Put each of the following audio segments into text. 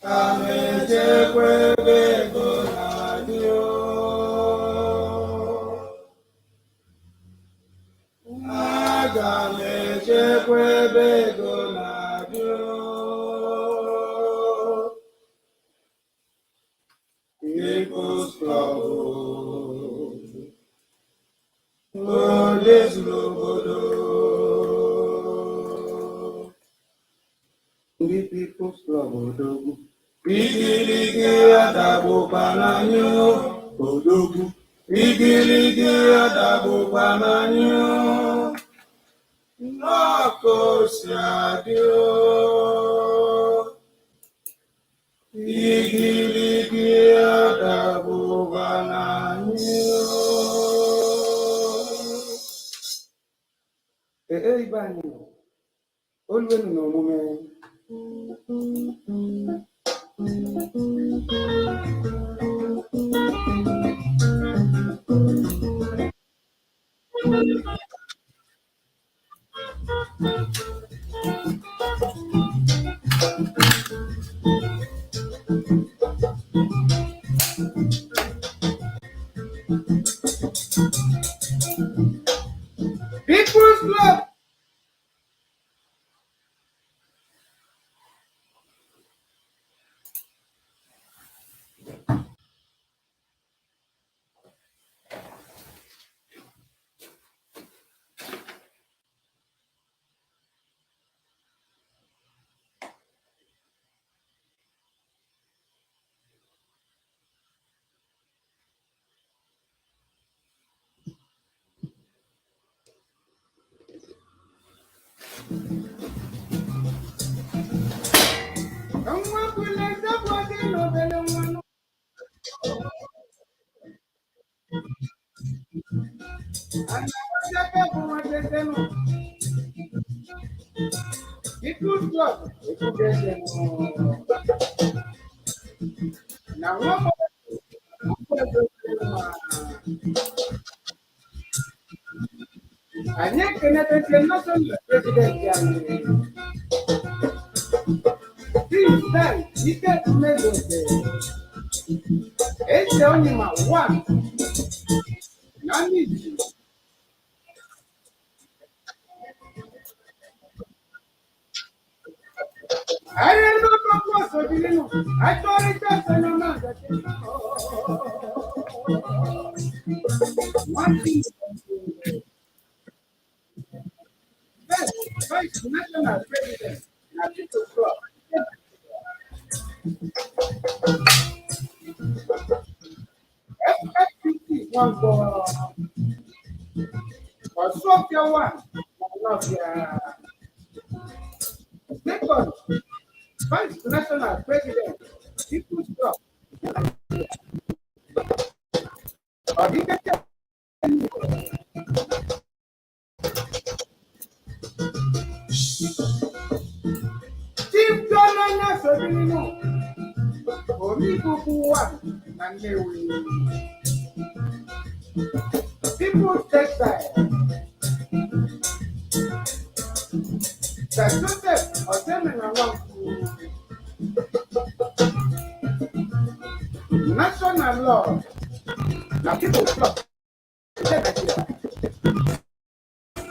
Amechekwe bego na dio. Agamechekwe bego na dio. People's trouble. Oh, this lobodo. The people's trouble. Igiligi adabu pananyo, odogu. Igiligi adabu pananyo, noko siadio. Igiligi adabu pananyo. Ibani, always no moment. People's Club. It's only my one. I need you. I didn't know what was I thought it just an amount. One thing. Vice National President. FFPT one for Sophia one. Second, Vice National President. People's Club. Chief Governor Sobino. People's Textile. Joseph National Law. Now People's Club.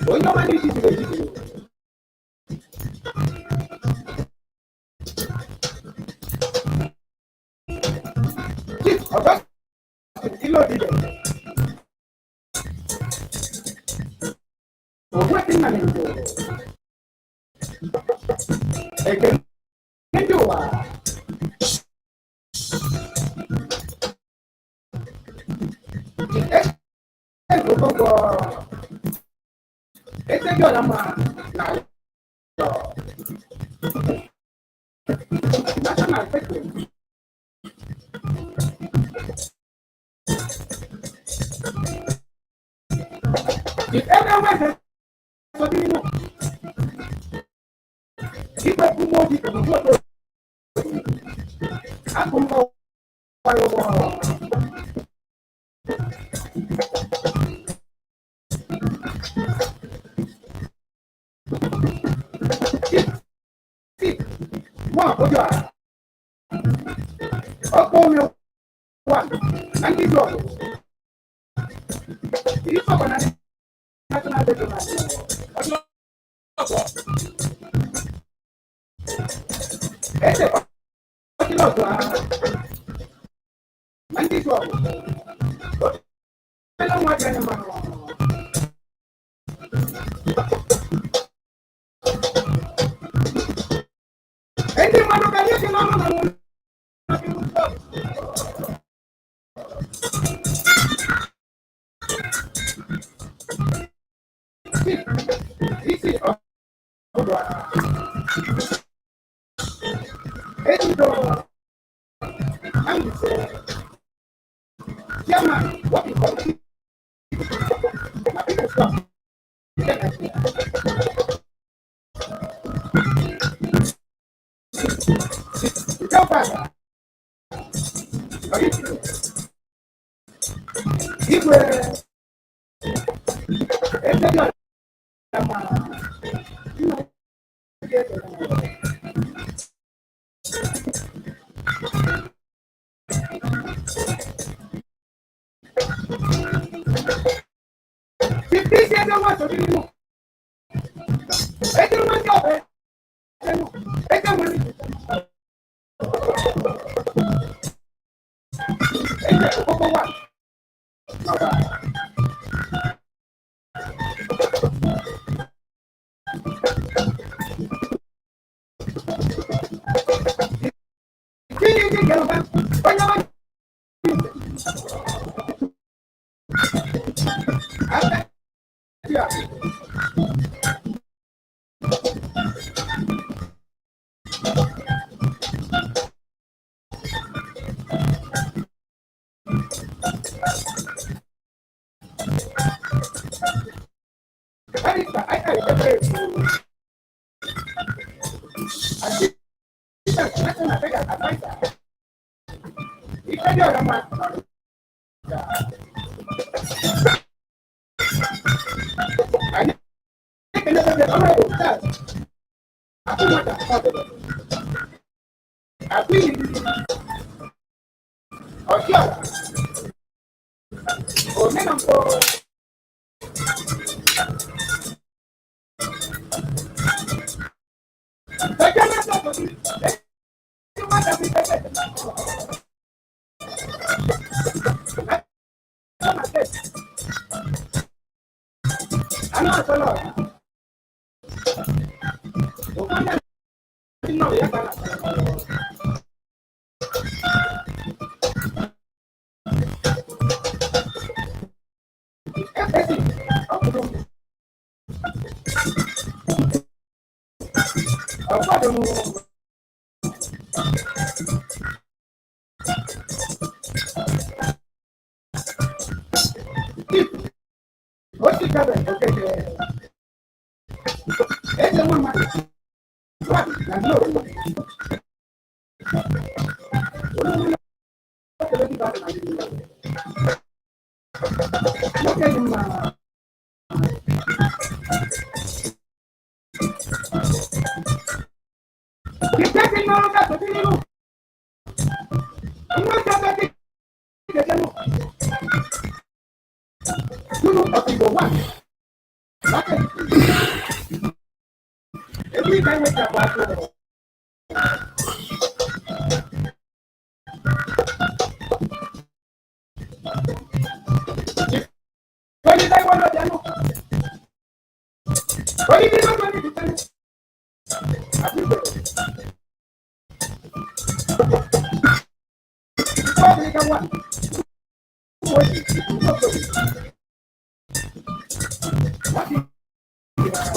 Oh, you manage to do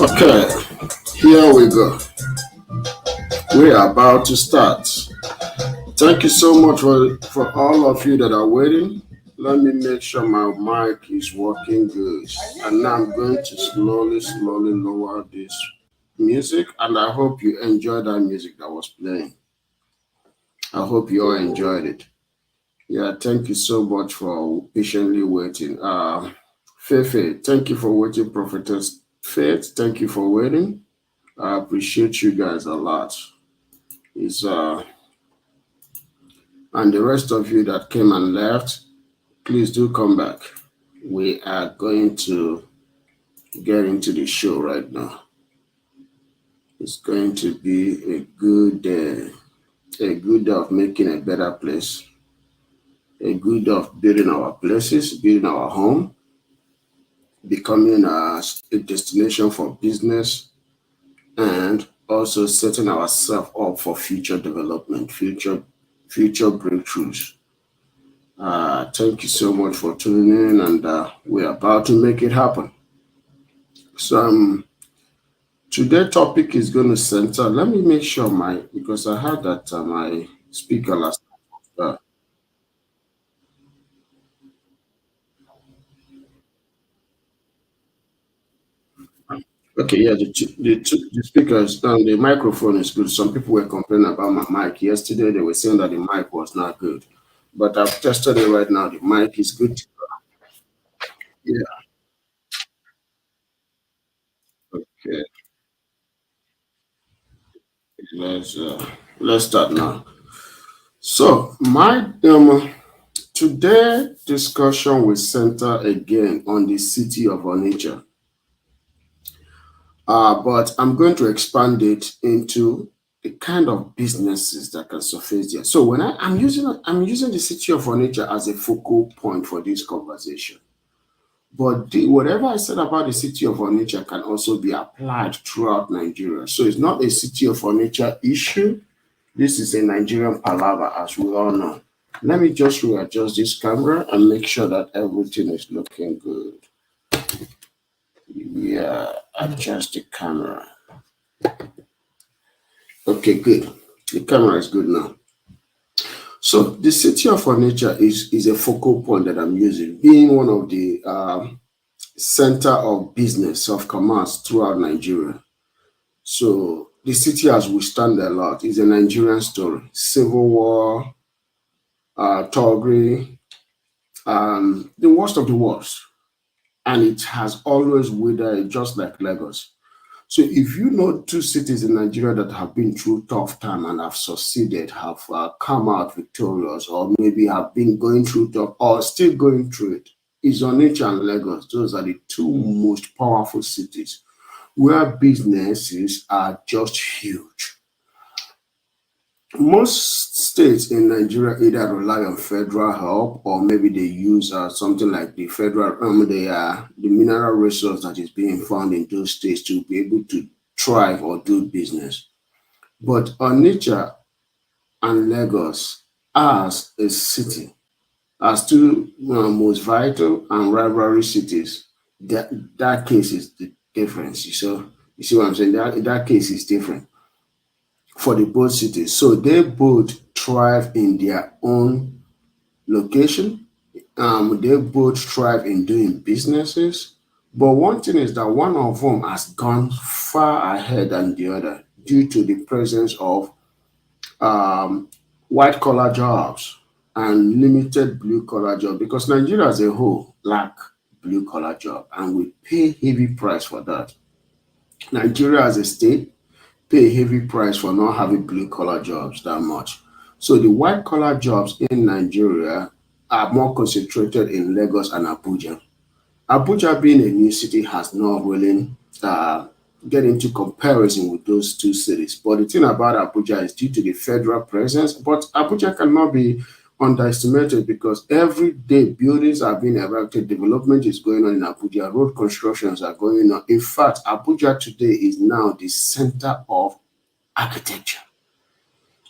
Okay, here we go. We are about to start. Thank you so much for all of you that are waiting. Let me make sure my mic is working good. And now I'm going to slowly lower this music. And I hope you enjoyed that music that was playing. I hope you all enjoyed it. Yeah, thank you so much for patiently waiting. Fefe, thank you for waiting, Prophetess Faith. Thank you for waiting. I appreciate you guys a lot. It's and the rest of you that came and left, please do come back. We are going to get into the show right now. It's going to be a good day of making a better place, a good day of building our places, building our home, becoming a destination for business, and also setting ourselves up for future development, future breakthroughs. Thank you so much for tuning in, and we're about to make it happen. So, today topic is going to center. Let me make sure my because I heard that my speaker last. Uh, okay, yeah, the speakers the microphone is good. Some people were complaining about my mic yesterday. They were saying that the mic was not good, but I've tested it right now. The mic is good. Yeah. Okay. Let's start now. So my today discussion will center again on the city of Onitsha, but I'm going to expand it into the kind of businesses that can surface there. So when I'm using the city of Onitsha as a focal point for this conversation. But whatever I said about the city of Onitsha can also be applied throughout Nigeria. So it's not a city of Onitsha issue. This is a Nigerian palaver, as we all know. Let me just readjust this camera and make sure that everything is looking good. Yeah, adjust the camera. Okay, good. The camera is good now. So the city of Onitsha is a focal point that I'm using, being one of the center of business of commerce throughout Nigeria. So the city has withstood a lot. It's a Nigerian story. Civil war, Togri, the worst of the worst. And it has always withered just like Lagos. So if you know two cities in Nigeria that have been through tough time and have succeeded, have come out victorious, or maybe have been going through tough or still going through it, is Onitsha and Lagos. Those are the two most powerful cities where businesses are just huge. Most states in Nigeria either rely on federal help or maybe they use something like the the mineral resource that is being found in those states to be able to thrive or do business. But Onitsha and Lagos as a city, as two most vital and rivalry cities, that case is the difference. You see what I'm saying? That case is different for the both cities. So they both thrive in their own location. They both thrive in doing businesses. But one thing is that one of them has gone far ahead than the other due to the presence of um, white collar jobs and limited blue collar jobs because Nigeria as a whole lack blue collar job and we pay heavy price for that. Nigeria as a state pay a heavy price for not having blue collar jobs that much. So the white collar jobs in Nigeria are more concentrated in Lagos and Abuja. Abuja being a new city has not really uh, get into comparison with those two cities. But the thing about Abuja is due to the federal presence, but Abuja cannot be underestimated because every day buildings are being erected, development is going on in Abuja, road constructions are going on. In fact, Abuja today is now the center of architecture.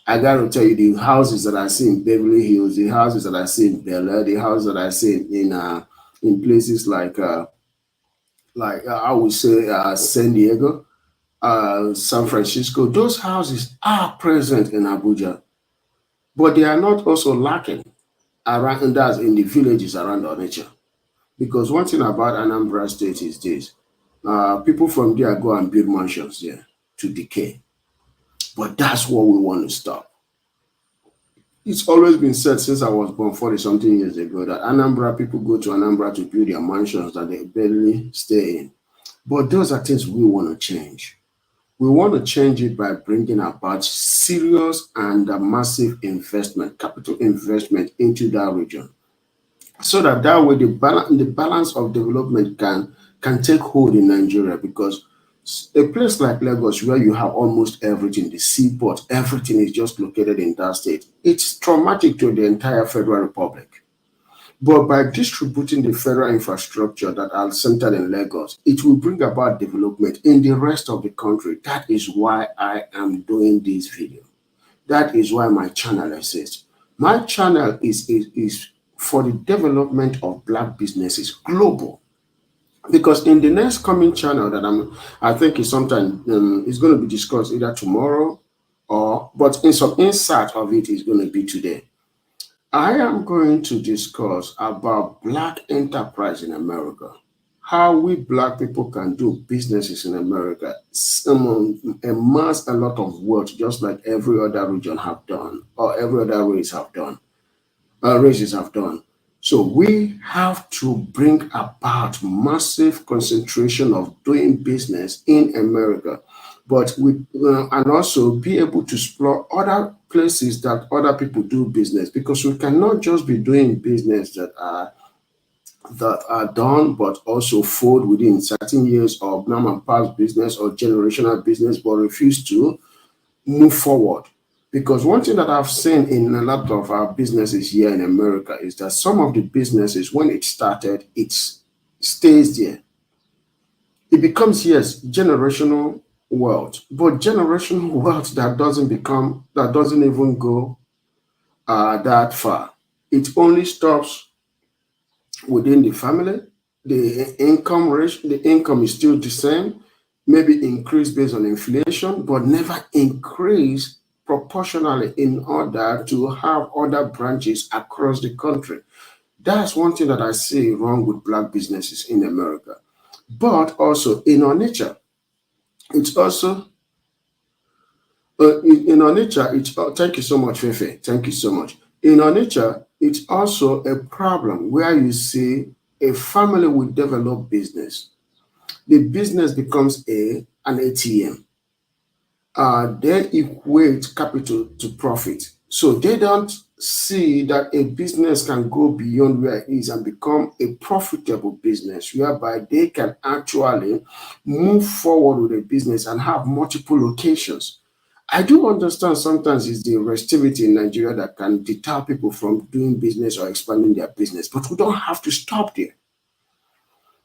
I gotta tell you, the houses that I see in Beverly Hills, the houses that I see in Bel Air, the houses that I see in places I would say San Diego, San Francisco, those houses are present in Abuja, but they are not also lacking around, and that's in the villages around Onitsha. Because one thing about Anambra State is this: people from there go and build mansions there to decay. But that's what we want to stop. It's always been said since I was born 40 something years ago that Anambra people go to Anambra to build their mansions that they barely stay in. But those are things we want to change. We want to change it by bringing about serious and massive investment, capital investment into that region, so that way the balance of development can take hold in Nigeria. Because A place like Lagos, where you have almost everything, the seaport, everything is just located in that state. It's traumatic to the entire Federal Republic. But by distributing the federal infrastructure that are centered in Lagos, it will bring about development in the rest of the country. That is why I am doing this video. That is why my channel exists. My channel is for the development of Black businesses global. Because in the next coming channel that I think is sometime it's going to be discussed either tomorrow but in some insight of it is going to be today. I am going to discuss about Black enterprise in America, how we Black people can do businesses in America, amass a lot of wealth just like every other region have done or every other races have done. So we have to bring about massive concentration of doing business in America, but and also be able to explore other places that other people do business, because we cannot just be doing business that are done but also fold within certain years of now and past business or generational business, but refuse to move forward. Because one thing that I've seen in a lot of our businesses here in America is that some of the businesses, when it started, it stays there. It becomes, yes, generational wealth, but generational wealth that doesn't even go that far. It only stops within the family. The income is still the same, maybe increase based on inflation, but never increase proportionally in order to have other branches across the country. That's one thing that I see wrong with Black businesses in America. But also in Onitsha, it's also in Onitsha, thank you so much, Fefe. Thank you so much. In Onitsha, it's also a problem where you see a family will develop business. The business becomes an ATM. They equate capital to profit. So they don't see that a business can go beyond where it is and become a profitable business, whereby they can actually move forward with a business and have multiple locations. I do understand sometimes it's the restivity in Nigeria that can deter people from doing business or expanding their business, but we don't have to stop there.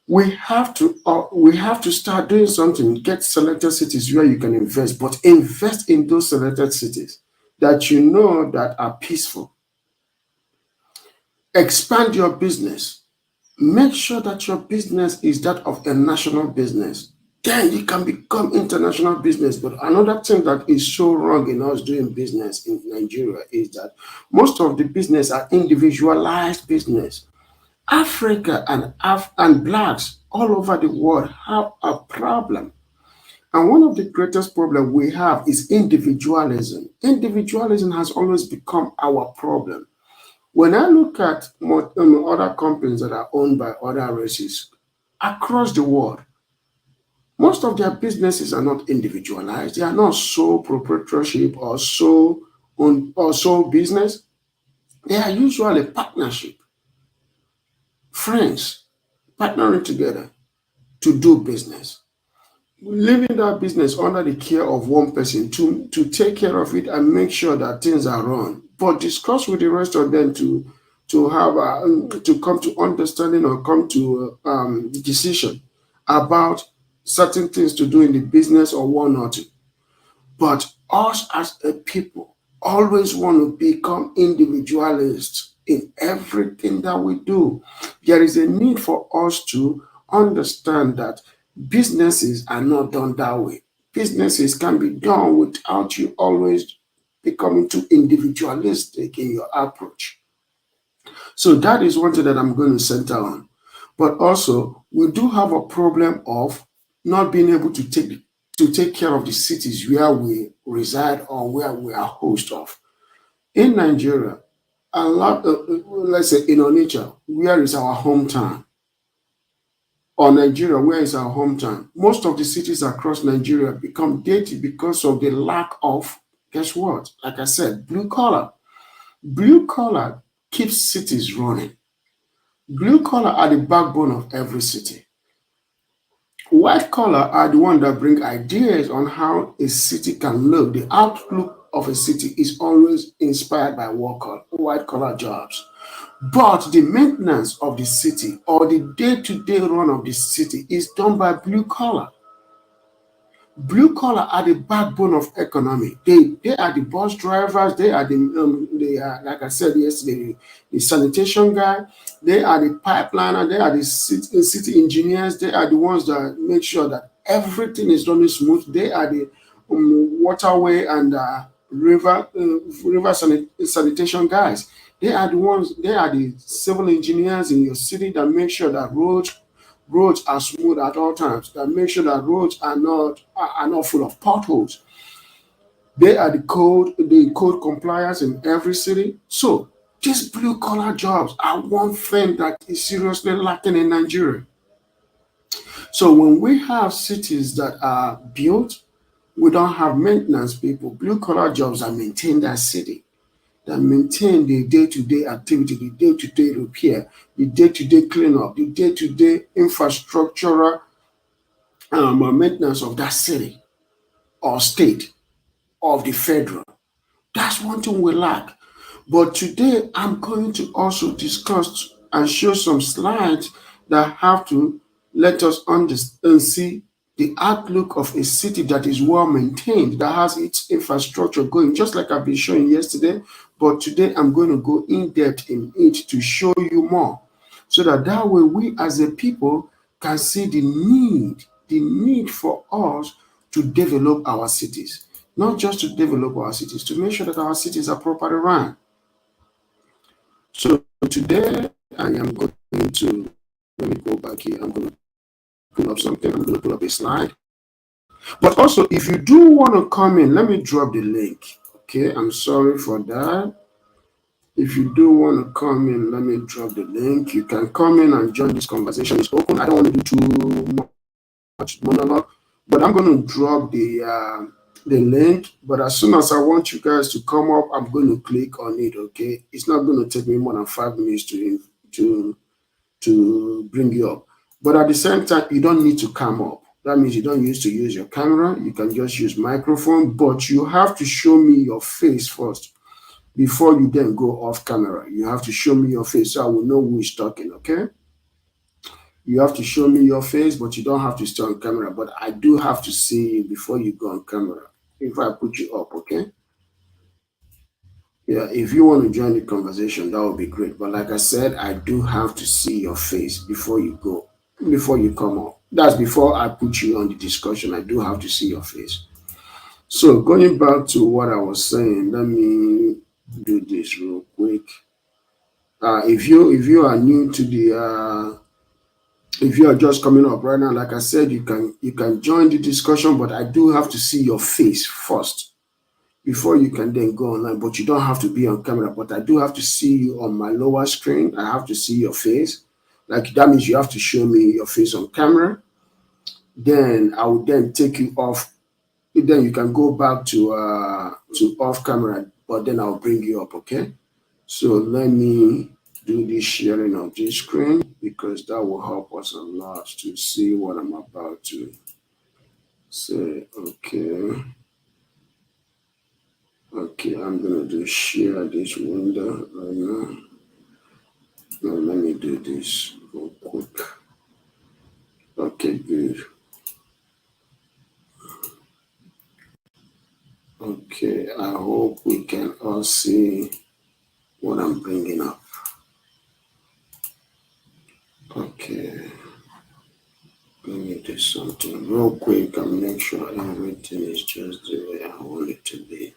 We have to start doing something. Get selected cities where you can invest, but invest in those selected cities that you know that are peaceful. Expand your business. Make sure that your business is that of a national business. Then you can become international business. But another thing that is so wrong in us doing business in Nigeria is that most of the business are individualized business. Africa and Blacks all over the world have a problem. And one of the greatest problems we have is individualism. Individualism has always become our problem. When I look at other companies that are owned by other races across the world, most of their businesses are not individualized. They are not sole proprietorship or sole business. They are usually partnership, friends partnering together to do business, leaving that business under the care of one person to take care of it and make sure that things are run, but discuss with the rest of them to have to come to understanding or come to decision about certain things to do in the business or one or two. But us as a people always want to become individualists in everything that we do. There is a need for us to understand that businesses are not done that way. Businesses can be done without you always becoming too individualistic in your approach. So that is one thing that I'm going to center on. But also, we do have a problem of not being able to take care of the cities where we reside or where we are host of. In Nigeria, a lot, let's say in Onitsha, where is our hometown? Or Nigeria, where is our hometown? Most of the cities across Nigeria become dirty because of the lack of, guess what? Like I said, blue collar. Blue collar keeps cities running. Blue collar are the backbone of every city. White collar are the one that bring ideas on how a city can look. The outlook of a city is always inspired by white collar jobs. But the maintenance of the city or the day-to-day run of the city is done by blue collar. Blue collar are the backbone of economy. They are the bus drivers. They are, like I said yesterday, the sanitation guy. They are the pipeliner. They are the city engineers. They are the ones that make sure that everything is running smooth. They are the waterway and river sanitation guys. They are the ones. They are the civil engineers in your city that make sure that roads are smooth at all times, that make sure that roads are not full of potholes. They are the code compliance in every city. So these blue collar jobs are one thing that is seriously lacking in Nigeria. So when we have cities that are built, we don't have maintenance people. Blue collar jobs that maintain that city, that maintain the day-to-day activity, the day-to-day repair, the day-to-day cleanup, the day-to-day infrastructural maintenance of that city or state of the federal. That's one thing we lack. But today I'm going to also discuss and show some slides that have to let us understand and see the outlook of a city that is well maintained, that has its infrastructure going, just like I've been showing yesterday. But today I'm going to go in depth in it to show you more, so that way we as a people can see the need for us to develop our cities. Not just to develop our cities, to make sure that our cities are properly run. So today I am going to, let me go back here. I'm going to pull up something. I'm going to pull up a slide. But also, if you do want to come in, let me drop the link. Okay, I'm sorry for that. If you do want to come in, let me drop the link. You can come in and join this conversation. It's open. I don't want to do too much monologue, but I'm going to drop the link. But as soon as I want you guys to come up, I'm going to click on it. Okay, it's not going to take me more than 5 minutes to bring you up. But at the same time, you don't need to come up. That means you don't need to use your camera. You can just use microphone, but you have to show me your face first before you then go off camera. You have to show me your face so I will know who is talking, okay? You have to show me your face, but you don't have to stay on camera. But I do have to see you before you go on camera if I put you up, okay? Yeah, if you want to join the conversation, that would be great. But like I said, I do have to see your face before you come up. That's before I put you on the discussion. I do have to see your face. So going back to what I was saying, let me do this real quick. If you are new to the if you are just coming up right now, like I said, you can join the discussion, but I do have to see your face first before you can then go online. But you don't have to be on camera, but I do have to see you on my lower screen. I have to see your face. Like that means you have to show me your face on camera. Then I will then take you off. Then you can go back to off camera, but then I'll bring you up, okay? So let me do this sharing of this screen, because that will help us a lot to see what I'm about to say. Okay, I'm gonna do share this window right now. Now let me do this real quick. Okay, good. Okay, I hope we can all see what I'm bringing up. Okay, let me do something real quick and make sure everything is just the way I want it to be.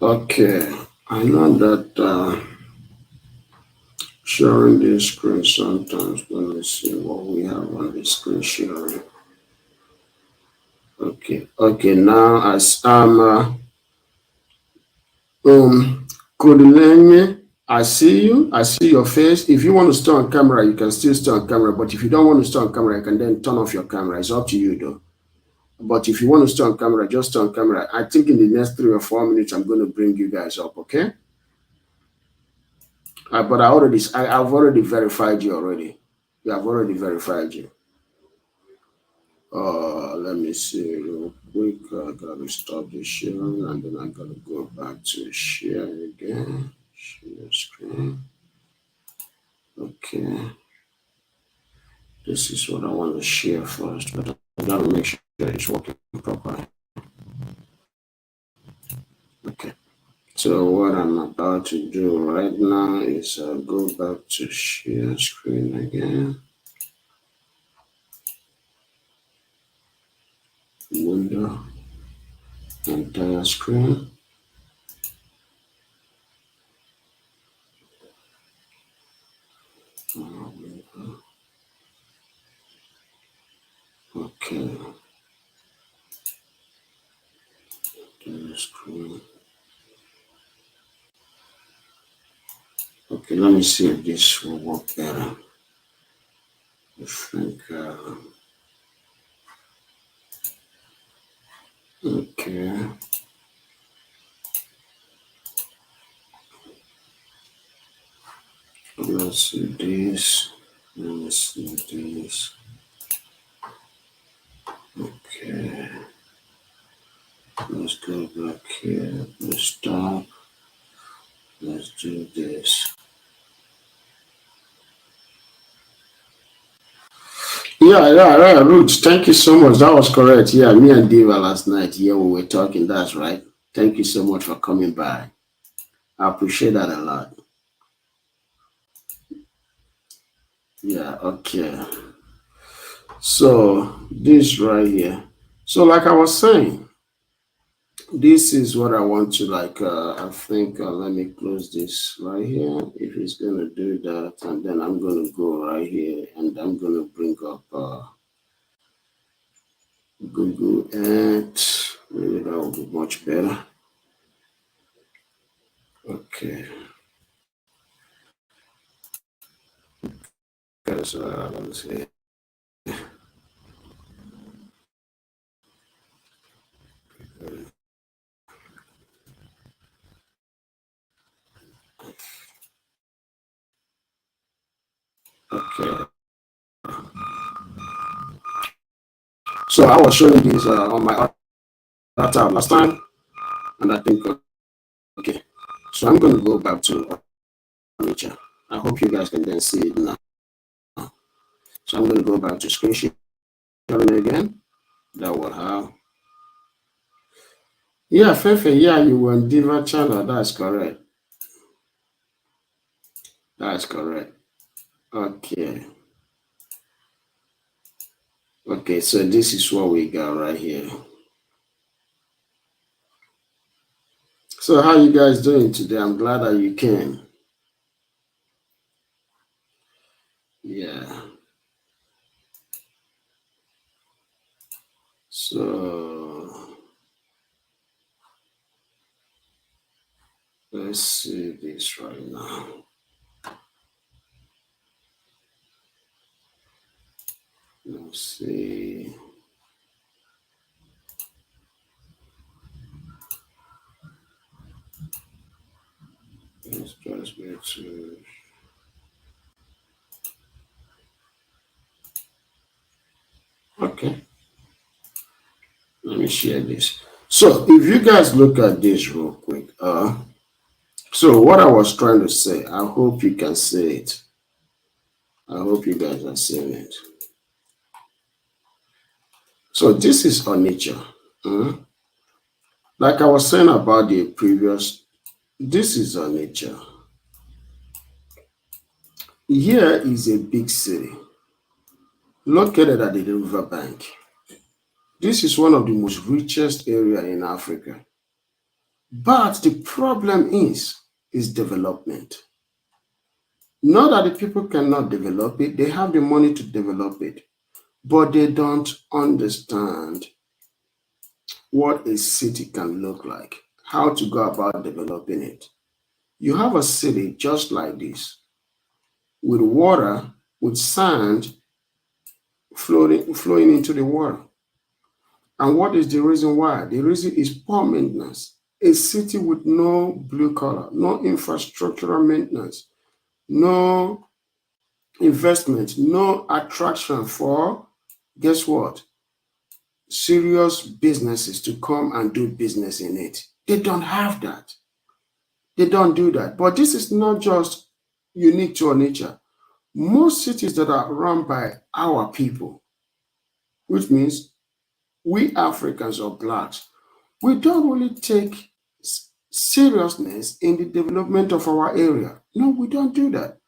Okay, I know that sharing this screen sometimes. Let me see what we have on the screen sharing. Okay, now as Kodulenye, I see you. I see your face. If you want to stay on camera, you can still stay on camera. But if you don't want to stay on camera, you can then turn off your camera. It's up to you, though. But if you want to stay on camera, just stay on camera. I think in the next 3 or 4 minutes, I'm going to bring you guys up, okay? But I've already verified you already. Yeah, I've already verified you. Let me see real quick. I gotta stop the sharing and then I gotta go back to share again. Share screen. Okay. This is what I want to share first, but I gotta make sure it's working properly. Okay. So what I'm about to do right now is go back to share screen again. Window, entire screen. Okay. Entire screen. Okay, let me see if this will work better. I think, okay. Let's see this. Let me see this. Okay. Let's go back here. Let's stop. Let's do this. Yeah, Ruth, thank you so much. That was correct. Yeah, me and Diva last night, yeah, we were talking. That's right. Thank you so much for coming by. I appreciate that a lot. Yeah, okay. So, this right here. So, like I was saying, this is what I want to I think, let me close this right here. If it's going to do that, and then I'm going to go right here and I'm going to bring up Google Ads. Maybe that will be much better. Okay. Because let's see. Okay. So I was showing this on my other tab last time, and I think okay. So I'm going to go back to Onitsha. I hope you guys can then see it now. So I'm going to go back to screen sharing again. That will have. Yeah, Fefe, yeah, you were on Diva channel. That's correct. That's correct. Okay. Okay, so this is what we got right here. So how you guys doing today? I'm glad that you came. Yeah. So let's see this right now. Let's see. Let's just go to. Okay. Let me share this. So if you guys look at this real quick, so what I was trying to say, I hope you can see it. I hope you guys are seeing it. So this is Onitsha. Like I was saying about the previous, this is Onitsha. Here is a big city located at the riverbank. This is one of the most richest area in Africa. But the problem is development. Not that the people cannot develop it, they have the money to develop it, but they don't understand what a city can look like, how to go about developing it. You have a city just like this, with water, with sand flowing into the water. And what is the reason why? The reason is poor maintenance. A city with no blue collar, no infrastructural maintenance, no investment, no attraction for, guess what? Serious businesses to come and do business in it. They don't have that. They don't do that. But this is not just unique to Onitsha. Most cities that are run by our people, which means we Africans or blacks, we don't really take seriousness in the development of our area. No, we don't do that.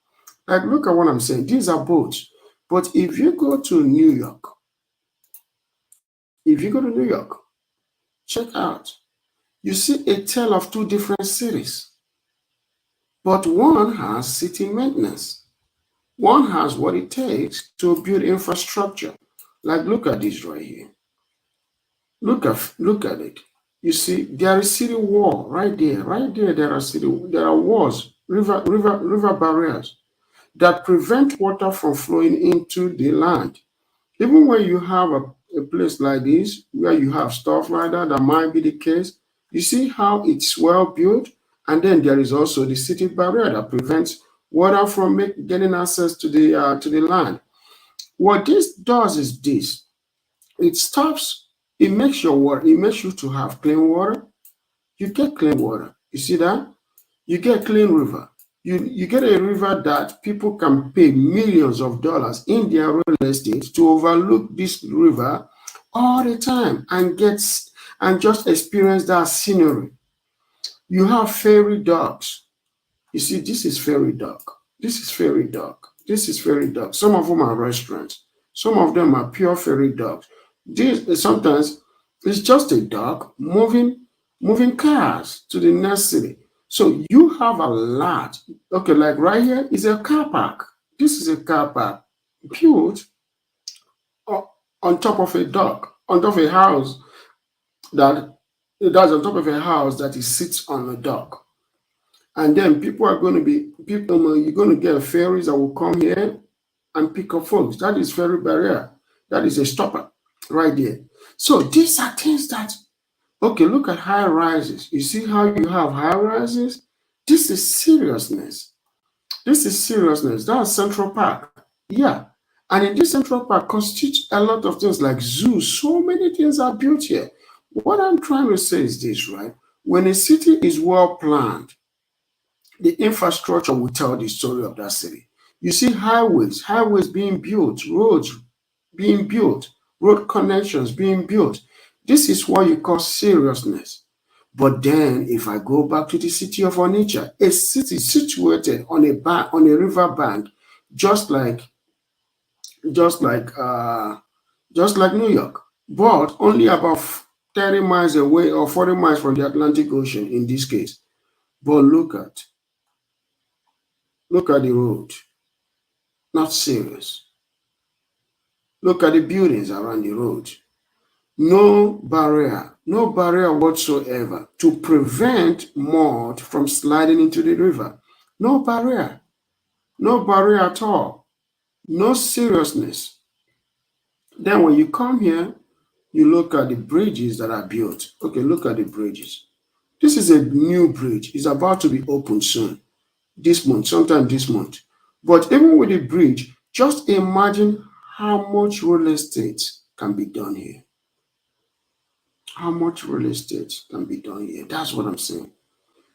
Like, look at what I'm saying. These are boats. But if you go to New York, check out, you see a tale of two different cities. But one has city maintenance. One has what it takes to build infrastructure. Like, look at this right here. Look at it. You see, there is city wall right there. Right there, there are walls, river barriers that prevent water from flowing into the land. Even when you have a place like this, where you have stuff like that, that might be the case, you see how it's well built, and then there is also the city barrier that prevents water from getting access to the land. What this does is this: it stops, it makes your water, it makes you to have clean water. You get clean water. You see that? You get clean river. You get a river that people can pay millions of dollars in their real estate to overlook this river all the time and just experience that scenery. You have fairy dogs. You see, this is fairy dog. This is fairy dog. This is fairy dog. Some of them are restaurants. Some of them are pure fairy dogs. This sometimes it's just a dog moving cars to the next city. So you have a lot. Okay, like right here is a car park. This is a car park built on top of a dock, on top of a house that's on top of a house that it sits on a dock. And then people are going to be people. You're going to get ferries that will come here and pick up folks. That is ferry barrier. That is a stopper right there. So these are things that, okay, look at high rises. You see how you have high rises? This is seriousness. This is seriousness. That's Central Park. Yeah. And in this Central Park constitutes a lot of things like zoos. So many things are built here. What I'm trying to say is this, right? When a city is well planned, the infrastructure will tell the story of that city. You see highways being built, roads being built, road connections being built. This is what you call seriousness. But then, if I go back to the city of Onitsha, a city situated on a river bank, just like New York, but only about 30 miles away or 40 miles from the Atlantic Ocean in this case. But look at the road, not serious. Look at the buildings around the road. No barrier whatsoever to prevent mud from sliding into the river. No barrier at all. No seriousness. Then when you come here, you look at the bridges that are built. Okay, look at the bridges. This is a new bridge. It's about to be opened soon. This month, sometime this month. But even with the bridge, just imagine how much real estate can be done here. How much real estate can be done here? That's what I'm saying.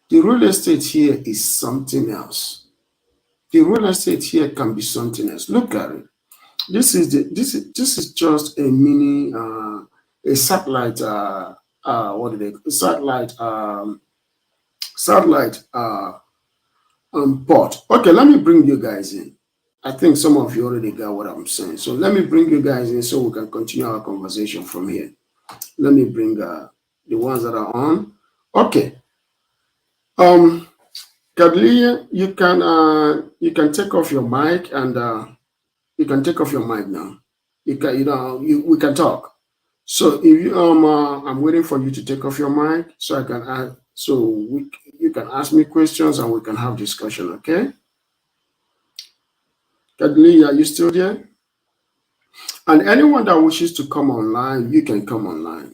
The real estate here is something else. The real estate here can be something else. Look at it. This is just a mini a satellite satellite port. Okay, let me bring you guys in. I think some of you already got what I'm saying. So let me bring you guys in so we can continue our conversation from here. Let me bring the ones that are on. Okay. Kadlia, you can take off your mic and you can take off your mic now. We can talk. So if you I'm waiting for you to take off your mic so I can ask, you can ask me questions and we can have discussion. Okay. Kadlia, are you still there? And anyone that wishes to come online, you can come online.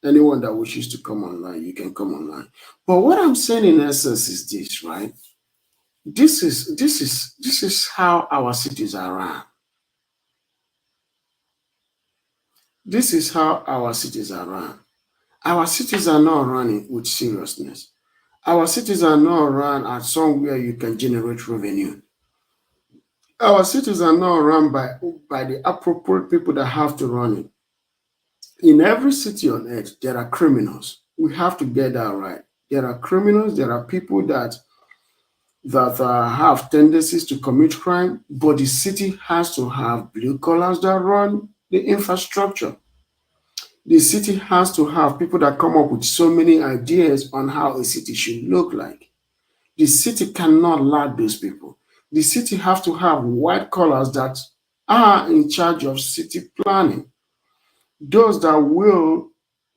Anyone that wishes to come online, you can come online. But what I'm saying in essence is this, right? This is how our cities are run. This is how our cities are run. Our cities are not running with seriousness. Our cities are not run at somewhere you can generate revenue. Our cities are not run by the appropriate people that have to run it. In every city on earth, there are criminals. We have to get that right. There are criminals. There are people that have tendencies to commit crime, but the city has to have blue collars that run the infrastructure. The city has to have people that come up with so many ideas on how a city should look like. The city cannot lack those people. The city have to have white collars that are in charge of city planning. Those that will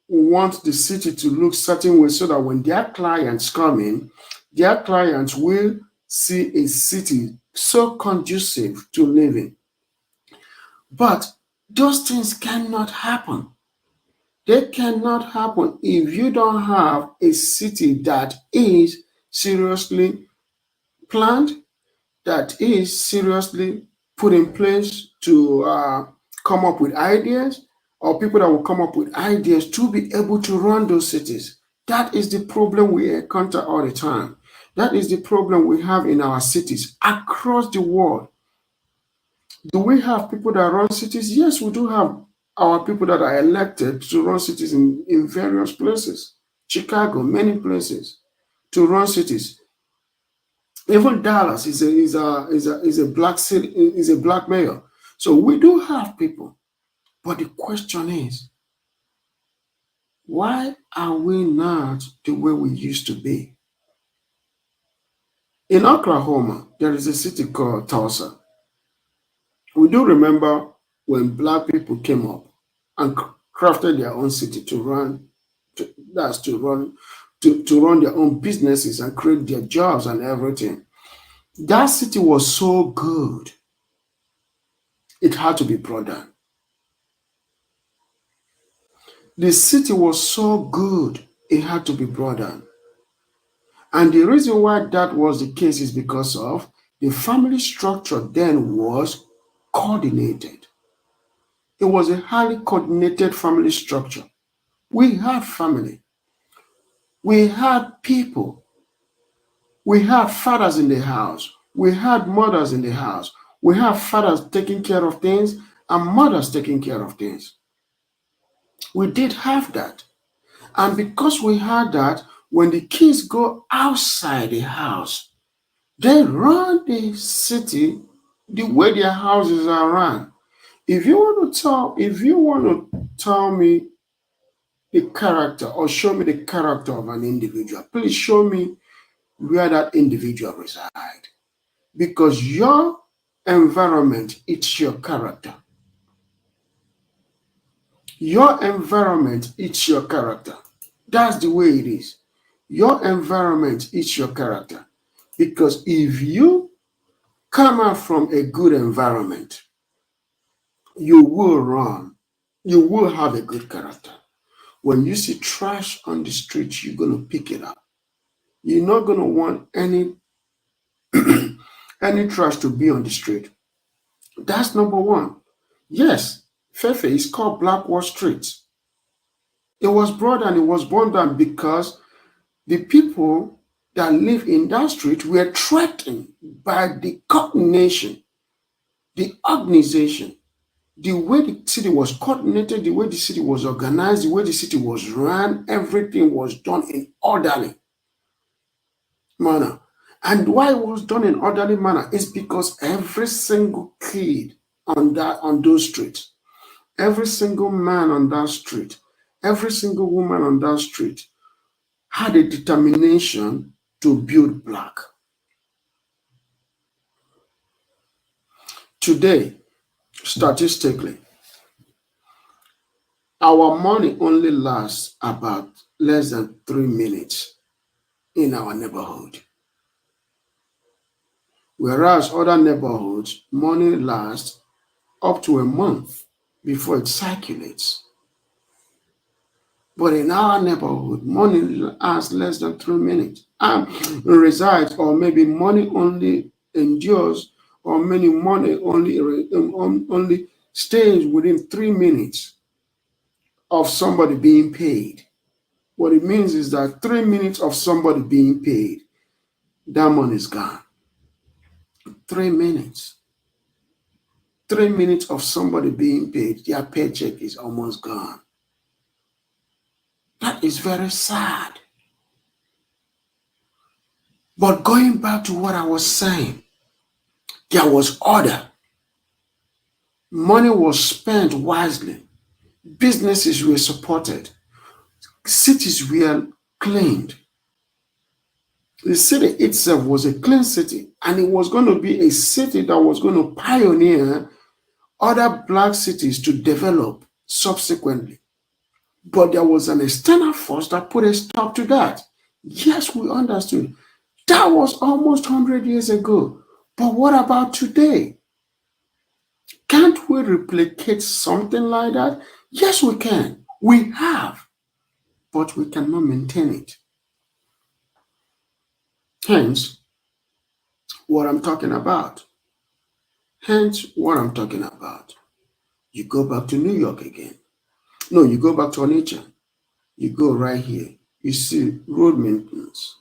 want the city to look certain way so that when their clients come in, their clients will see a city so conducive to living. But those things cannot happen. They cannot happen if you don't have a city that is seriously planned, that is seriously put in place to come up with ideas, or people that will come up with ideas to be able to run those cities. That is the problem we encounter all the time. That is the problem we have in our cities across the world. Do we have people that run cities? Yes, we do have our people that are elected to run cities in various places. Chicago, many places to run cities. Even Dallas is a black city, is a black mayor. So we do have people. But the question is, why are we not the way we used to be? In Oklahoma, there is a city called Tulsa. We do remember when black people came up and crafted their own city to run, that's to run their own businesses and create their jobs and everything. That city was so good, it had to be brought down. The city was so good, it had to be brought down. And the reason why that was the case is because of the family structure then was coordinated. It was a highly coordinated family structure. We had family. We had people. We had fathers in the house. We had mothers in the house. We have fathers taking care of things and mothers taking care of things. We did have that. And because we had that, when the kids go outside the house, they run the city the way their houses are run. If you want to tell me the character or show me the character of an individual, please show me where that individual resides. Because your environment, it's your character. Your environment, it's your character. That's the way it is. Your environment is your character. Because if you come out from a good environment, you will run. You will have a good character. When you see trash on the street, you're going to pick it up. You're not going to want any trash to be on the street. That's number one. Yes, Fefe is called Black Wall Street. It was brought and it was burned down because the people that live in that street were threatened by the coordination, the organization, the way the city was coordinated, the way the city was organized, the way the city was run, everything was done in orderly manner. And why it was done in orderly manner is because every single kid on those streets, every single man on that street, every single woman on that street had a determination to build black. Today, statistically, our money only lasts about less than 3 minutes in our neighborhood. Whereas other neighborhoods, money lasts up to a month. before it circulates. But in our neighborhood, money lasts less than 3 minutes and resides, or maybe money only endures, or many money only stays within 3 minutes of somebody being paid. What it means is that 3 minutes of somebody being paid, that money is gone. 3 minutes. 3 minutes of somebody being paid, their paycheck is almost gone. That is very sad. But going back to what I was saying, there was order. Money was spent wisely. Businesses were supported. Cities were cleaned. The city itself was a clean city, and it was going to be a city that was going to pioneer other black cities to develop subsequently. But there was an external force that put a stop to that. Yes, we understood. That was almost 100 years ago. But what about today? Can't we replicate something like that? Yes, we can. We have, but we cannot maintain it. Hence, what I'm talking about. Hence, what I'm talking about. You go back to New York again. No, you go back to Onitsha. You go right here. You see road maintenance.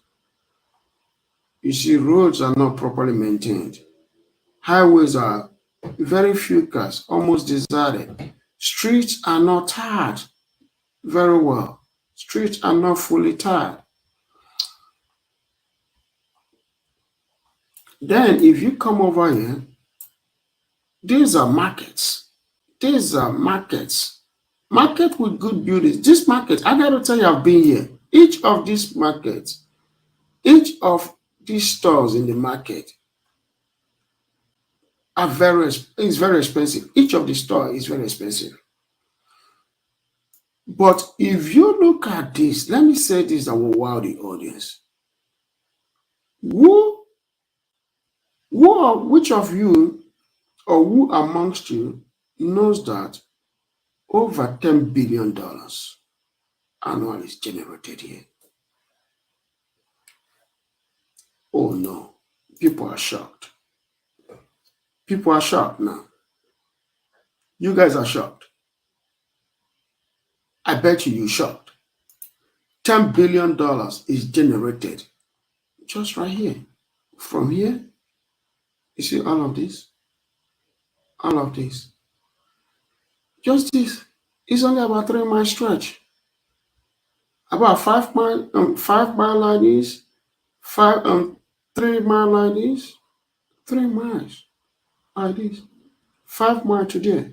You see roads are not properly maintained. Highways are very few cars, almost deserted. Streets are not tarred very well. Streets are not fully tarred. Then, if you come over here, these are markets. These are markets. Market with good buildings. This market, I gotta tell you, I've been here. Each of these markets, each of these stores in the market are is very expensive. Each of the store is very expensive. But if you look at this, let me say this that will wow the audience. Who, which of you or who amongst you knows that over $10 billion annually is generated here? Oh no, people are shocked. People are shocked now. You guys are shocked. I bet you're shocked. $10 billion is generated just right here. From here, you see all of this? All of this. Just this. It's only about 3 mile stretch. About 5 mile, 5 mile like this, 3 mile like this, 3 miles like this, 5 mile to there.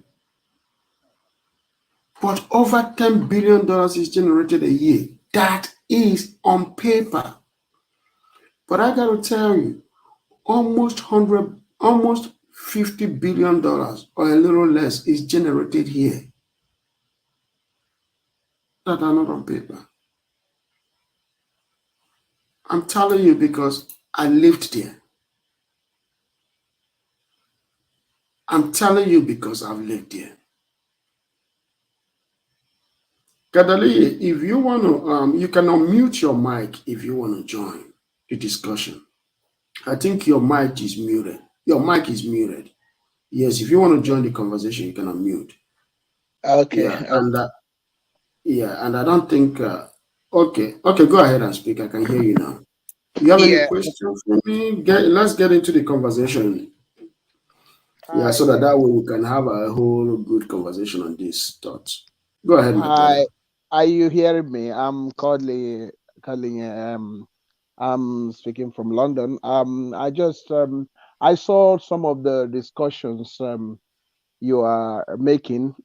But over $10 billion is generated a year. That is on paper. But I gotta tell you, almost $50 billion or a little less is generated here. That are not on paper. I'm telling you because I lived there. I'm telling you because I've lived there. Kadali, if you want to, you can unmute your mic if you want to join the discussion. I think your mic is muted. Your mic is muted. Yes, if you want to join the conversation, you can unmute. Okay. Yeah, and I don't think. Okay, go ahead and speak. I can hear you now. You have any Yeah. questions for me? Let's get into the conversation. Yeah, so Hi. that way we can have a whole good conversation on these thoughts. Go ahead, my brother. Hi. Are you hearing me? I'm calling. I'm speaking from London. I saw some of the discussions you are making.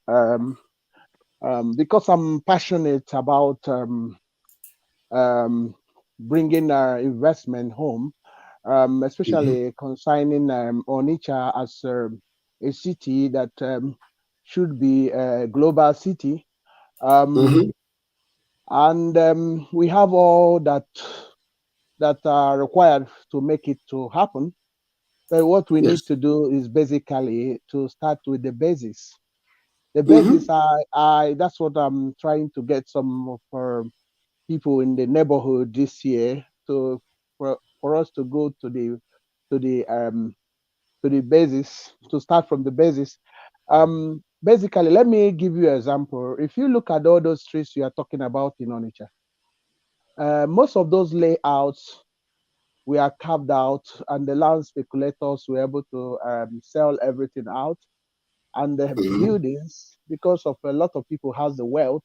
Because I'm passionate about um, bringing investment home, Mm-hmm. especially concerning Onitsha as a city that should be a global city. Um, Mm-hmm. and we have all that are required to make it to happen. But what we need Yes. to do is basically to start with the basics. The Mm-hmm. basis, I that's what I'm trying to get some of people in the neighborhood this year to for us to go to the um to the basis, to start from the basis. Basically, let me give you an example. If you look at all those streets you are talking about in Onitsha, most of those layouts were carved out, and the land speculators were able to sell everything out. And the Mm-hmm. buildings, because of a lot of people has the wealth,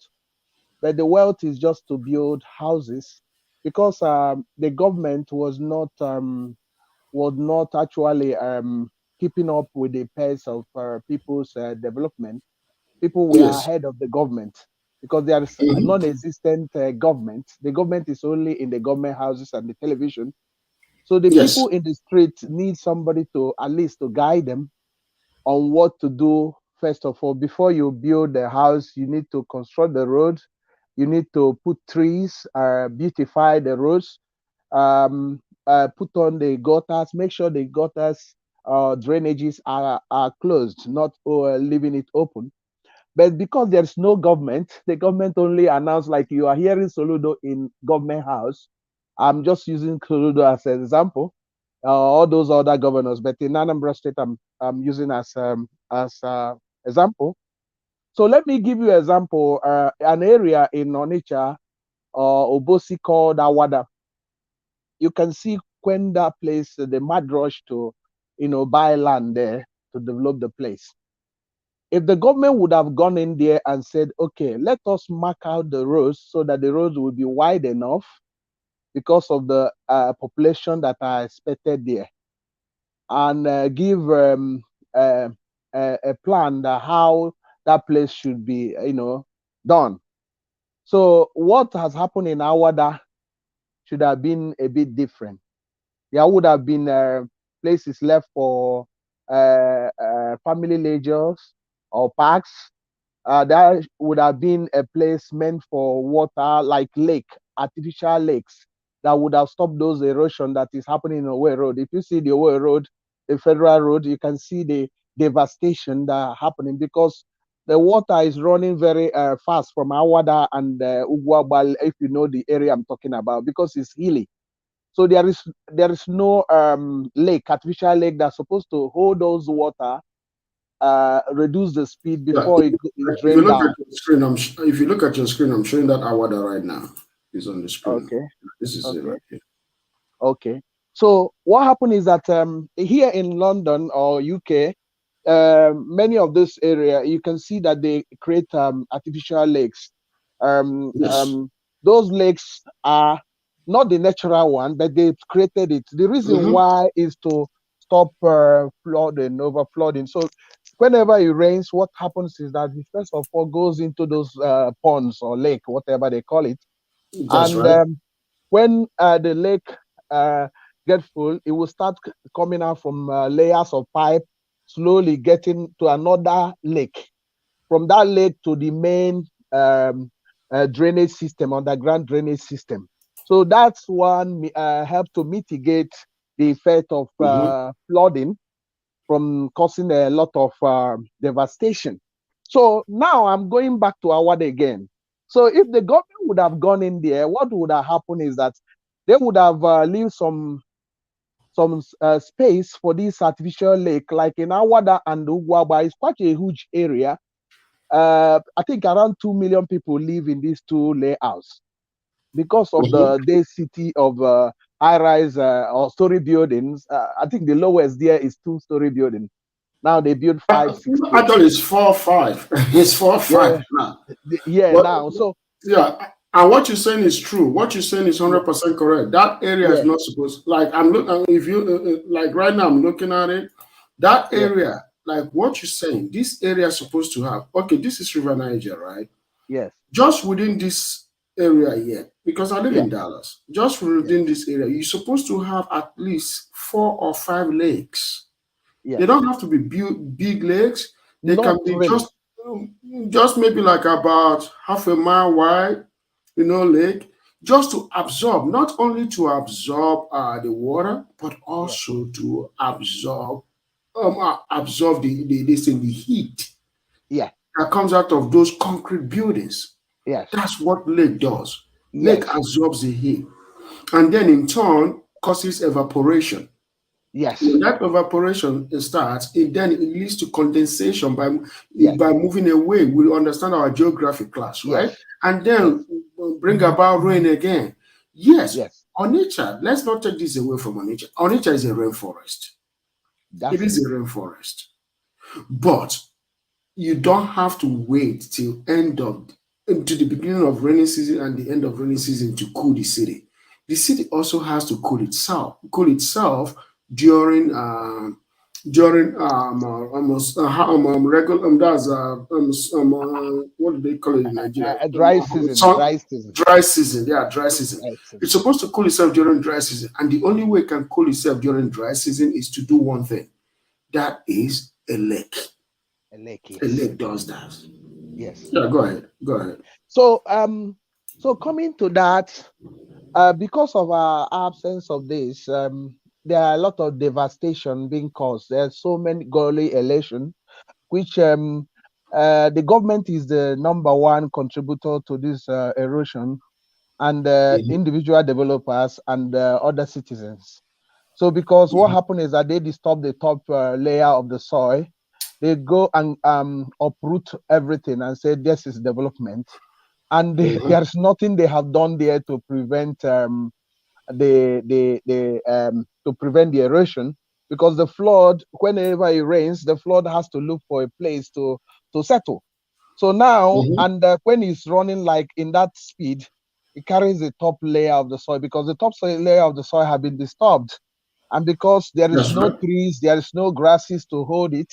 but the wealth is just to build houses, because the government was not actually keeping up with the pace of people's development. People were Yes. ahead of the government because there is a Mm-hmm. non-existent government. The government is only in the government houses and the television. So the Yes. people in the street need somebody to at least to guide them on what to do. First of all, before you build the house, you need to construct the road. You need to put trees, beautify the roads, put on the gutters, make sure the gutters drainages are closed, not leaving it open. But because there's no government, the government only announced, like you are hearing Soludo in government house. I'm just using Soludo as an example. All those other governors, but in Anambra State, I'm using as example. So let me give you an example. An area in Onitsha, Obosi called Awada. You can see when that place, the mad rush to, buy land there to develop the place. If the government would have gone in there and said, okay, let us mark out the roads so that the roads will be wide enough because of the population that are expected there, and give a, a plan that how that place should be, done. So what has happened in Awada should have been a bit different. There would have been places left for family leisures or parks. That would have been a place meant for water, like lake, artificial lakes, that would have stopped those erosion that is happening in Owe Road. If you see the Owe Road, the federal road, you can see the devastation that happening because the water is running very fast from Awada and Ugwabal, if you know the area I'm talking about, because it's hilly. So there is no lake, artificial lake that's supposed to hold those water, reduce the speed Yeah. before it If you drain look at down. your screen, if you look at your screen, I'm showing that Awada right now. Is on the screen. Okay, This is it okay, right here. okay. So what happened is that here in London or UK, many of this area you can see that they create artificial lakes. Um, Yes. um, those lakes are not the natural one, but they've created it. The reason Mm-hmm. why is to stop flooding, over flooding. So whenever it rains, what happens is that it first of all goes into those ponds or lake, whatever they call it, That's and right. when the lake uh, get full, it will start coming out from layers of pipe, slowly getting to another lake. From that lake to the main drainage system, underground drainage system. So that's one help to mitigate the effect of Mm-hmm. flooding from causing a lot of devastation. So now I'm going back to Awad again. So if the government would have gone in there, what would have happened is that they would have leave some space for this artificial lake, like in Awada and Ugwaba. It's quite a huge area. I think around 2 million people live in these two layouts because of Mm-hmm. the density of high-rise or story buildings. I think the lowest there is two-story building. Now they build five, six story. Actually, it's 4-5. It's 4-5 Yeah, now. yeah. What? Now, so Yeah, and what you're saying is true. What you're saying is yeah, 100% correct. That area is yeah, not supposed. Like I'm looking. If you like right now, I'm looking at it. That yeah, area, like what you're saying, this area is supposed to have. Okay, this is River Niger, right? yes, Just within this area here, because I live yeah, in Dallas. Just yes, within this area, you're supposed to have at least 4 or 5 lakes. They yes. don't have to be big lakes. They Not can be really. just maybe like about half a mile wide, lake, just to absorb, not only to absorb the water, but Yeah, also to absorb the heat. yeah, that comes out of those concrete buildings. Yes. That's what lake does. Lake Yes. absorbs the heat and then in turn causes evaporation. Yes. When that evaporation starts, it leads to condensation Yes. by moving away. We understand our geography class, right? Yes. And Yes. then bring about rain again. Yes, Yes. Onitsha, let's not take this away from Onitsha. Onitsha is a rainforest. It That's it. is a rainforest. But you don't have to wait till end of to the beginning of rainy season and the end of rainy season to cool the city. The city also has to cool itself during almost regular that's what do they call it in Nigeria? Dry season. Dry season. Dry season. Yeah, dry season. Dry season. It's supposed to cool itself during dry season, and the only way it can cool itself during dry season is to do one thing. That is a lake. A lake. A Yes. lake does that. Yes. Yeah, go ahead. Go ahead. So coming to that, because of our absence of this, there are a lot of devastation being caused. There's so many gully erosion, which the government is the number one contributor to this erosion, and Mhm. individual developers and other citizens. So because what Mhm. happened is that they disturb the top layer of the soil, they go and uproot everything and say this is development, and Mhm. there's nothing they have done there to prevent to prevent the erosion, because the flood, whenever it rains, the flood has to look for a place to settle. So now, Mhm. and when it's running like in that speed, it carries the top layer of the soil, because the layer of the soil have been disturbed, and because there is That's no right. trees, there is no grasses to hold it,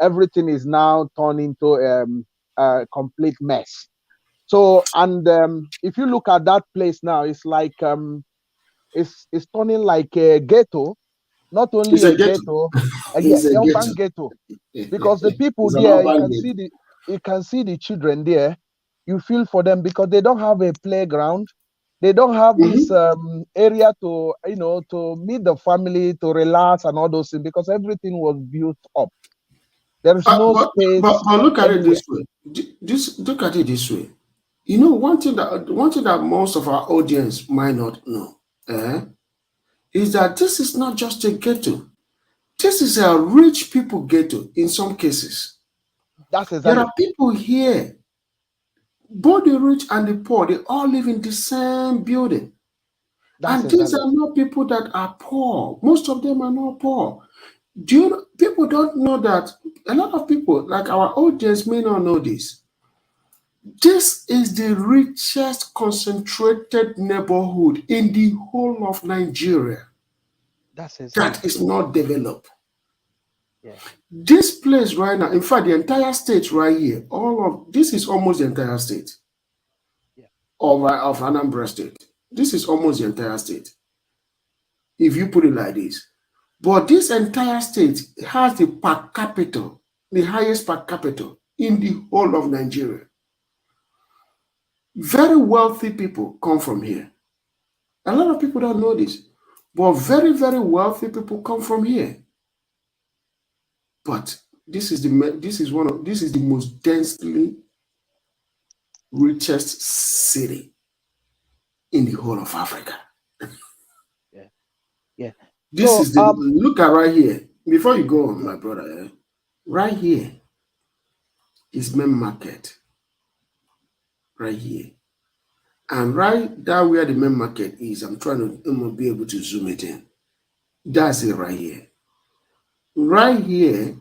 everything is now turned into a complete mess. So, and if you look at that place now, it's like it's turning like a ghetto, not only It's a a ghetto. ghetto, yeah, It's a ghetto. urban ghetto, because the people It's an there, urban ghetto. you can see the children there. You feel for them because they don't have a playground. They don't have this Mhm. area to to meet the family, to relax and all those things, because everything was built up. There is no space But look at it anywhere. this way. This look at it this way. You know, one thing that most of our audience might not know, eh, is that this is not just a ghetto. This is a rich people ghetto in some cases. That's There are exactly. people here, both the rich and the poor, they all live in the same building. That's And these exactly. are not people that are poor. Most of them are not poor. Do you know, people don't know that a lot of people, like our audience, may not know this. This is the richest concentrated neighborhood in the whole of Nigeria That's exactly. that is not developed. Yeah. This place right now, in fact, the entire state right here, all of this is almost the entire state Yeah. of Anambra State. This is almost the entire state, if you put it like this. But this entire state has the per capita, the highest per capita in the whole of Nigeria. Very wealthy people come from here. A lot of people don't know this, but very, very wealthy people come from here. But this is the most densely richest city in the whole of Africa. Yeah. Yeah. This So is the look at right here. Before you go on, yeah. my brother, right here is main market. Right here. And right there where the main market is, I'm gonna be able to zoom it in. That's it right here. Right here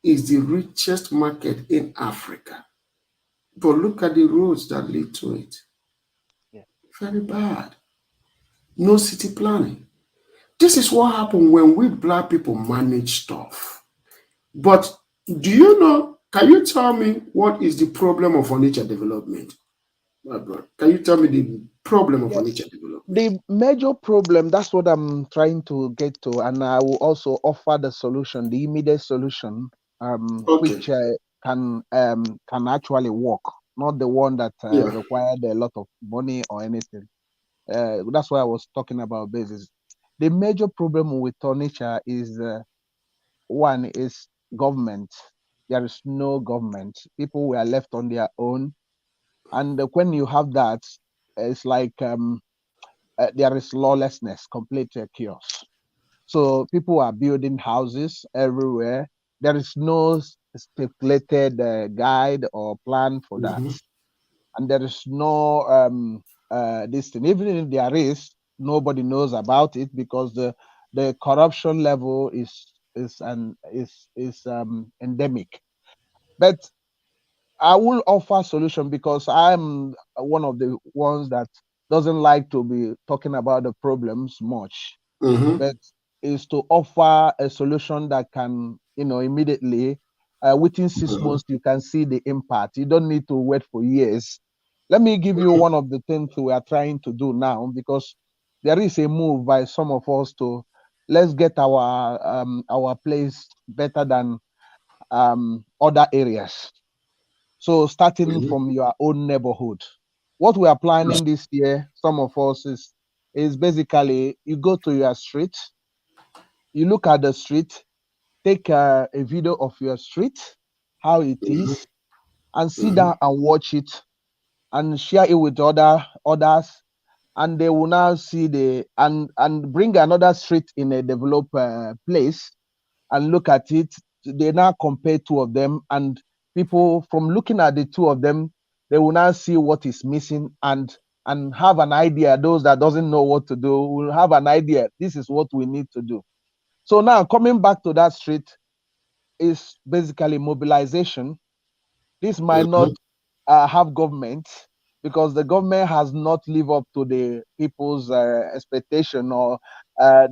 is the richest market in Africa. But look at the roads that lead to it. Yeah. Very bad. No city planning. This is what happens when we black people manage stuff. But do you know? Can you tell me what is the problem of Onitsha development, my brother? Can you tell me the problem of Yes. Onitsha development? The major problem, that's what I'm trying to get to, and I will also offer the solution, the immediate solution, Okay. which can actually work, not the one that Yeah. required a lot of money or anything. That's why I was talking about basis. The major problem with Onitsha is one is government. there is no government. People were left on their own. And when you have that, it's like there is lawlessness, complete chaos. So people are building houses everywhere. There is no stipulated guide or plan for that, Mm-hmm. and there is no this thing. Even if there is, nobody knows about it because the corruption level is endemic. But I will offer solution because I'm one of the ones that doesn't like to be talking about the problems much, Mm-hmm. but is to offer a solution that can, immediately, within 6 months, you can see the impact. You don't need to wait for years. Let me give you one of the things we are trying to do now, because there is a move by some of us to let's get our place better than other areas. So starting Mm-hmm. from your own neighborhood, what we are planning this year, some of us is basically you go to your street, you look at the street, take a video of your street, how it is, and sit Mm-hmm. down and watch it and share it with others, and they will now see the and bring another street in a developed place and look at it. They now compare two of them, and people from looking at the two of them, they will now see what is missing and have an idea. Those that doesn't know what to do will have an idea. This is what we need to do. So now coming back to that street is basically mobilization. This might Mm-hmm. not have government because the government has not lived up to the people's expectation or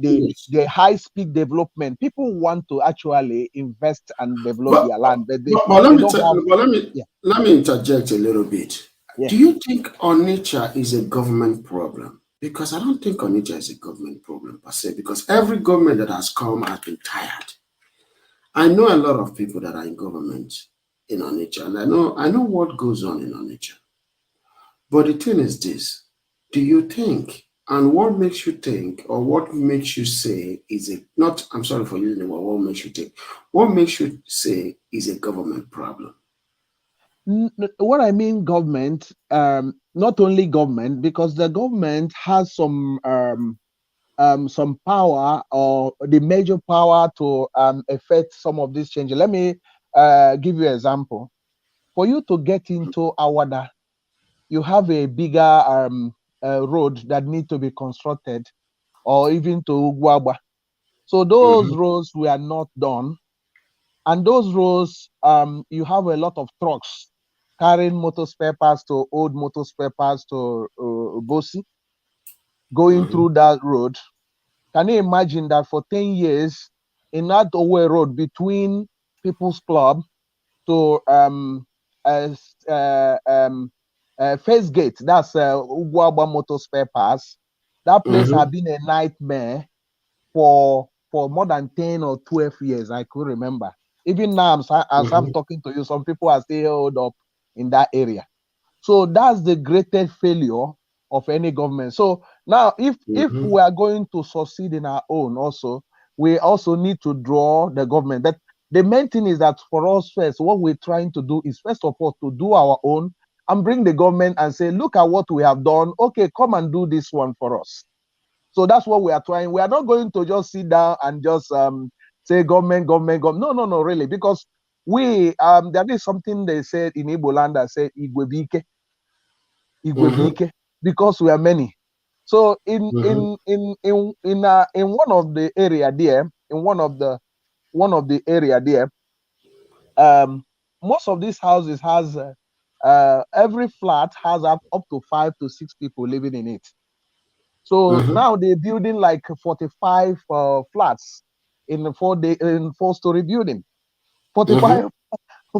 Yes. the high speed development. People want to actually invest and develop But, their land, but but they don't have. Yeah, let me interject a little bit. yeah. Do you think Onitsha is a government problem? Because I don't think Onitsha is a government problem per se, because every government that has come has been tired. I know a lot of people that are in government in Onitsha, and I know what goes on in Onitsha. But the thing is this: do you think, and what makes you think, or what makes you say is a not? I'm sorry for using the word. What makes you think? What makes you say is a government problem? What I mean, government, not only government, because the government has some power or the major power to affect some of these changes. Let me give you an example. For you to get into Awada, you have a bigger road that need to be constructed, or even to Ugwagba. So those Mm-hmm. roads were not done, and those roads, you have a lot of trucks carrying motor spare parts to old motor spare parts to Bosi going Mm-hmm. through that road. Can you imagine that for 10 years in that Owe road between People's Club to uh, uh, um, First Gate, that's Ugwagba Motor Spare Parts, that place Mm-hmm. had been a nightmare for more than 10 or 12 years, I could remember. Even now, as I'm Mm-hmm. talking to you, some people are still held up in that area. So that's the greatest failure of any government. So now, if Mm-hmm. we are going to succeed in our own, also we also need to draw the government. But the main thing is that for us first, what we're trying to do is first of all to do our own and bring the government and say, look at what we have done. Okay, come and do this one for us. So that's what we are trying. We are not going to just sit down and just say government, government, government. No, no, no, really, because we there is something they said in Igbo land that said Igwebike, Mm-hmm. Igwebike, because we are many. So Mm-hmm. in one of the area there, in one of the area there, um, most of these houses has every flat has up to 5 to 6 people living in it. So Mm-hmm. now they're building like 45 flats in a 4-story building. Mm-hmm. 45,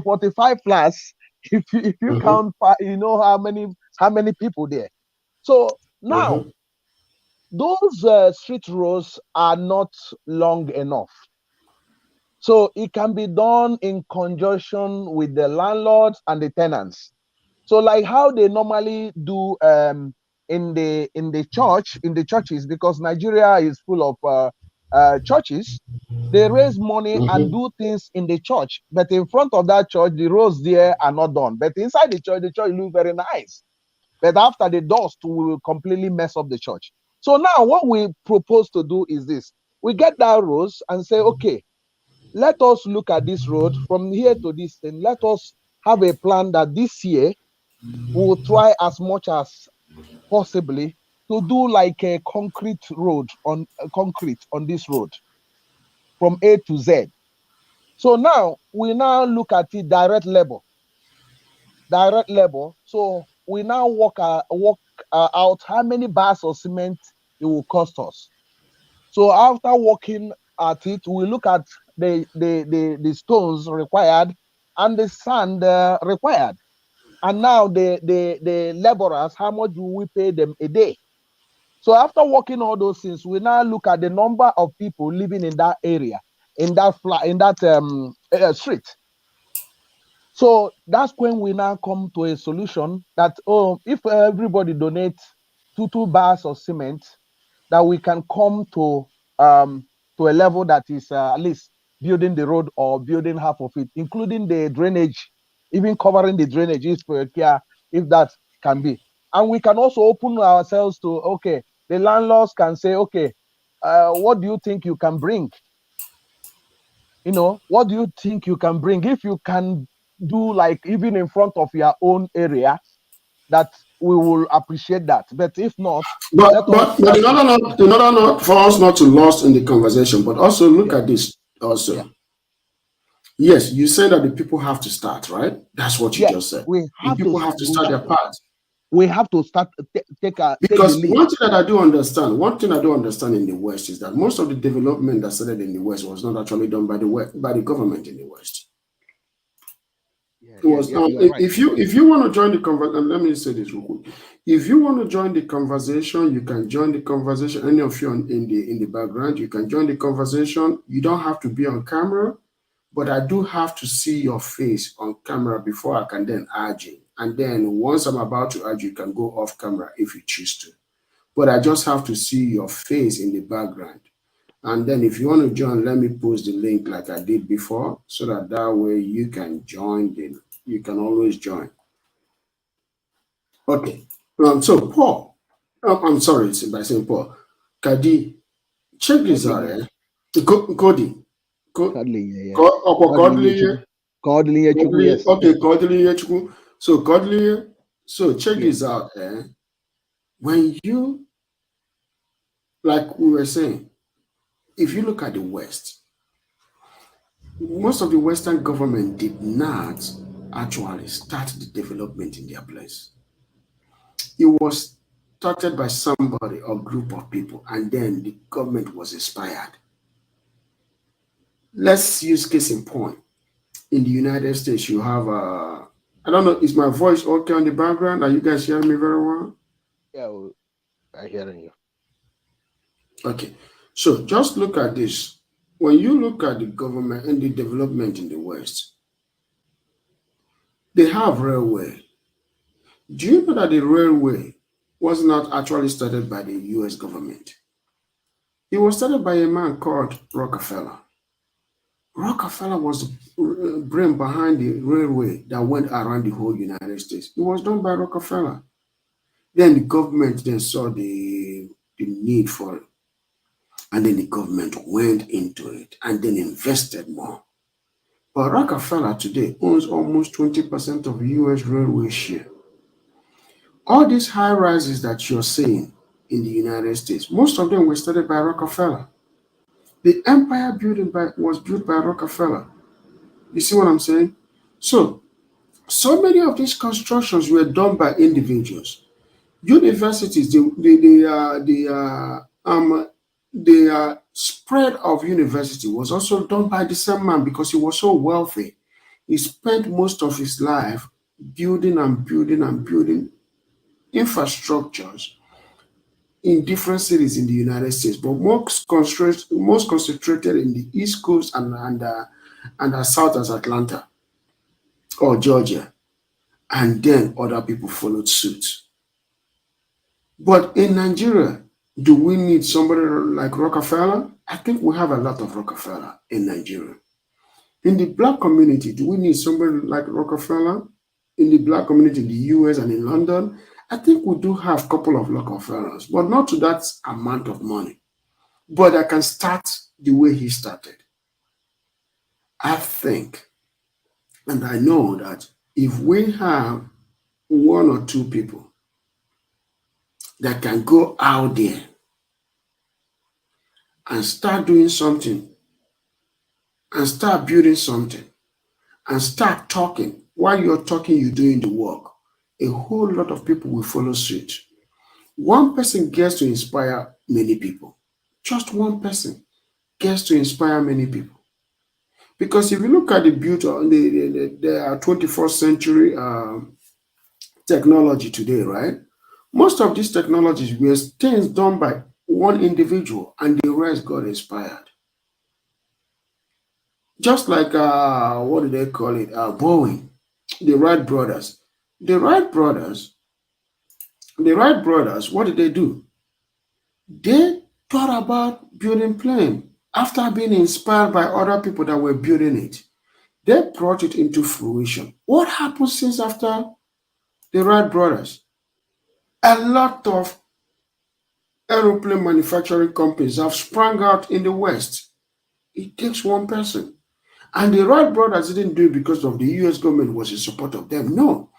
45 flats. If you Mm-hmm. count, you know how many people there. So now Mm-hmm. those street roads are not long enough. So it can be done in conjunction with the landlords and the tenants. So like how they normally do in the churches, because Nigeria is full of churches. They raise money and Mm-hmm. do things in the church, but in front of that church, the roads there are not done. But inside the church look very nice. But after the dust, we will completely mess up the church. So now what we propose to do is this. We get that roads and say, okay, let us look at this road from here to this thing. Let us have a plan that this year we will try as much as possibly to do like a concrete road on concrete on this road from A to Z. So now we now look at it direct labor. So we now work out how many bars of cement it will cost us. So after working at it, we look at the stones required and the sand required. And now the laborers, how much do we pay them a day? So after working all those things, we now look at the number of people living in that area, in that street. So that's when we now come to a solution that, if everybody donates two bars of cement, that we can come to a level that is at least building the road or building half of it, including the drainage, even covering the drainage if that can be. And we can also open ourselves to, okay, the landlords can say, okay, what do you think you can bring? What do you think you can bring? If you can do like even in front of your own area, that we will appreciate that. But if not, let us But in order not for us not to lost in the conversation, but also look yeah, at this yeah, also. Yes, you said that the people have to start, right? That's what you yeah. just said. We The have to people have to start their part. start take the Because lead. one thing I do understand in the West is that most of the development that started in the West was not actually done by the West, by the government in the West. Yeah, It yeah, was yeah. You are right. if you want to join the conversation, let me say this real quick. If you want to join the conversation, you can join the conversation. Any of you in the background, you can join the conversation. You don't have to be on camera, but I do have to see your face on camera before I can then add you. And then once I'm about to add you, you can go off camera if you choose to. But I just have to see your face in the background. And then if you want to join, let me post the link like I did before, so that way you can join. You can always join. Okay. So Paul, I'm sorry by saying Paul. Kadi, check this Cuddling, out. yeah. Cody. Cuddling, yeah, yeah. Cuddling, yeah, Codley. chuku. Cuddling, yeah, chuku, Codley. yes. Okay, Codley. So Codley. So check Yeah, this out. When you, like we were saying, if you look at the West, most of the Western government did not actually start the development in their place. It was started by somebody or group of people, and then the government was inspired. Let's use case in point. In the United States, you have I don't know, is my voice okay on the background? Are you guys hearing me very well? yeah. I hearing you. Okay. So just look at this. When you look at the government and the development in the West, they have railway. Do you know that the railway was not actually started by the US government? It was started by a man called Rockefeller. Rockefeller was the brain behind the railway that went around the whole United States. It was done by Rockefeller. Then the government then saw the need for it, and then the government went into it and then invested more. But Rockefeller today owns almost 20% of US railway share. All these high rises that you're seeing in the United States, most of them were started by Rockefeller. The empire was built by Rockefeller. You see what I'm saying? So many of these constructions were done by individuals. Universities, the spread of university was also done by the same man because he was so wealthy. He spent most of his life building and building and building infrastructures in different cities in the United States, but most concentrated in the East Coast and as south as Atlanta or Georgia, and then other people followed suit. But in Nigeria, Do we need somebody like Rockefeller? I think we have a lot of Rockefeller in Nigeria. In the black community, do we need somebody like Rockefeller? In the black community in the US and in London, I think we do have a couple of Rockefellers, but not to that amount of money. But I can start the way he started. I think, and I know that if we have one or two people that can go out there and start doing something and start building something and start talking, while you're talking, you're doing the work, a whole lot of people will follow suit. One person gets to inspire many people. Just one person gets to inspire many people. Because if you look at the beauty of the 21st century technology today, right? Most of these technologies were things done by one individual and the rest got inspired. Just like, what do they call it? Boeing, the Wright brothers. The Wright brothers, the Wright brothers, what did they do? They thought about building plane after being inspired by other people that were building it. They brought it into fruition. What happened since after the Wright brothers? A lot of aeroplane manufacturing companies have sprung out in the West. It takes one person. And the Wright brothers didn't do it because of the US government was in support of them. No.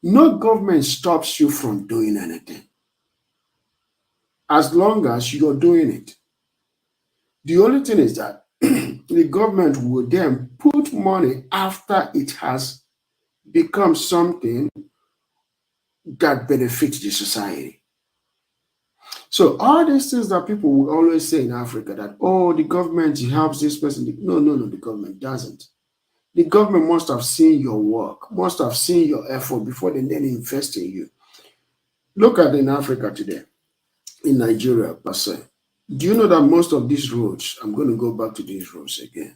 No government stops you from doing anything as long as you're doing it. The only thing is that the government will then put money after it has become something that benefits the society. So all these things that people will always say in Africa that, oh, the government helps this person. No, no, no, the government doesn't. The government must have seen your work, must have seen your effort before they then invest in you. Look at in Africa today, in Nigeria per se. Do you know that most of these roads, I'm going to go back to these roads again.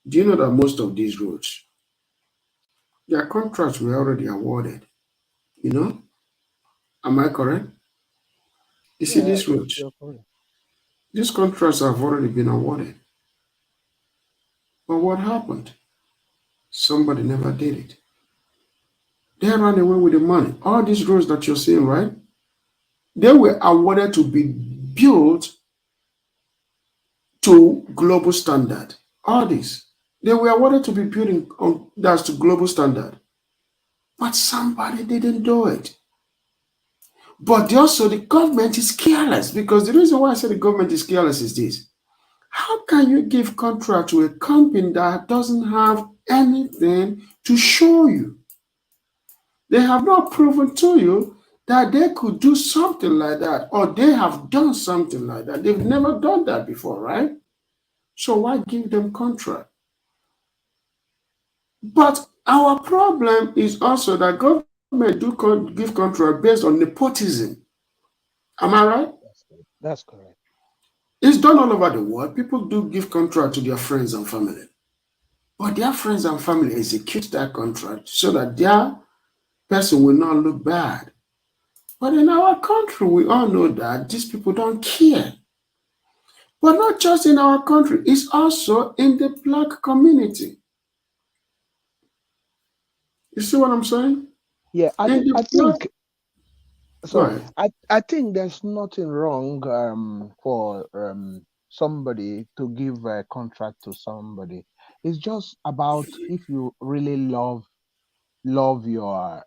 Do you know that most of these roads, their contracts were already awarded? You know, am I correct? You see Yeah, these roads, you're correct. these contracts have already been awarded. But what happened? Somebody never did it. They ran away with the money. All these roads that you're seeing, right? They were awarded to be built to global standard. All these. They were awarded to be built on that's to global standard. But somebody didn't do it. But also the government is careless because the reason why I say the government is careless is this. How can you give contract to a company that doesn't have anything to show you? They have not proven to you that they could do something like that or they have done something like that. They've never done that before, right? So why give them contract? But our problem is also that government do give contract based on nepotism. Am I right? That's correct. That's correct. It's done all over the world. People do give contract to their friends and family. But their friends and family execute that contract so that their person will not look bad. But in our country, we all know that these people don't care. But not just in our country, it's also in the black community. You see what I'm saying? Yeah, In the I black, think go sorry. ahead. I think there's nothing wrong for somebody to give a contract to somebody. It's just about if you really love your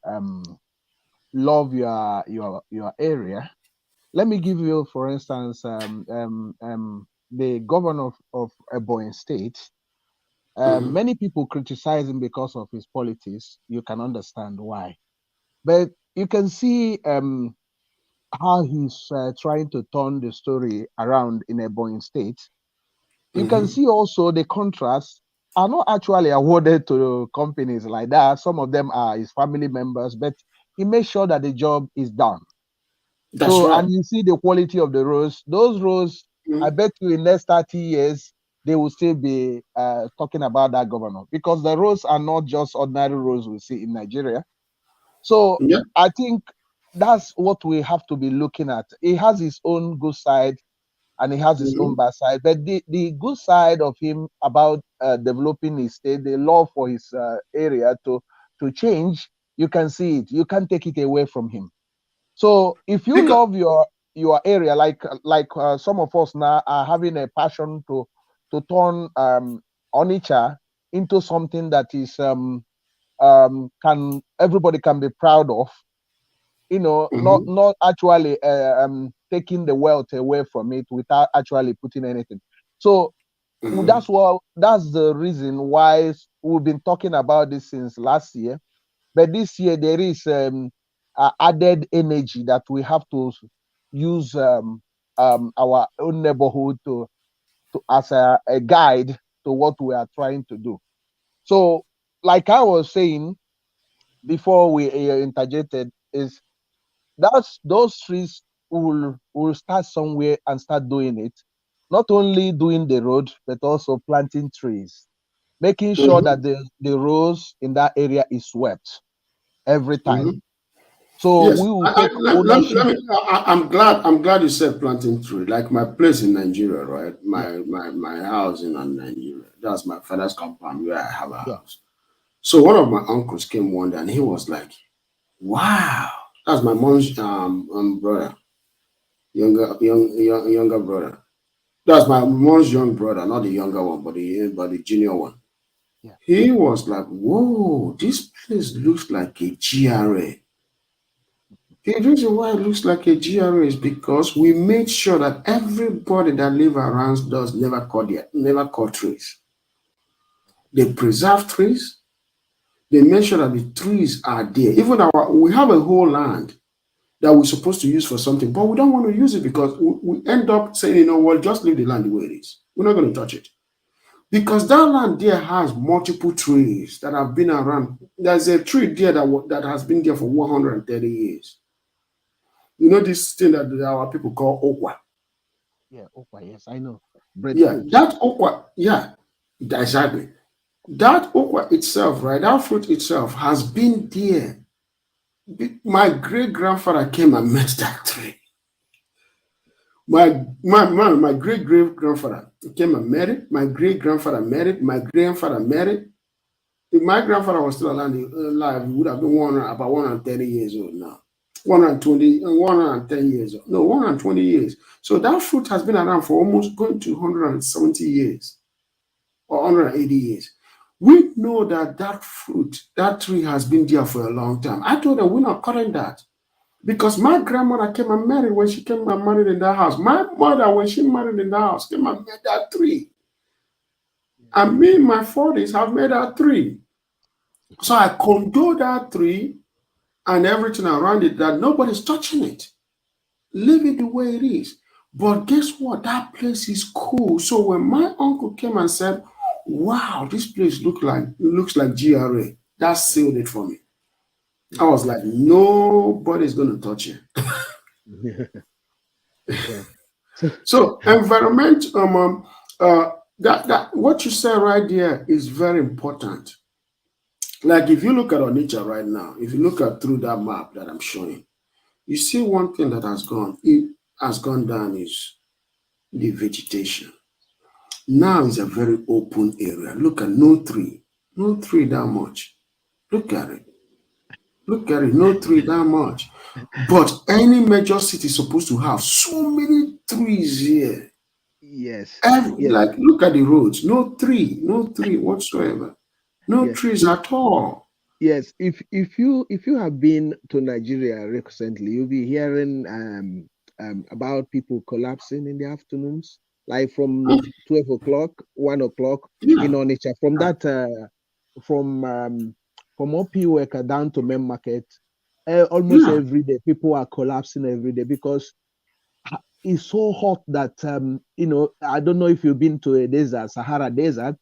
your area. Let me give you, for instance, the governor of Ebonyi State. Mhm. Many people criticize him because of his politics. You can understand why, but you can see how he's trying to turn the story around in Ebonyi State. You can Mhm. see also the contracts are not actually awarded to companies like that. Some of them are his family members, but he makes sure that the job is done. That's So, right. and you see the quality of the roads. Those roads, I Mhm. bet you in next 30 years, they will still be talking about that governor because the roads are not just ordinary roads we see in Nigeria. So Yeah. I think that's what we have to be looking at. He has his own good side and he has his own bad side. But the good side of him about developing his state, the love for his area to change, you can see it. You can't take it away from him. So if you Because, love your area, like some of us now are having a passion to turn Onitsha into something that is can everybody can be proud of, you know, not actually taking the wealth away from it without actually putting anything. So that's the reason why we've been talking about this since last year. But this year there is added energy that we have to use our own neighborhood to as a guide to what we are trying to do. So, like I was saying before we interjected, is those trees will start somewhere and start doing it. Not only doing the road, but also planting trees, making sure that the roads in that area is swept every time. So yes, we will take ownership. I'm glad you said planting tree. Like my place in Nigeria, right? Yeah, My house in Nigeria. That's my father's compound where I have a yeah, house. So one of my uncles came one day and he was like, "Wow, that's my mom's brother, younger brother. That's my mom's young brother, not the younger one, but the junior one." yeah, He was like, "Whoa, this place looks like a GRA." The reason why it looks like a GRA is because we made sure that everybody that live around us never cut trees. They preserve trees. They make sure that the trees are there. Even we have a whole land that we're supposed to use for something, but we don't want to use it because we end up saying, you know what, just leave the land the way it is. We're not going to touch it. Because that land there has multiple trees that have been around. There's a tree there that has been there for 130 years. You know this thing that our people call okwa. yeah. Okay, yes, I know. Yeah, Breadfruit. that okwa, yeah, exactly. That okwa itself, right? That fruit itself has been there. My great grandfather came and met that tree. My great great grandfather came and met it. My great grandfather met it. My grandfather met it. If my grandfather was still alive, he would have been about 130 years old now. 120, 110 years old. No, 120 years. So that fruit has been around for almost going to 170 years or 180 years. We know that that tree has been there for a long time. I told them we're not cutting that. Because my grandmother came and married when she came and married in that house. My mother, when she married in that house, came and made that tree. And me in my 40s have made that tree. So I condone that tree and everything around it that nobody's touching it. Leave it the way it is. But guess what? That place is cool. So when my uncle came and said, "Wow, this place looks like GRA," that sealed it for me. I was like, nobody's gonna touch it. Yeah. So environment, that what you said right there is very important. Like if you look at Onitsha right now, if you look at through that map that I'm showing, you see one thing that has gone down is the vegetation. Now it's a very open area. Look at no tree that much. Look at it. Look at it, no tree that much. But any major city is supposed to have so many trees here. Yes, yes, Like, look at the roads. No tree whatsoever. No yes, trees at all. yes. If you have been to Nigeria recently, you'll be hearing about people collapsing in the afternoons, like from 12 o'clock, 1 o'clock in Yeah, Onitsha. From from Opiweka down to Main Market, almost yeah. every day people are collapsing every day because it's so hot that I don't know if you've been to a desert, Sahara Desert,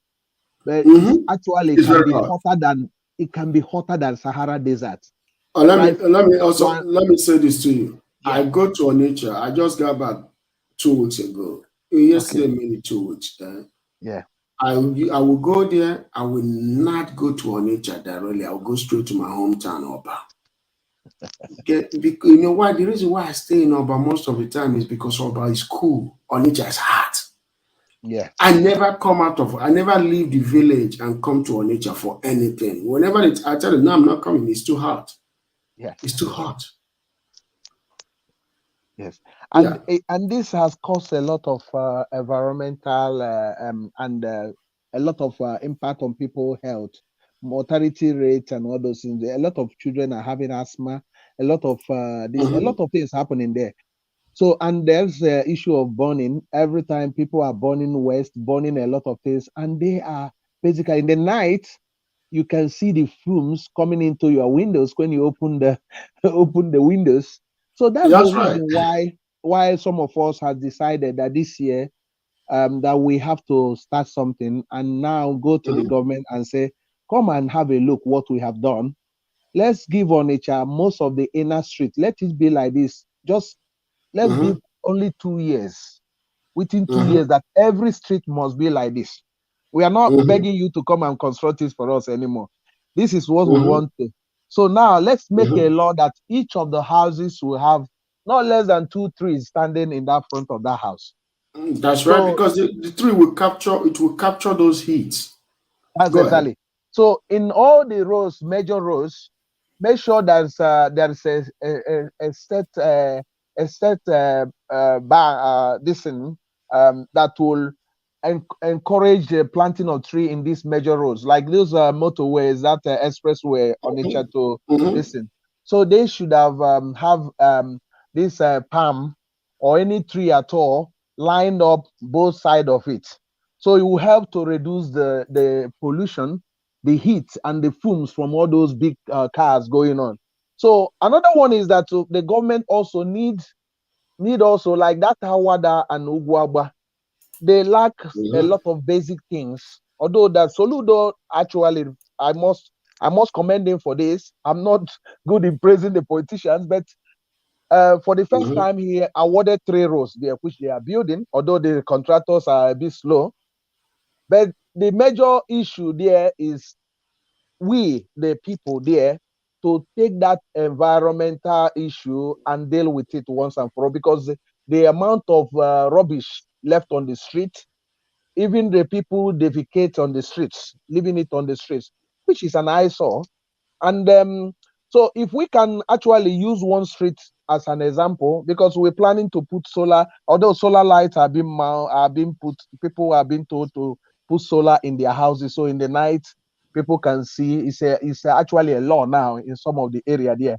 but it's Mm-hmm. actually It's very hot. it can be hotter than Sahara Desert. Let Like me also one, let me say this to you. yeah, I go to Onitsha. I just got back 2 weeks ago. okay, Yesterday, maybe 2 weeks. yeah, I will go there. I will not go to Onitsha directly. I will go straight to my hometown, Oba. Because, you know why? The reason why I stay in Oba most of the time is because Oba is cool. Onitsha is hot. Yeah. I never leave the village and come to Onitsha for anything. Whenever I tell them, no, I'm not coming, it's too hot. Yes. It's too hot. Yes. Yeah. And this has caused a lot of environmental and a lot of impact on people's health, mortality rates, and all those things. A lot of children are having asthma. A lot of a Mm-hmm. lot of things happening there. So, and there's the issue of burning. Every time people are burning waste, burning a lot of things, and they are basically in the night. You can see the fumes coming into your windows when you open the open the windows. So that's the That's right. reason why some of us have decided that this year that we have to start something and now go to the Mm-hmm. government and say, come and have a look what we have done. Let's give Onitsha most of the inner street. Let it be like this. Just let's Mm-hmm. give only 2 years. Within two Mm-hmm. years, that every street must be like this. We are not Mm-hmm. begging you to come and construct this for us anymore. This is what we Mm-hmm. want to. So now let's make a Mm-hmm. law that each of the houses will have not less than 2 trees standing in that front of that house. That's right, So because the tree will capture it will capture those heats. that's Go ahead. exactly. So in all the roads, major roads, make sure there's a set this thing that will encourage planting of tree in these major roads, like those motorways, that expressway on each other to Mm-hmm. this thing. So they should have this palm or any tree at all lined up both sides of it, so it will help to reduce the pollution, the heat, and the fumes from all those big cars going on. So another one is that the government also need also, like that Hawada and Ugwaba, they lack a Mm-hmm. lot of basic things. Although that Soludo actually, I must I must commend him for this. I'm not good in praising the politicians, but for the first Mm-hmm. time he awarded 3 roads there, which they are building, although the contractors are a bit slow. But the major issue there is we, the people there, to take that environmental issue and deal with it once and for all, because the amount of rubbish left on the street, even the people defecate on the streets, leaving it on the streets, which is an eyesore. And so if we can actually use one street as an example, because we're planning to put solar, although solar lights are being put, people are being told to put solar in their houses, so in the night people can see. It's actually a law now in some of the area there.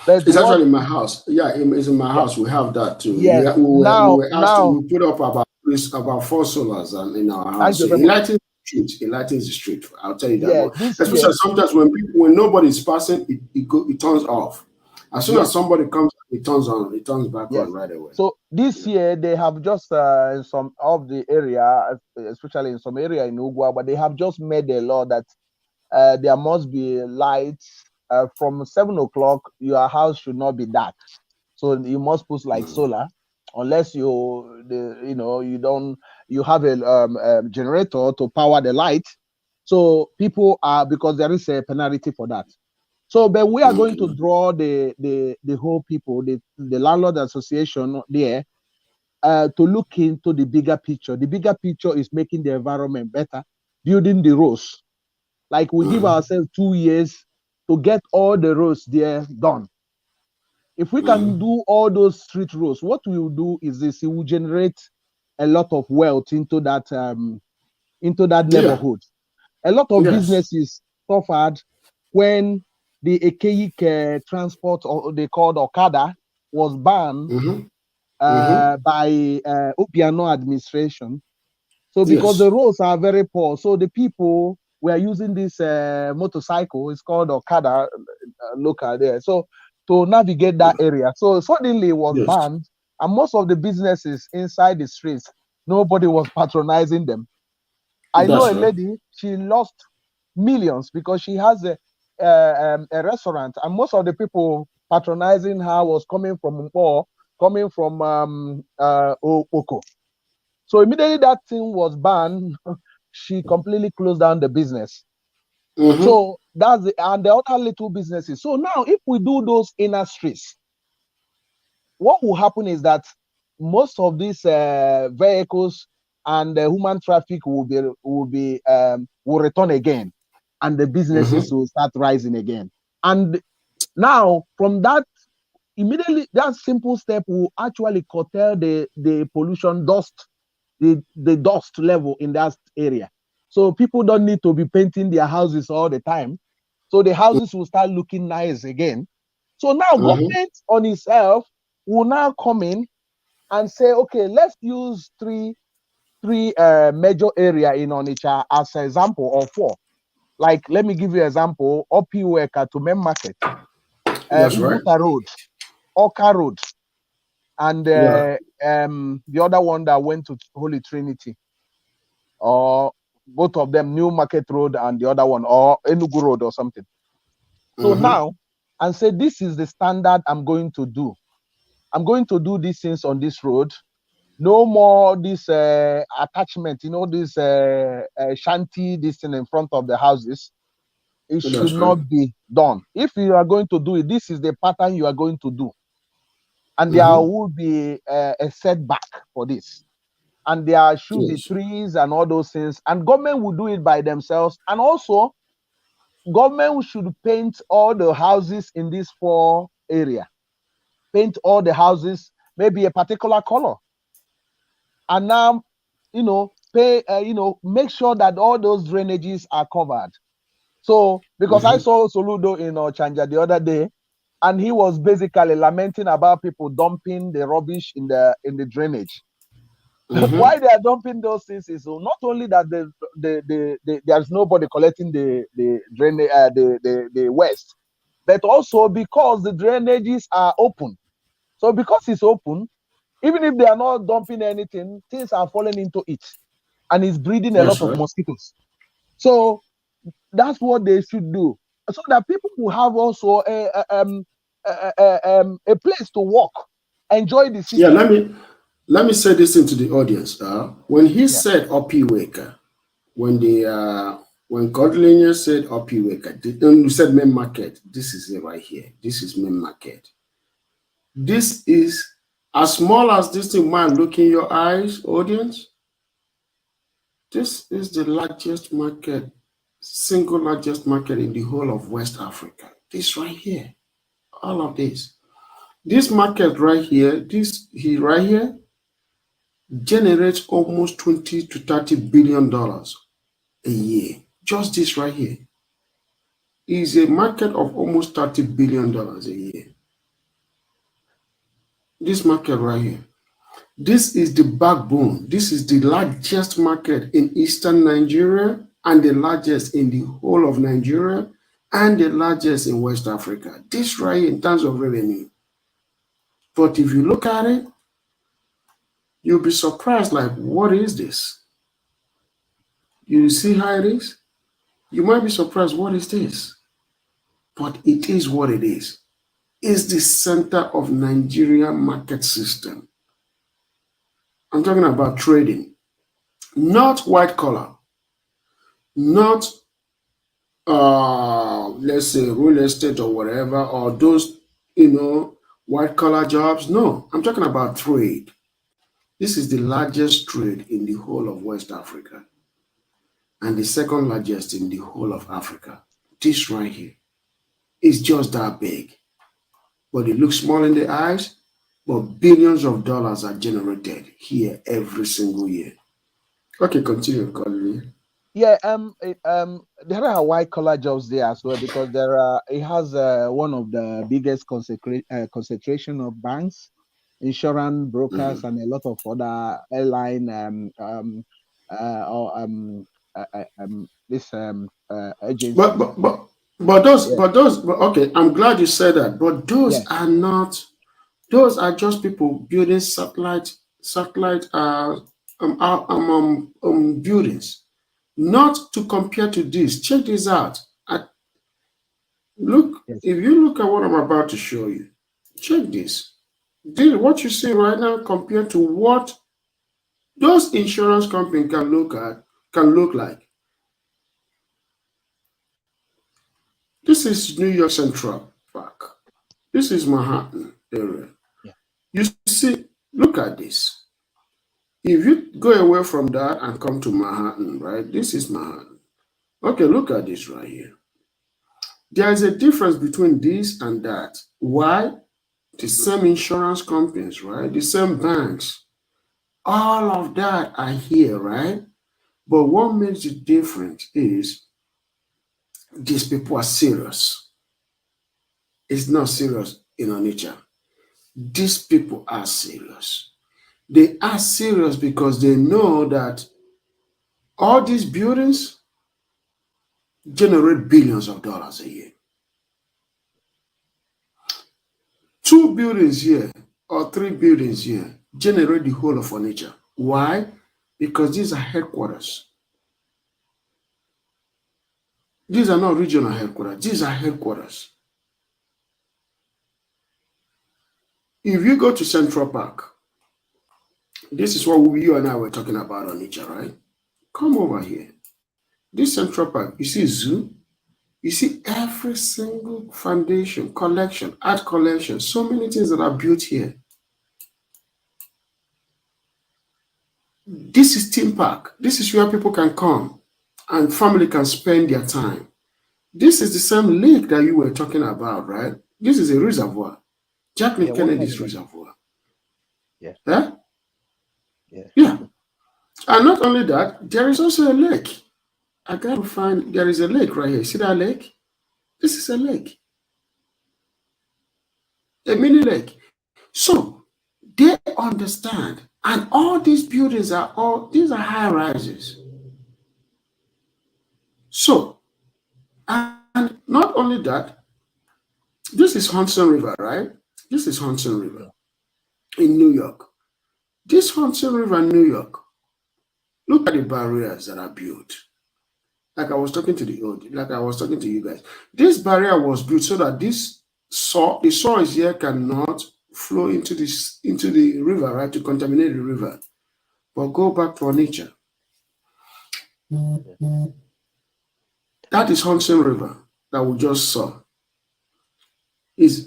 But It's what? actually in my house. Yeah, it's in my Yeah, house. We have that too. yes. We Now, were asked to now, we put up about 4 solars and in our thank house. you So very it much. lightens the street. It lightens the street. I'll tell you that Yeah, one. this Especially year, sometimes when nobody's passing, it turns off. As soon as yes. somebody comes, it turns on. It turns back on Yes. right away. So this Yeah. year they have just in some of the area, especially in some area in Ugwa, but they have just made a law that there must be lights from 7 o'clock. Your house should not be dark, so you must put like Mm. solar, unless you don't, you have a generator to power the light. So people are, because there is a penalty for that. So, but we are going to Okay. draw the whole people, the landlord association there, to look into the bigger picture. The bigger picture is making the environment better, building the roads. Like we give Mm-hmm. ourselves 2 years to get all the roads there done. If we can Mm-hmm. do all those street roads, what we will do is this: it will generate a lot of wealth into that Yeah. neighborhood. A lot of Yes. businesses suffered when the archaic transport, or they called Okada, was banned Mm-hmm. Mm-hmm. by Obiano administration. So because the Yes. roads are very poor, so the people were using this motorcycle. It's called Okada, local there. So to navigate that area, so suddenly it was Yes. banned, and most of the businesses inside the streets, nobody was patronizing them. I know That's a right. lady, she lost millions because she has a restaurant, and most of the people patronizing her was coming from Mpo, coming from Oko. So immediately that thing was banned, she completely closed down the business. So that's and the other little businesses. So now, if we do those inner streets, what will happen is that most of these vehicles and the human traffic will return again, and the businesses will start rising again. And now, from that, immediately that simple step will actually curtail the pollution dust, the dust level in that area. So people don't need to be painting their houses all the time. So the houses will start looking nice again. So now government on itself will now come in and say, okay, let's use three major area in Onitsha as an example, or four. Like, let me give you an example: Opiweka to Main Market, That's right. Uguta Road, Oka Road, and Yeah. the other one that went to Holy Trinity, or both of them, New Market Road and the other one, or Enugu Road or something. So now, and say, this is the standard I'm going to do. I'm going to do these things on this road. No more this attachment, this shanty, this thing in front of the houses. It should That's right. not be done. If you are going to do it, this is the pattern you are going to do. And there will be a setback for this. And there should be Yes. trees and all those things. And government will do it by themselves. And also, government should paint all the houses in this four area. Paint all the houses, maybe a particular color. And now, make sure that all those drainages are covered. So, because I saw Soludo in Ochanja the other day, and he was basically lamenting about people dumping the rubbish in the drainage. Why they are dumping those things is not only that there's nobody collecting the drainage, the waste, but also because the drainages are open. So because it's open, even if they are not dumping anything, things are falling into it, and it's breeding a That's lot of right. mosquitoes. So that's what they should do, so that people will have also a place to walk, enjoy the Yeah, city. let me say this into the audience. When he Yeah. said Opiweka, when Godlinger said Opiweka, you said main market. This is it right here. This is main market. This is as small as this thing might look in your eyes, audience. This is the largest market, single largest market in the whole of West Africa. This right here, all of this. This market right here, right here, generates almost 20 to 30 billion dollars a year. Just this right here is a market of almost 30 billion dollars a year. This market right here. This is the backbone. This is the largest market in eastern Nigeria, and the largest in the whole of Nigeria, and the largest in West Africa. This right here in terms of revenue. But if you look at it, you'll be surprised, like, what is this? You see how it is? You might be surprised, what is this? But it is what it is. It's the center of Nigeria market system. I'm talking about trading, not white collar, not let's say real estate or whatever, or those white collar jobs. No, I'm talking about trade. This is the largest trade in the whole of West Africa, and the second largest in the whole of Africa. This right here is just that big, but it looks small in the eyes, but billions of dollars are generated here every single year. Okay, continue, Colin. Yeah, there are white collar jobs there as well, because it has one of the biggest concentration of banks, insurance brokers, and a lot of other airline or this But agencies. but but but those Yeah, but those but okay, I'm glad you said that. But yeah, those are not, those are just people building satellite buildings. Not to compare to this. Check this out. Look, yes, if you look at what I'm about to show you, check this. This what you see right now compared to what those insurance companies can look like. This is New York Central Park. This is Manhattan area. Yeah. You see, look at this. If you go away from that and come to Manhattan, right? This is Manhattan. Okay, look at this right here. There is a difference between this and that. Why? The same insurance companies, right? The same banks. All of that are here, right? But what makes it different is these people are serious. It's not serious in Onitsha. These people are serious. They are serious because they know that all these buildings generate billions of dollars a year. Two buildings here or three buildings here generate the whole of Onitsha. Why? Because these are headquarters. These are not regional headquarters. These are headquarters. If you go to Central Park, this is what you and I were talking about Onitsha, right? Come over here. This Central Park, you see zoo, you see every single foundation, collection, art collection, so many things that are built here. This is theme park. This is where people can come and family can spend their time. This is the same lake that you were talking about, right? This is a reservoir. Jacqueline Yeah, Kennedy's reservoir. Yeah. Yeah? Yeah. Yeah. And not only that, there is also a lake. I got to find, there is a lake right here. See that lake? This is a lake. A mini lake. So they understand. And all these buildings these are high rises. So, and not only that, this is Hudson River, right? This is Hudson River in New York. This Hudson River in New York, look at the barriers that are built. Like I was talking to you guys. This barrier was built so that the soil here cannot flow into the river, right? To contaminate the river. But go back to Onitsha. That is Hudson River that we just saw. This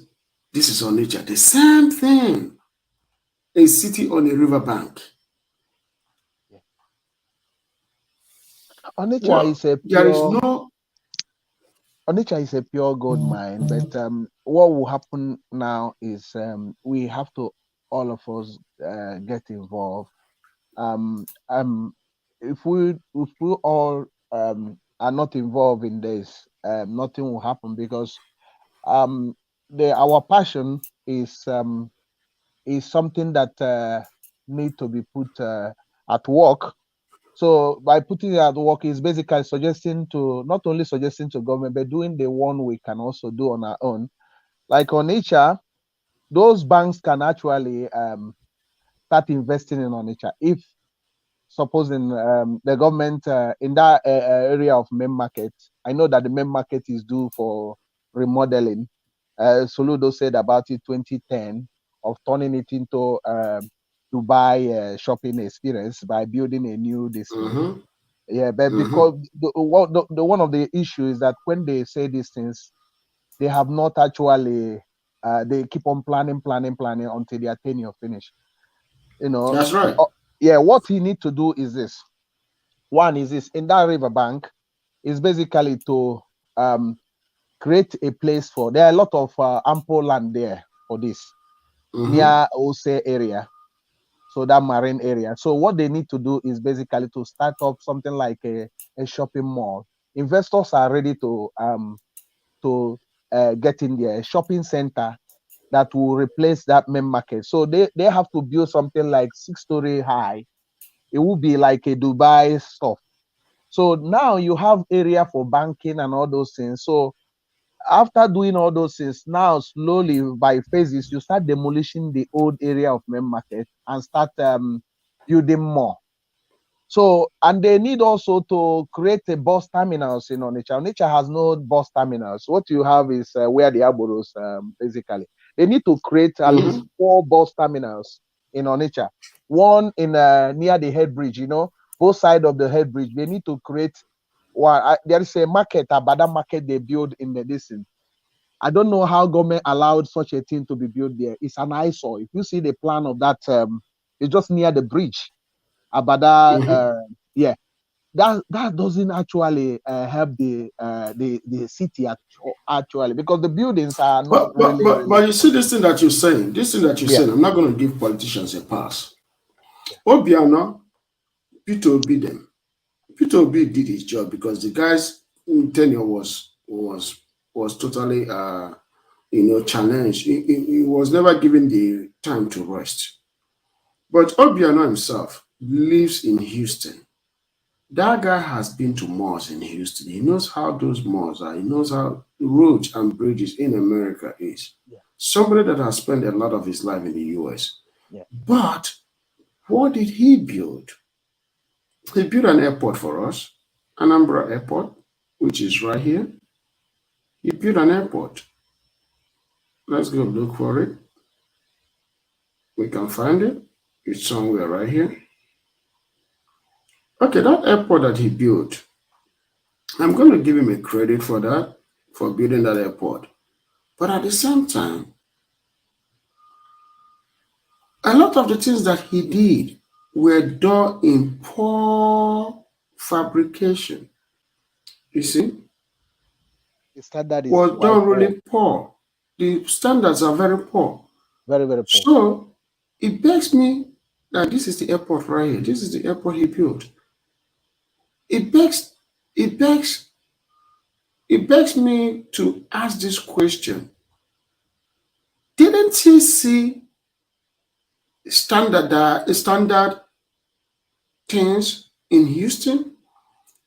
is Onitsha. The same thing. A city on a river bank. Onitsha is a There is pure no. Onitsha is a pure gold mine, but what will happen now is we have to all of us get involved. Um, um, if we all are not involved in this, nothing will happen because um, our passion is something that need to be put at work. So by putting it at work is basically not only suggesting to government, but doing the one we can also do on our own. Like Onitsha, those banks can actually start investing in Onitsha if supposing the government in that area of main market. I know that the main market is due for remodeling. Soludo said about it 2010 of turning it into Dubai shopping experience by building a new this thing. Mm-hmm. Yeah, but Mm-hmm. because the one of the issues is that when they say these things, they have not actually they keep on planning until their tenure finish. You know, That's right. yeah. What you need to do is this. One is this in that riverbank is basically to um, create a place for. There are a lot of ample land there for this Mm-hmm. near Ose area, so that marine area. So what they need to do is basically to start up something like a shopping mall. Investors are ready to get in there. A shopping center that will replace that main market. So they have to build something like 6 story high. It will be like a Dubai stuff. So now you have area for banking and all those things. So after doing all those things, now slowly by phases, you start demolishing the old area of main market and start building more. So, and they need also to create a bus terminals in Onitsha. Onitsha has no bus terminals. What you have is where the Aboros basically. They need to create at least Mm-hmm. 4 bus terminals in Onitsha. One in near the head bridge, both sides of the head bridge. They need to create there is a market, Abada market they build in the distance. I don't know how government allowed such a thing to be built there. It's an eyesore. If you see the plan of that, it's just near the bridge. Abada, yeah, that doesn't actually help the city actually, because the buildings are not But really. you see this thing that you're saying, Yeah, I'm not going to give politicians a pass. Obiano, Peter Obi them. Peter Obi did his job because the guy's tenure was totally challenged. He was never given the time to rest. But Obiano himself lives in Houston. That guy has been to malls in Houston. He knows how those malls are. He knows how roads and bridges in America is. yeah, Somebody that has spent a lot of his life in the US. yeah. But what did he build? He built an airport for us, Anambra Airport, which is right here. He built an airport. Let's go look for it. We can find it. It's somewhere right here. Okay, that airport that he built, I'm going to give him a credit for that, for building that airport. But at the same time, a lot of the things that he did were done in poor fabrication. You see, The standard is was quite done poor, really poor. The standards are very poor. very, very poor. So it begs me that this is the airport right here. This is the airport he built. It begs, it begs, it begs me to ask this question. Didn't he see standard things in Houston?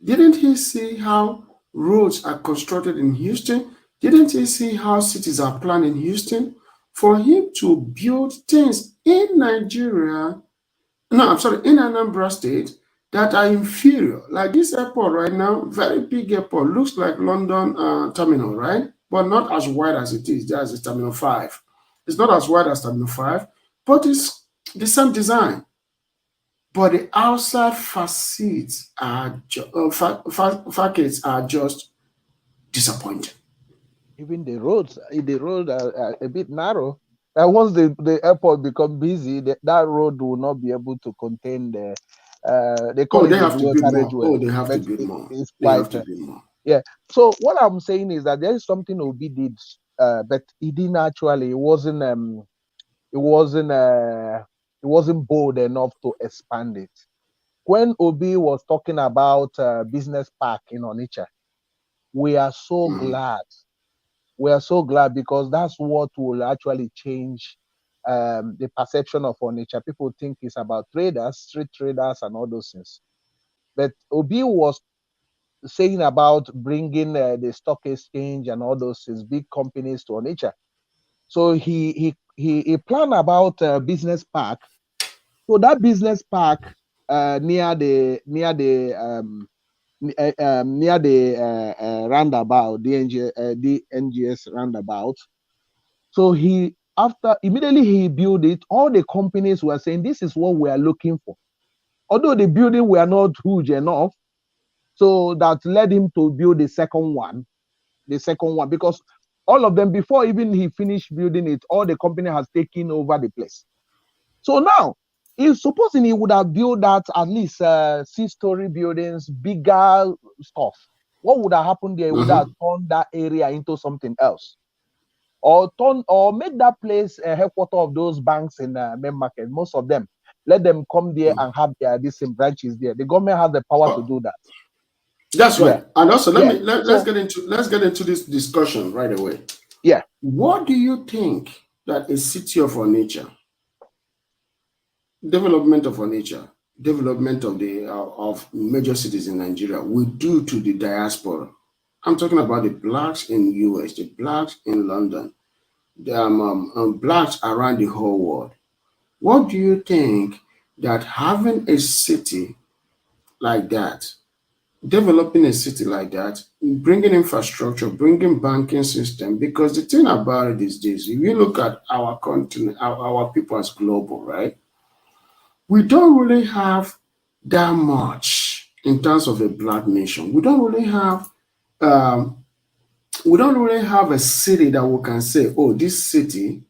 Didn't he see how roads are constructed in Houston? Didn't he see how cities are planned in Houston? For him to build things in Nigeria, no, I'm sorry, in Anambra State that are inferior. Like this airport right now, very big airport, looks like London terminal, right? But not as wide as it is. There's Terminal 5. It's not as wide as Terminal 5, but it's the same design. But the outside facades are just disappointing. Even the roads are a bit narrow. And once the airport become busy, that road will not be able to contain they call Oh, it they the have to dual build more. carriageway, Oh, they have to but build more. it's They have quite to build more. yeah. So what I'm saying is that there is something Obi did, but he didn't actually. It wasn't uh, it wasn't bold enough to expand it. When Obi was talking about business park in Onitsha, we are so Mhm. glad. We are so glad because that's what will actually change the perception of Onitsha. People think it's about traders, street traders, and all those things. But Obi was saying about bringing the stock exchange and all those things, big companies to Onitsha. So he planned about a business park. So that business park near the roundabout, the NGS roundabout. So he after immediately he built it, all the companies were saying this is what we are looking for. Although the building were not huge enough, so that led him to build the second one. Because all of them before even he finished building it, all the company has taken over the place. So now, if supposing he would have built that at least 6-story buildings, bigger stuff, what would have happened there? He would have turned that area into something else, or make that place a headquarter of those banks in main market. Most of them, let them come there and have their different branches there. The government has the power to Oh, do that. that's Yeah, right. And also, yeah. let's get into this discussion right away. Yeah. What do you think that a city of Onitsha, development of Onitsha, development of major cities in Nigeria will do to the diaspora? I'm talking about the blacks in US, the blacks in London, the blacks around the whole world. What do you think that having a city like that, developing a city like that, bringing infrastructure, bringing banking system, because the thing about it is this, if you look at our continent, our people as global, right? We don't really have that much in terms of a black nation. Um, we don't really have a city that we can say, oh, this city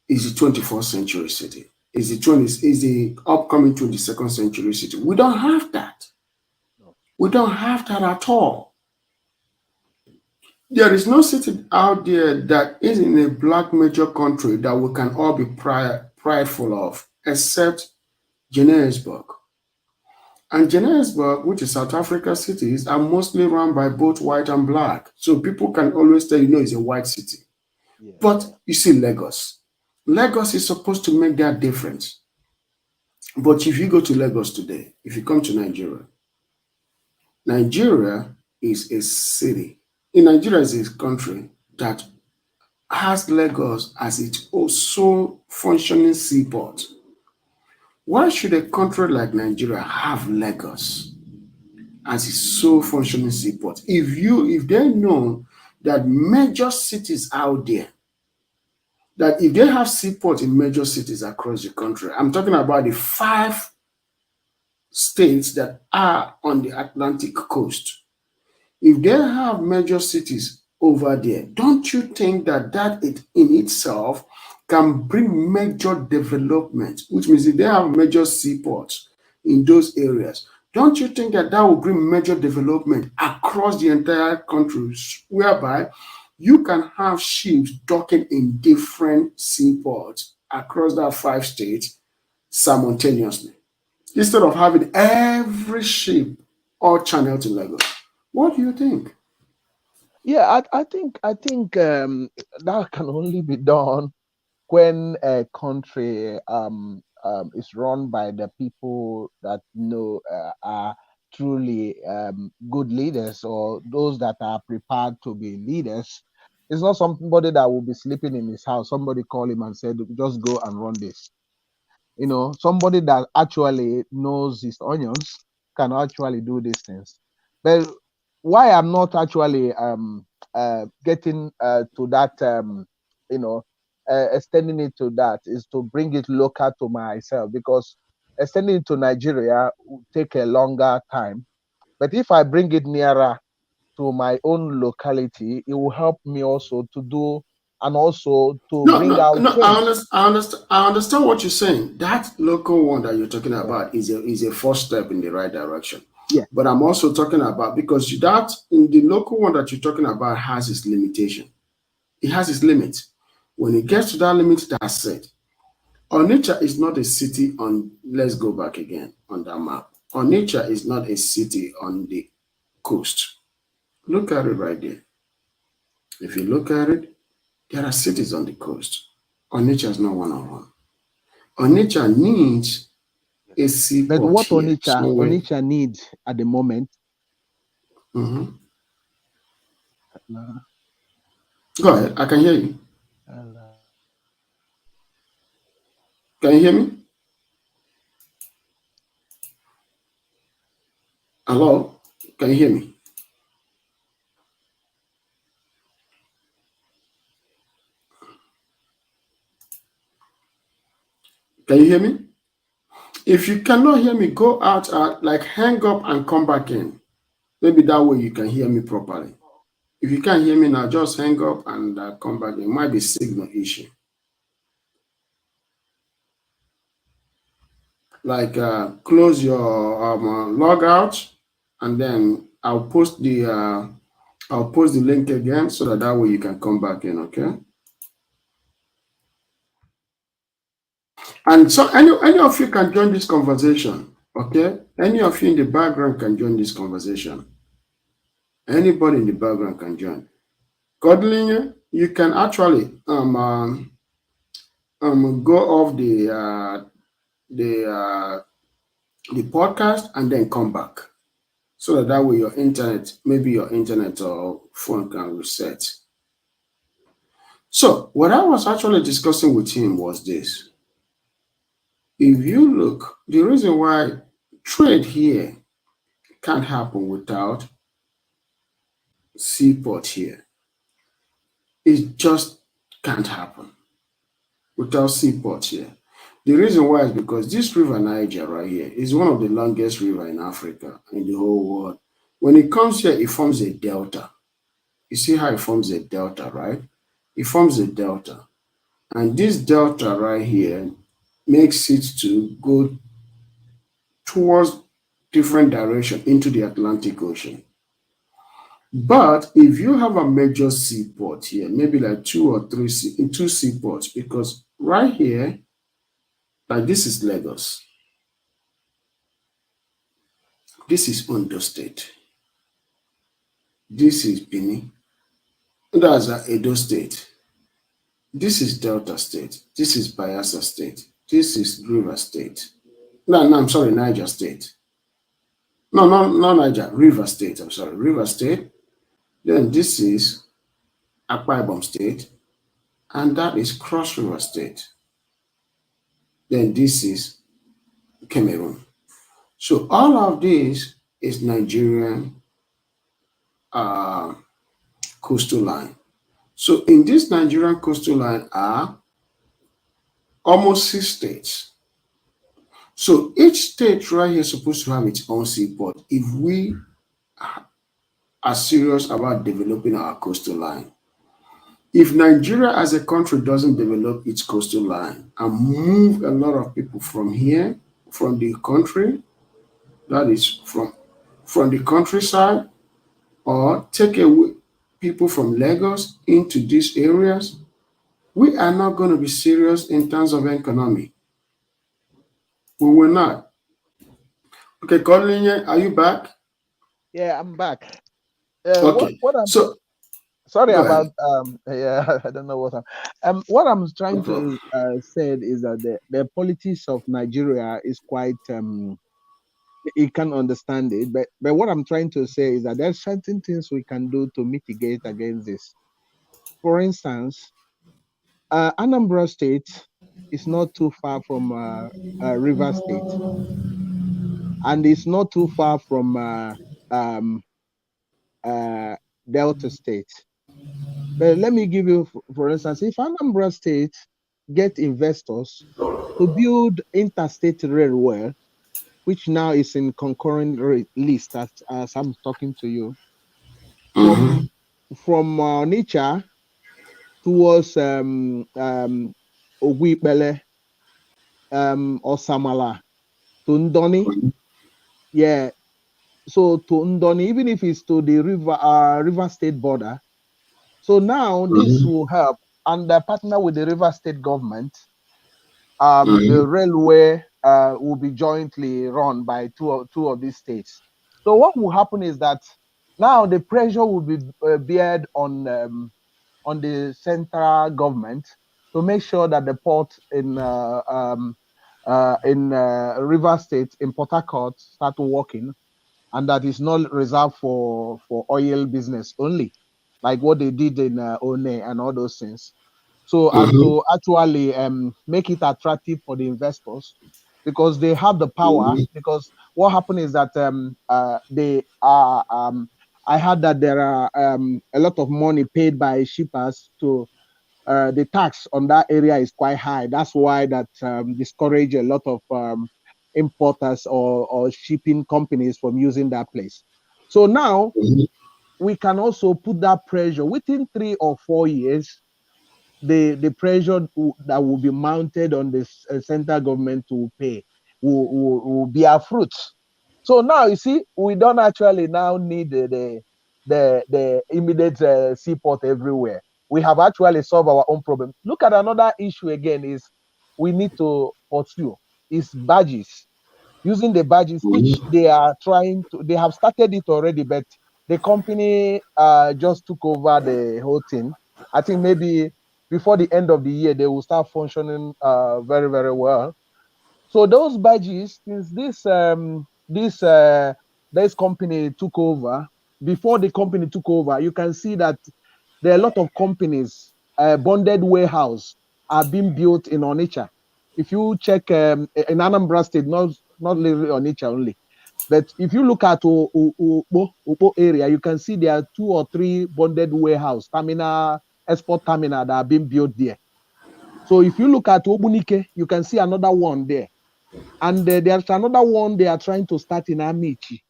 is the 21st century city, is the upcoming 22nd century city. We don't have that. No. We don't have that at all. There is no city out there that is in a black major country that we can all be prideful of, except Johannesburg. And Johannesburg, which is South Africa cities, are mostly run by both white and black. So people can always tell you, no, it's a white city. Yeah, But yeah. you see, Lagos. Lagos is supposed to make that difference. But if you go to Lagos today, if you come to Nigeria, Nigeria is a city. In Nigeria is a country that has Lagos as its sole functioning seaport. Why should a country like Nigeria have Lagos as its sole functioning seaport? If they know that major cities out there, that if they have seaports in major cities across the country, I'm talking about the 5 states that are on the Atlantic coast. If they have major cities over there, don't you think that it in itself can bring major development, which means if they have major seaports in those areas, don't you think that will bring major development across the entire country, whereby you can have ships docking in different seaports across that 5 states simultaneously, instead of having every ship all channeled to Lagos? What do you think? Yeah, I think that can only be done when a country is run by the people that are truly good leaders, or those that are prepared to be leaders. It's not somebody that will be sleeping in his house. Somebody call him and said, "Just go and run this." Somebody that actually knows his onions can actually do these things. But why I'm not actually getting to that, you know extending it to that, is to bring it local to myself, because extending it to Nigeria will take a longer time. But if I bring it nearer to my own locality, it will help me also to do, and also to No, bring no, out no. change. I understand what you're saying. That local one that you're talking Yeah. about is a first step in the right direction. Yeah. But I'm also talking about, because that in the local one that you're talking about has its limitation. It has its limits. When it gets to that limit, that's it. Onitsha is not a city on. Let's go back again on that map. Onitsha is not a city on the coast. Look at it right there. If you look at it, there are cities on the coast. Onitsha is not one of them. Onitsha needs a But seaport what here somewhere. Onitsha needs at the moment. Mhm. uh, Go ahead. I can hear you. uh, Can you hear me? Hello? Can you hear me? Can you hear me? If you cannot hear me, go out, like hang up and come back in. Maybe that way you can hear me properly. If you can't hear me now, just hang up and come back in. It might be signal issue. Like close your log out, and then I'll post the link again so that way you can come back in. Okay. And so any of you can join this conversation. Okay. Any of you in the background can join this conversation. Anybody in the background can join. Godlinger, you can actually go off the uh, the podcast and then come back, so that way maybe your internet or phone can reset. So what I was actually discussing with him was this. If you look, the reason why trade here can't happen without seaport here, it just can't happen without seaport here. The reason why is because this river Niger right here is one of the longest river in Africa, in the whole world. When it comes here, it forms a delta. You see how it forms a delta, right? It forms a delta. And this delta right here makes it to go towards different direction into the Atlantic Ocean. But if you have a major seaport here, maybe like two seaports, because right here, like this is Lagos, this is Ondo State, this is Benin, that's Edo State, this is Delta State, this is Bayelsa State, this is River State. No, I'm sorry, Niger State. No, not Niger, River State. I'm sorry, River State. Then this is Akwa Ibom State, and that is Cross River State. Then this is Cameroon. So all of this is Nigerian uh, coastal line. So in this Nigerian coastal line are almost 6 states. So each state right here is supposed to have its own seaport if we are serious about developing our coastal line. If Nigeria as a country doesn't develop its coastal line and move a lot of people from here, from the country, that is from the countryside, or take away people from Lagos into these areas, we are not going to be serious in terms of economy. We will not. Okay, Colin, are you back? Yeah, I'm back. Okay, What I'm so sorry go about ahead. yeah, I don't know what I'm No trying problem. to say is that the politics of Nigeria is quite you can understand it, but what I'm trying to say is that there's certain things we can do to mitigate against this. For instance, Anambra State is not too far from River State, and it's not too far from um, uh, Delta State. But let me give you, for instance, if Anambra State get investors to build interstate railway, which now is in concurrent list as I'm talking to you, from Mm-hmm, Onitsha towards Ogwipele, Osamala to Ndoni, yeah. So to Ndoni, even if it's to the River State border, so now this mm-hmm, will help and partner with the River State government. The mm-hmm, railway will be jointly run by two of these states. So what will happen is that now the pressure will be bared on the central government to make sure that the port in River State in Port Harcourt start working, and that is not reserved for oil business only, like what they did in One and all those things. So and mm-hmm, to actually make it attractive for the investors because they have the power. mm-hmm, Because what happened is that they are. I heard that there are a lot of money paid by shippers to the tax on that area is quite high. That's why that discourage a lot of importers or shipping companies from using that place. So now mm-hmm, we can also put that pressure within 3 or 4 years. The pressure that will be mounted on the central government to pay will bear fruit. So now you see, we don't actually now need the immediate seaport everywhere. We have actually solved our own problem. Look at another issue again is we need to pursue is badges, using the badges which mm-hmm, they are trying to. They have started it already, but the company just took over the whole thing. I think maybe before the end of the year they will start functioning very very well. So those badges, since this company took over, before the company took over, you can see that there are a lot of companies, bonded warehouse are being built in Onitsha. If you check in Anambra State, not literally Onitsha only, but if you look at Upo area, you can see there are 2 or 3 bonded warehouse terminal, export terminal that are being built there. So if you look at Obunike, you can see another one there. And there's another one they are trying to start in Amici.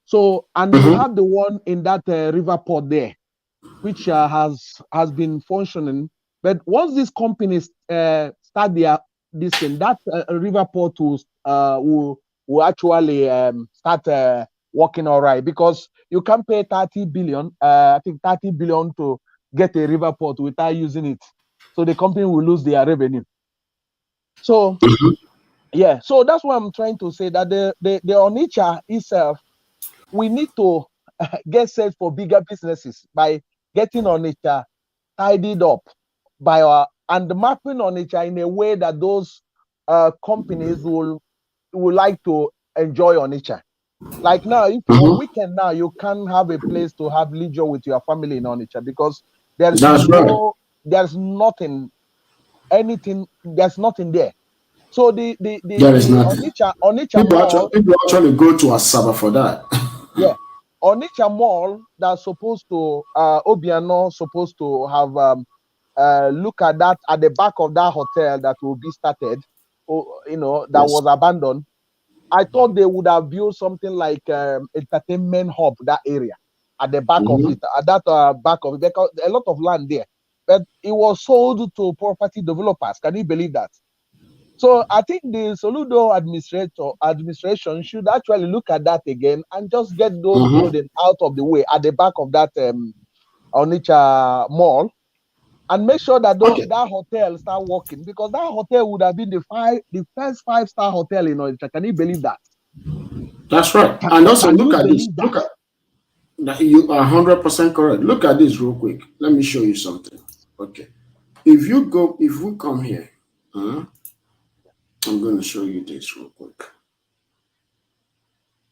So, and you have the one in that river port there, which has been functioning. But once these companies start this thing, that river port will actually start working all right, because you can't pay 30 billion, I think 30 billion to get a river port without using it. So the company will lose their revenue. So yeah, so that's what I'm trying to say, that the Onitsha itself, we need to get set for bigger businesses by getting Onitsha tidied up by and mapping Onitsha in a way that those companies will like to enjoy Onitsha. Like now, if on weekend now you can't have a place to have leisure with your family in Onitsha, because there's nothing there. So the There is nothing. Onitsha Mall, People actually go to Asaba for that. yeah, Onitsha Mall that's supposed to Obiano supposed to have look at that at the back of that hotel that will be started, that was abandoned. I thought they would have built something like entertainment hub, that area at the back of it, at that back of it, because a lot of land there, but it was sold to property developers. Can you believe that? So I think the Soludo administration should actually look at that again and just get those buildings out of the way at the back of that Onitsha Mall, and make sure that that hotel start working, because that hotel would have been the first 5-star hotel in Onitsha. Can you believe that? That's right. And also look at this. Look at, you are 100% correct. Look at this real quick. Let me show you something. Okay. If we come here, I'm going to show you this real quick.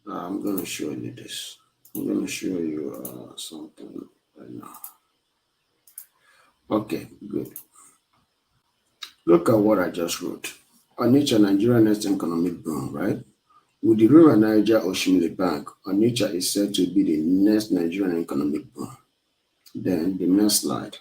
I'm going to show you this. I'm going to show you something right now. Okay, good. Look at what I just wrote. Onitsha, Nigeria next economic boom, right? With the Rural Niger Oshimile Bank, Onitsha is said to be the next Nigerian economic boom. Then the next slide.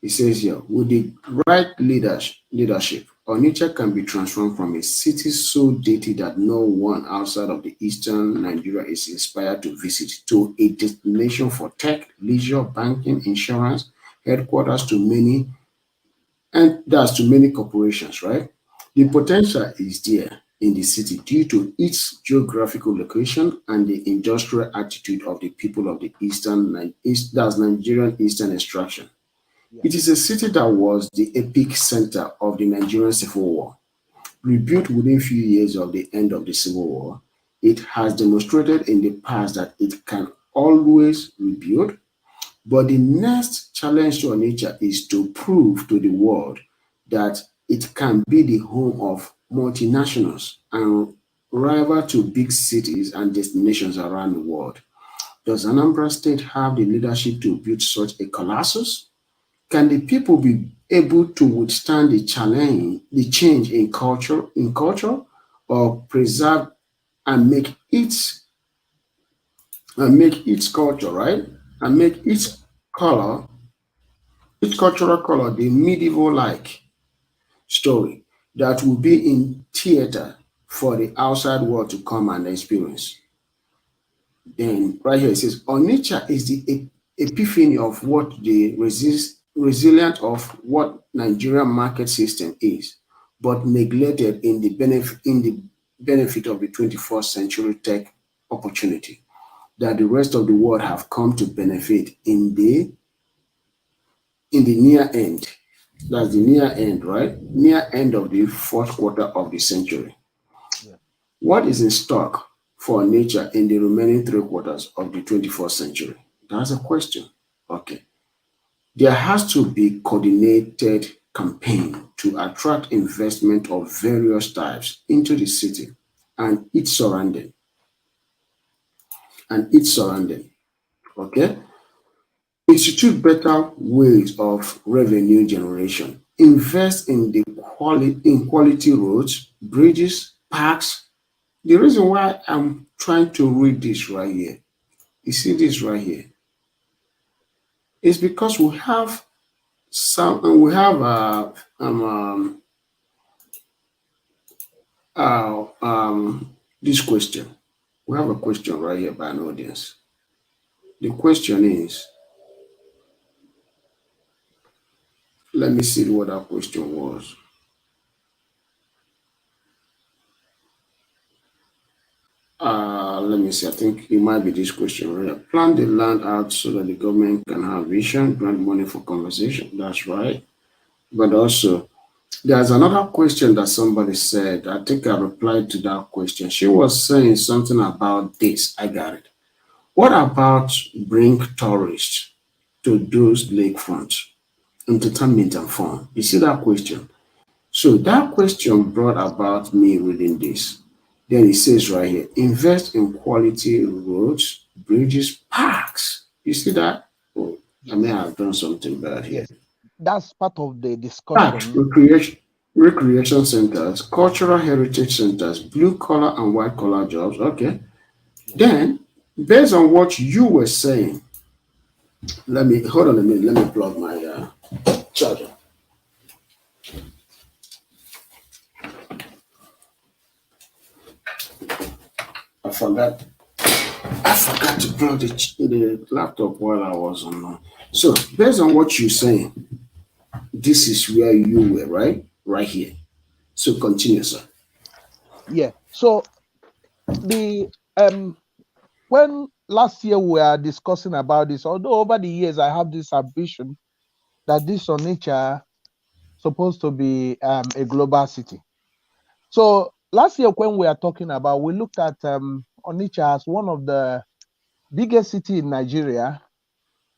It says here, with the right leadership, Onitsha can be transformed from a city so dated that no one outside of the eastern Nigeria is inspired to visit, to a destination for tech, leisure, banking, insurance, headquarters to many, and that's to many corporations, right? The potential is there in the city due to its geographical location and the industrial attitude of the people of the that's Nigerian Eastern extraction. It is a city that was the epic center of the Nigerian Civil War. Rebuilt within a few years of the end of the Civil War, it has demonstrated in the past that it can always rebuild. But the next challenge to Onitsha is to prove to the world that it can be the home of multinationals and rival to big cities and destinations around the world. Does Anambra State have the leadership to build such a colossus? Can the people be able to withstand the change in culture, or preserve and make its culture, right? And make its cultural color, the medieval-like story that will be in theater for the outside world to come and experience. Then right here it says, Onitsha is the epiphany of what the resilient of what Nigerian market system is, but neglected in the benefit of the 21st century tech opportunity that the rest of the world have come to benefit in the near end. That's the near end, right? Near end of the fourth quarter of the century. Yeah. What is in stock for nature in the remaining 3 quarters of the 21st century? That's a question. Okay. There has to be coordinated campaign to attract investment of various types into the city and its surrounding. Okay. Institute better ways of revenue generation. Invest in quality roads, bridges, parks. The reason why I'm trying to read this right here, you see this right here, is because we have Some and we have this question. We have a question right here by an audience. The question is, let me see what that question was. Let me see. I think it might be this question right here. Plan the land out so that the government can have vision, grant money for conversation. That's right. But also, there's another question that somebody said. I think I replied to that question. She was saying something about this. I got it. What about bring tourists to those lakefronts, entertainment and fun? You see that question? So that question brought about me reading this. Then it says right here, invest in quality roads, bridges, parks. You see that? Oh, I may Yes. have done something bad here. Yes. That's part of the Parks, discussion. recreation centers, cultural heritage centers, blue collar and white collar jobs. Okay. Then, based on what you were saying, let me hold on a minute. Let me plug my charger. I forgot. I forgot to plug the laptop while I was on. So, based on what you're saying, this is where you were, right? Right here. So, continue, sir. Yeah. So the when last year we were discussing about this, although over the years I have this ambition that this Onitsha supposed to be a global city. So last year when we are talking about, we looked at Onitsha as one of the biggest city in Nigeria,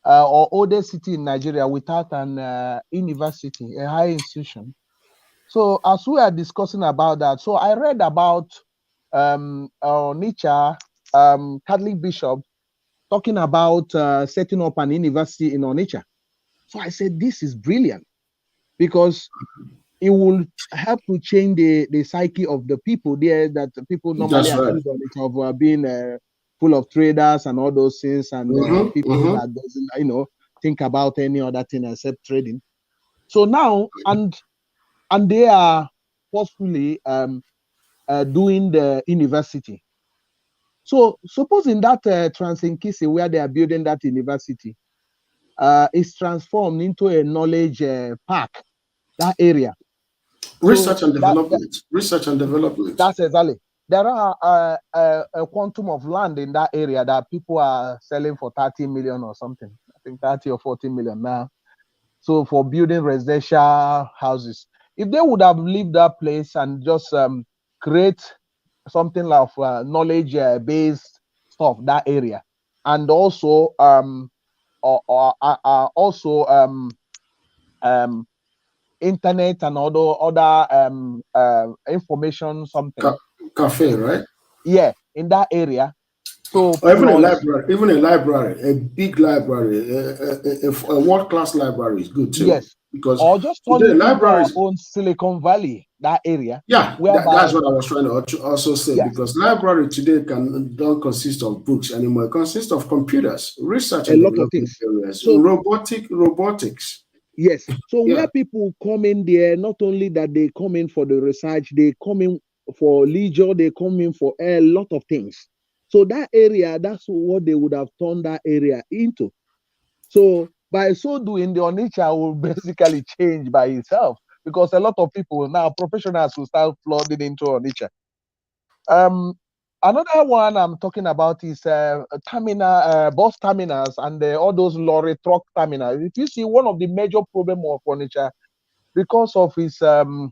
or oldest city in Nigeria without an university, a higher institution. So as we are discussing about that, so I read about Onitsha Catholic bishop talking about setting up an university in Onitsha. So I said, this is brilliant because it will help to change the psyche of the people there, that people normally That's right. accuse Onitsha of being full of traders and all those things, and people that doesn't, think about any other thing except trading. So now, and they are forcefully doing the university. So suppose in that Transinkisi where they are building that university, is transformed into a knowledge park, that area. Research So and development. Research and development. that's exactly. There are a quantum of land in that area that people are selling for 30 million or something. I think 30 or 40 million now. So for building residential houses, if they would have leave that place and just create something like knowledge based stuff that area, and also also internet and other information something. Cafe, right? Yeah, in that area. So Or plus, even a library, a big library, a world-class library is good too. yes, Because or just turn today it into our libraries, own Silicon Valley, that area, yeah, that's whereby, what I was trying to also say. yes, Because library today don't consist of books anymore. It consists of computers, research a and lot of development things. areas, So robotics. yes, so Yeah. where people come in there, not only that they come in for the research, they come in for leisure, they come in for a lot of things. So that area, that's what they would have turned that area into. So by so doing, the Onitsha will basically change by itself because a lot of people now, professionals, will start flooding into Onitsha. Another one I'm talking about is terminal, bus terminals, and all those lorry truck terminals. If you see, one of the major problem of Onitsha, because of its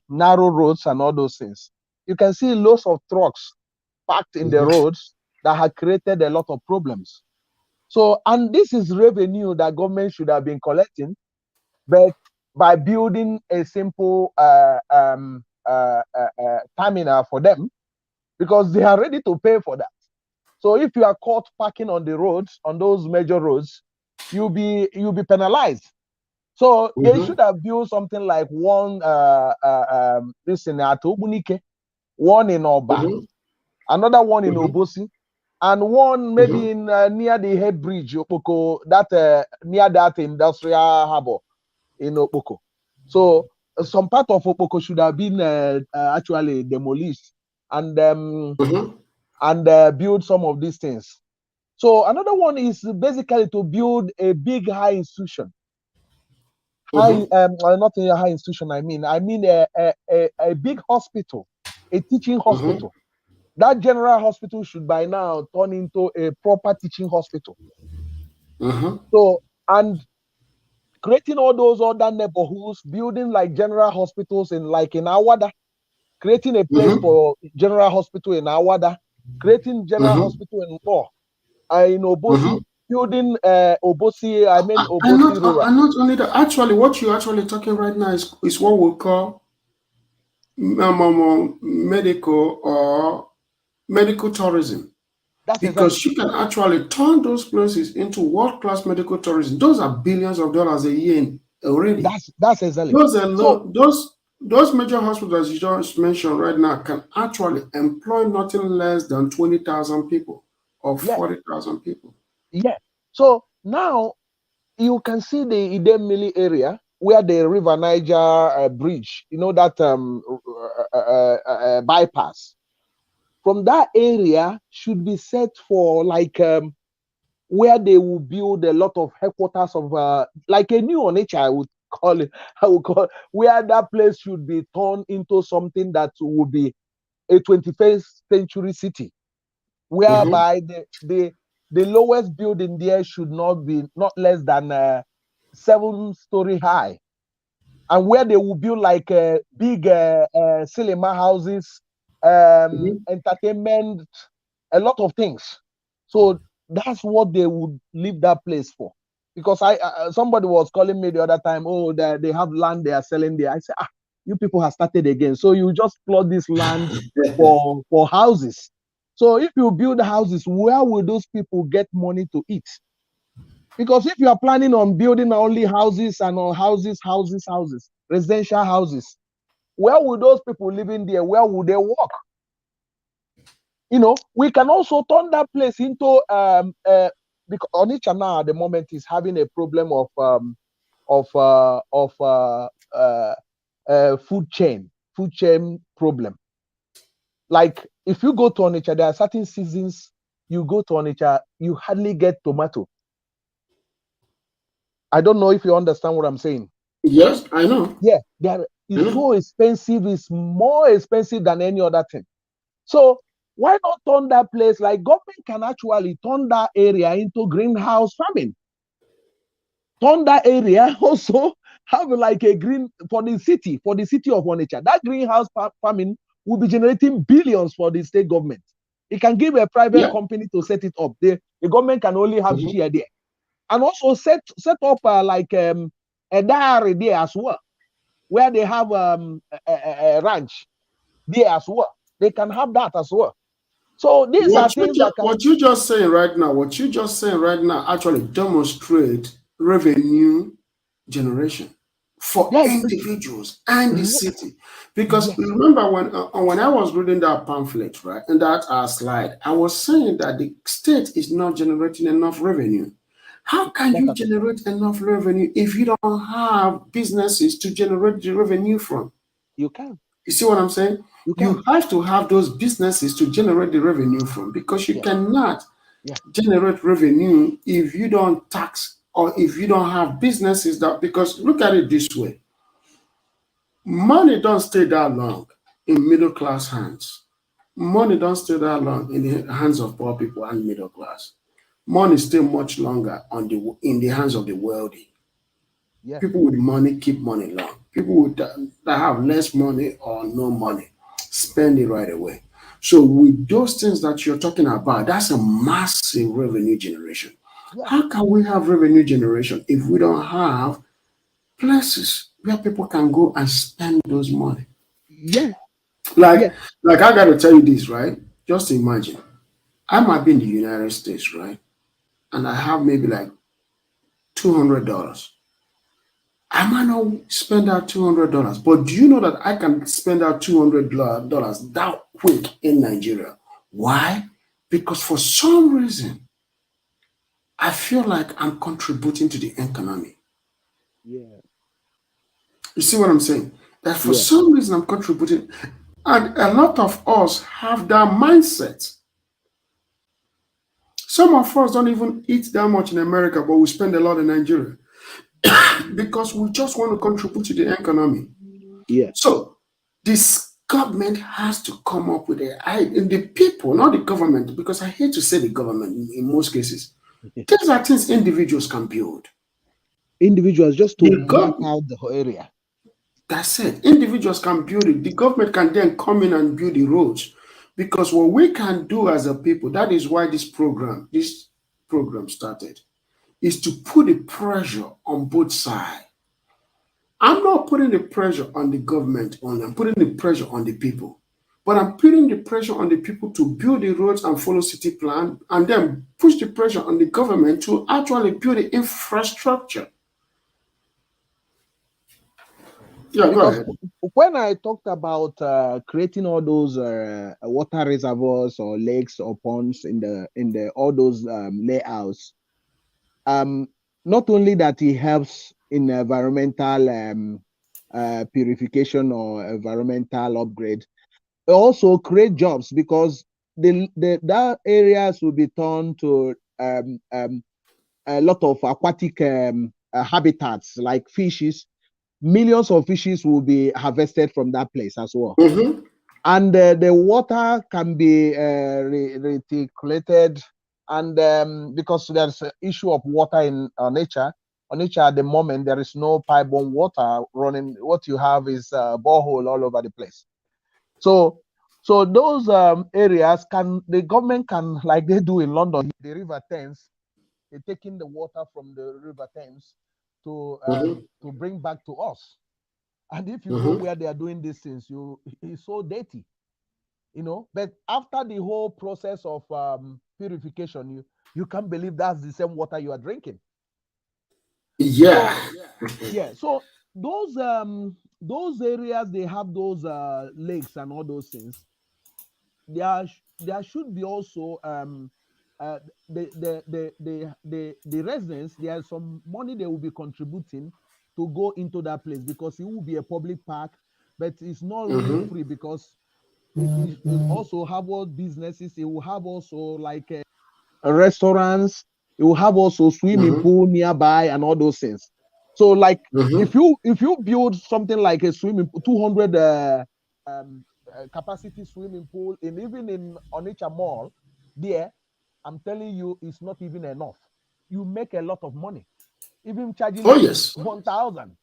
narrow roads and all those things, you can see lots of trucks parked in the Mhm. roads that have created a lot of problems. So, and this is revenue that government should have been collecting, but by building a simple terminal for them, because they are ready to pay for that. So if you are caught parking on the roads, on those major roads, you'll be penalized. So they Mhm. should have built something like one this in Atobunike, one in Oba, Mhm. another one in Mhm. Obosi, and one maybe Mhm. in near the head bridge, Opoko, that near that industrial harbor in Opoko. So some part of Opoko should have been actually demolished and build some of these things. So another one is basically to build a big high institution. Not a high institution. I mean a big hospital, a teaching hospital. That general hospital should by now turn into a proper teaching hospital. So, and creating all those other neighborhoods, building like general hospitals in Awada, creating a place for general hospital in Awada, creating general hospital in Obosi, building Obosi, Obosi rural. And not only that, actually, what you're actually talking right now is what we call medical tourism. Because you can actually turn those places into world-class medical tourism. Those are billions of dollars a year already. That's exactly. Those major hospitals you just mentioned right now can actually employ nothing less than 20,000 people or 40,000 people. Yeah. So now you can see the Idemili area where the River Niger bridge, that bypass. From that area should be set for where they will build a lot of headquarters of like a new Onitsha, I would call it, where that place should be turned into something that will be a 21st century city, whereby the lowest building there should not less than 7-story high, and where they will build like big cinema houses, entertainment, a lot of things. So that's what they would leave that place for. Because somebody was calling me the other time, they have land they are selling there. I said, you people have started again. So you just plot this land for houses. So if you build houses, where will those people get money to eat? Because if you are planning on building only houses and on houses, residential houses, where will those people living there? Where will they work? We can also turn that place into because Onitsha now at the moment is having a problem of food chain problem. Like if you go to Onitsha, there are certain seasons you go to Onitsha, you hardly get tomato. I don't know if you understand what I'm saying. Yes, I know. Yeah, it's so expensive. It's more expensive than any other thing. So why not turn that place, like government can actually turn that area into greenhouse farming. Turn that area also have like a green for the city of Onitsha. That greenhouse farming will be generating billions for the state government. It can give a private company to set it up. The government can only have share there. And also set up a dairy there as well, where they have a ranch there as well. They can have that as well. So these are things that what you just saying right now actually demonstrate revenue generation for individuals and the city. Because remember when I was reading that pamphlet, right, and that slide, I was saying that the state is not generating enough revenue. How can you generate enough revenue if you don't have businesses to generate the revenue from? You can. You see what I'm saying? You have to have those businesses to generate the revenue from, because you cannot generate revenue if you don't tax or if you don't have businesses because look at it this way. Money don't stay that long in middle class hands. Money don't stay that long in the hands of poor people and middle class. Money stay much longer in the hands of the wealthy. Yeah. People with money keep money long. People that have less money or no money spend it right away. So with those things that you're talking about, that's a massive revenue generation. Yeah. How can we have revenue generation if we don't have places where people can go and spend those money? Yeah. Like I got to tell you this, right? Just imagine, I might be in the United States, right? And I have maybe like $200. I might not spend out $200, but do you know that I can spend out $200 that quick in Nigeria? Why? Because for some reason, I feel like I'm contributing to the economy. Yeah. You see what I'm saying? That for Yeah, some reason I'm contributing. And a lot of us have that mindset. Some of us don't even eat that much in America, but we spend a lot in Nigeria because we just want to contribute to the economy. yeah. So this government has to come up with the people, not the government, because I hate to say the government in most cases. These are things individuals can build. Individuals just to The map government, out the whole area. that's it. Individuals can build it. The government can then come in and build the roads. Because what we can do as a people, that is why this program started, is to put the pressure on both sides. I'm not putting the pressure on the government only. I'm putting the pressure on the people. But I'm putting the pressure on the people to build the roads and follow city plan, and then push the pressure on the government to actually build the infrastructure. Yeah, go Because ahead. when I talked about creating all those water reservoirs or lakes or ponds in the all those layouts, um, not only that it helps in environmental purification or environmental upgrade, it also create jobs because that areas will be turned to a lot of aquatic habitats like fishes. Millions of fishes will be harvested from that place as well. Mm-hmm. And the water can be reticulated. And because there's an issue of water in Onitsha at the moment, there is no pipe-borne water running. What you have is borehole all over the place. So, so those areas the government can, like they do in London, the River Thames, they're taking the water from the River Thames Mm-hmm. to bring back to us. And if you go Mm-hmm. where they are doing these things, it's so dirty, But after the whole process of purification, you can't believe that's the same water you are drinking. Yeah. So yeah, so those areas they have those lakes and all those things. There should be also uh, the residents. There's some money they will be contributing to go into that place because it will be a public park, but it's not really Mm-hmm. free because it also have all businesses. It will have also like restaurants. It will have also swimming Mm-hmm. pool nearby and all those things. So like Mm-hmm. if you build something like a swimming pool, 200 capacity swimming pool in even in Onitsha Mall, there, I'm telling you, it's not even enough. You make a lot of money, even charging Oh them yes. 1,000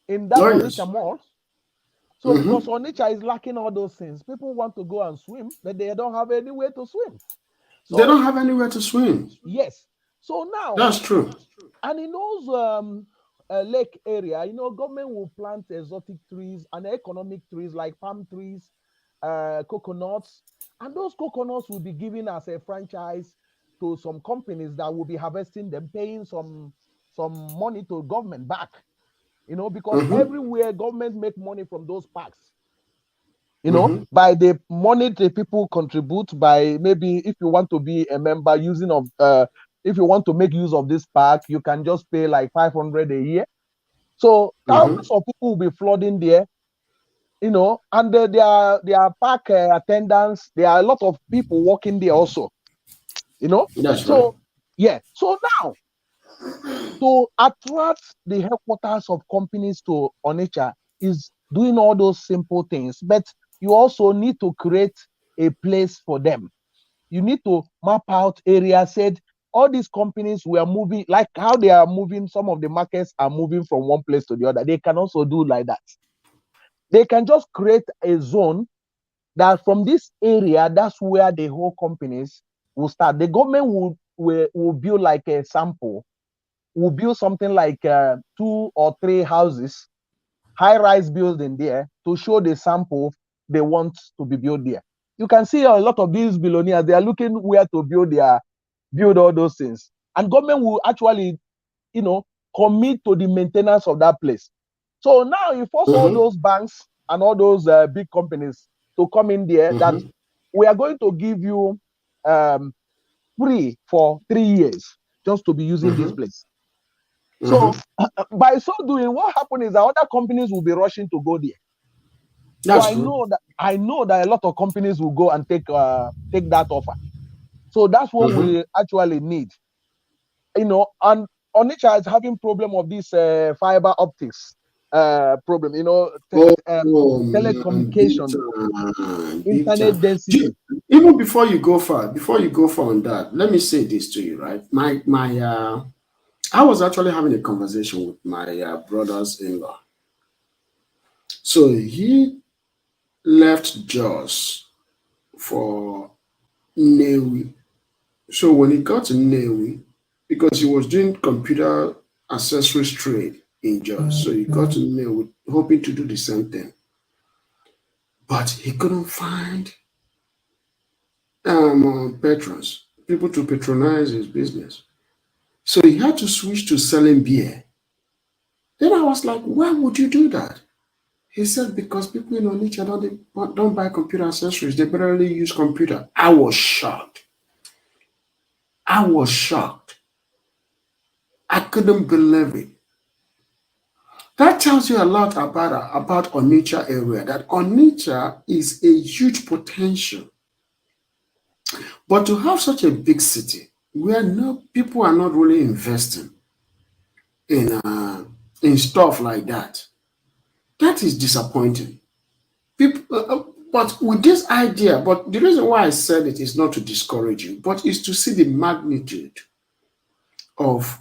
in that Oh Onitsha yes. Mall. So because Mm-hmm. Onitsha is lacking all those things, people want to go and swim, but they don't have anywhere to swim. They So don't have anywhere to swim. yes. So now, That's true. and in those lake area, government will plant exotic trees and economic trees like palm trees, coconuts, and those coconuts will be given as a franchise to some companies that will be harvesting them, paying some money to government back. Because Mm-hmm. everywhere government make money from those parks. Mm-hmm. By the money the people contribute, by maybe if you want to be a member using of if you want to make use of this park, you can just pay like 500 a year. So Mm-hmm. thousands of people will be flooding there, and their park attendants, there are a lot of people working there also, you know. That's right. So yeah, so now to attract the headquarters of companies to Onitsha is doing all those simple things, but you also need to create a place for them. You need to map out areas, said all these companies were moving, like how they are moving, some of the markets are moving from one place to the other. They can also do like that. They can just create a zone that from this area, that's where the whole companies will start. The government will build like a sample, will build something like 2 or 3 houses, high-rise building there to show the sample they want to be built there. You can see a lot of these billionaires, they are looking where to build all those things. And government will actually, commit to the maintenance of that place. So now you force all Mm-hmm. those banks and all those big companies to come in there that Mm-hmm. we are going to give you free for 3 years just to be using this Mm-hmm. place. So by so doing, what happened is that other companies will be rushing to go there. That's So true. I know that a lot of companies will go and take that offer. So that's what we actually need. And Onitsha is having problem of this fiber optics problem. Man, big Telecommunication, time, big time. internet density. Even before you go far, on that, let me say this to you, right? I was actually having a conversation with my brothers-in-law. So he left Jos for Newi. So when he got to Newi, because he was doing computer accessories trade in Jos, so he got to Newi hoping to do the same thing, but he couldn't find patrons, people to patronize his business. So he had to switch to selling beer. Then I was like, why would you do that? He said, because people in Onitsha don't buy computer accessories. They barely use computer. I was shocked. I was shocked. I couldn't believe it. That tells you a lot about Onitsha area, that Onitsha is a huge potential. But to have such a big city where no people are not really investing in stuff like that, that is disappointing. People, but with this idea, but the reason why I said it is not to discourage you, but is to see the magnitude of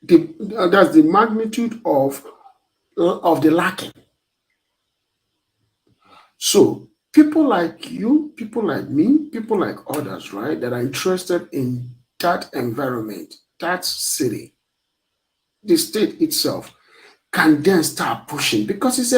that's the magnitude of the lacking. So people like you, people like me, people like others, right, that are interested in that environment, that city, the state itself, can then start pushing because it's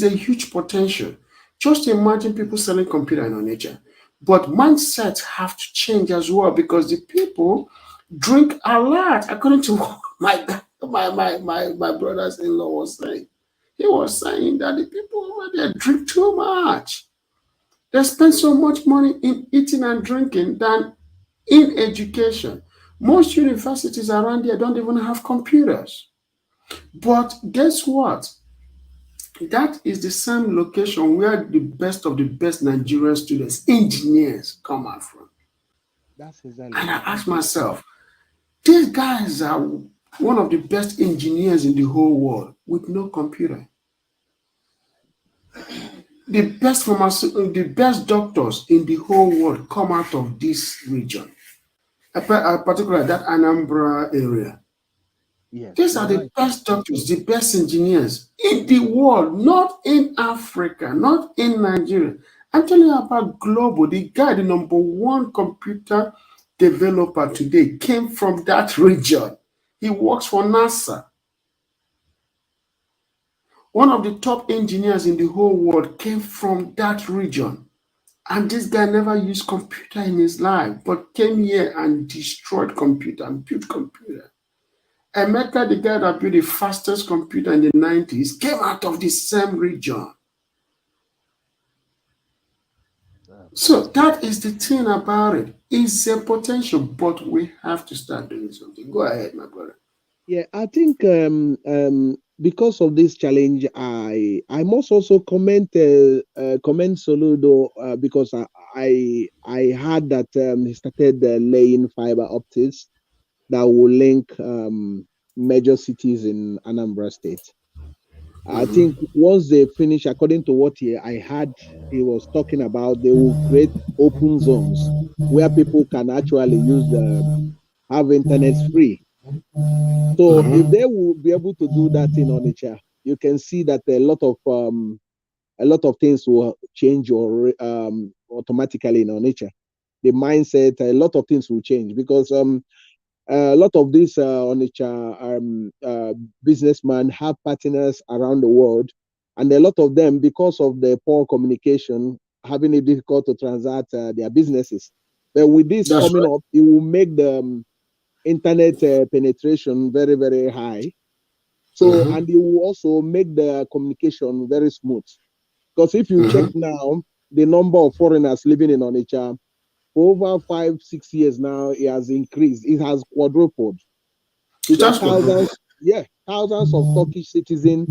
a huge potential. Just imagine people selling computer in nature. But mindsets have to change as well because the people drink a lot, according to what my brothers-in-law was saying. He was saying that the people over there drink too much. They spend so much money in eating and drinking than in education. Most universities around here don't even have computers. But guess what? That is the same location where the best of the best Nigerian students, engineers, come out from. That's exactly And I it. ask myself, these guys are one of the best engineers in the whole world with no computer. The best doctors in the whole world come out of this region, particularly that Anambra area. Yes, These are you're the right. best doctors, the best engineers in the world, not in Africa, not in Nigeria. I'm telling you about global. The guy, the number one computer developer today, came from that region. He works for NASA. One of the top engineers in the whole world came from that region. And this guy never used computer in his life, but came here and destroyed computer and built computer. Emeka, the guy that built the fastest computer in the 90s, came out of the same region. So that is the thing about it. It's a potential, but we have to start doing something. Go ahead, my brother. Yeah, I think because of this challenge, I must also comment Soludo because I heard that he started laying fiber optics that will link major cities in Anambra State. I think once they finish, according to what I heard he was talking about, they will create open zones where people can actually have internet free. So if they will be able to do that in Onitsha, you can see that a lot of things will change or automatically in Onitsha. The mindset, a lot of things will change because a lot of these Onitsha businessmen have partners around the world, and a lot of them, because of the poor communication, having it difficult to transact their businesses. But with this That's coming right. up, it will make the internet penetration very, very high. So, Mm-hmm. and it will also make the communication very smooth. Because if you check Mm-hmm. now, the number of foreigners living in Onitsha For over 5, 6 years now, it has increased. It has quadrupled. It There are just quadrupled. thousands of Turkish citizens.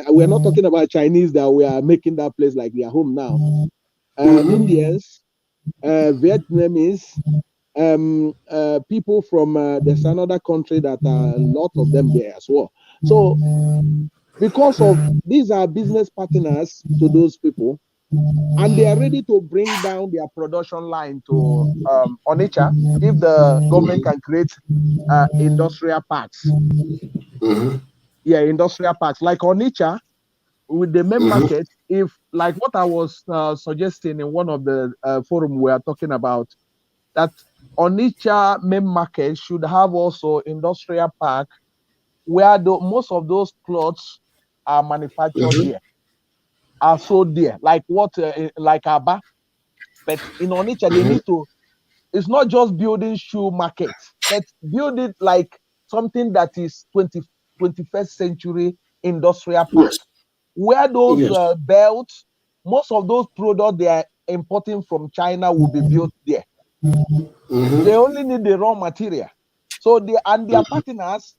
We're not talking about Chinese that we are making that place like their home now. Indians, Vietnamese, people from there's another country that are a lot of them there as well. So because of these are business partners to those people, and they are ready to bring down their production line to Onitsha if the government can create industrial parks. Yeah, industrial parks like Onitsha with the main market. If like what I was suggesting in one of the forum we are talking about, that Onitsha main market should have also industrial park where most of those clothes are manufactured there, are sold there, like what like Aba. But in Onitsha, they need to, it's not just building shoe market, but build it like something that is 21st century industrial park, Yes. where those Yes. belts, most of those products they are importing from China will be built there. They only need the raw material. So their partners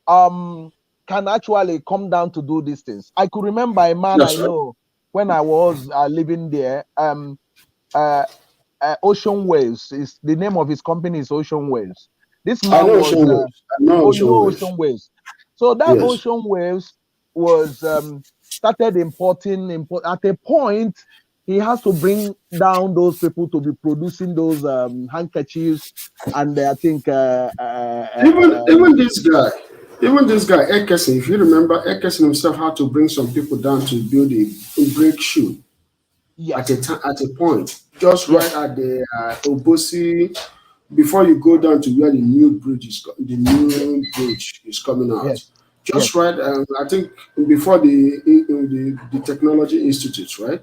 can actually come down to do these things. I could remember a man I That's right. know when I was living there. Uh, Ocean Waves is the name of his company is Ocean Waves. This I man know was ocean waves. I know oh, you ocean know waves. Ocean Waves. So that Yes. Ocean Waves was started importing at a point. He has to bring down those people to be producing those handkerchiefs, and I think Even this guy, Ekerson, if you remember, Ekerson himself had to bring some people down to build a brake shoe at yes, at a point, just yes, right at the Obosi, before you go down to where the new bridge is coming out. yes, Just yes, right, I think before the Technology Institute, right?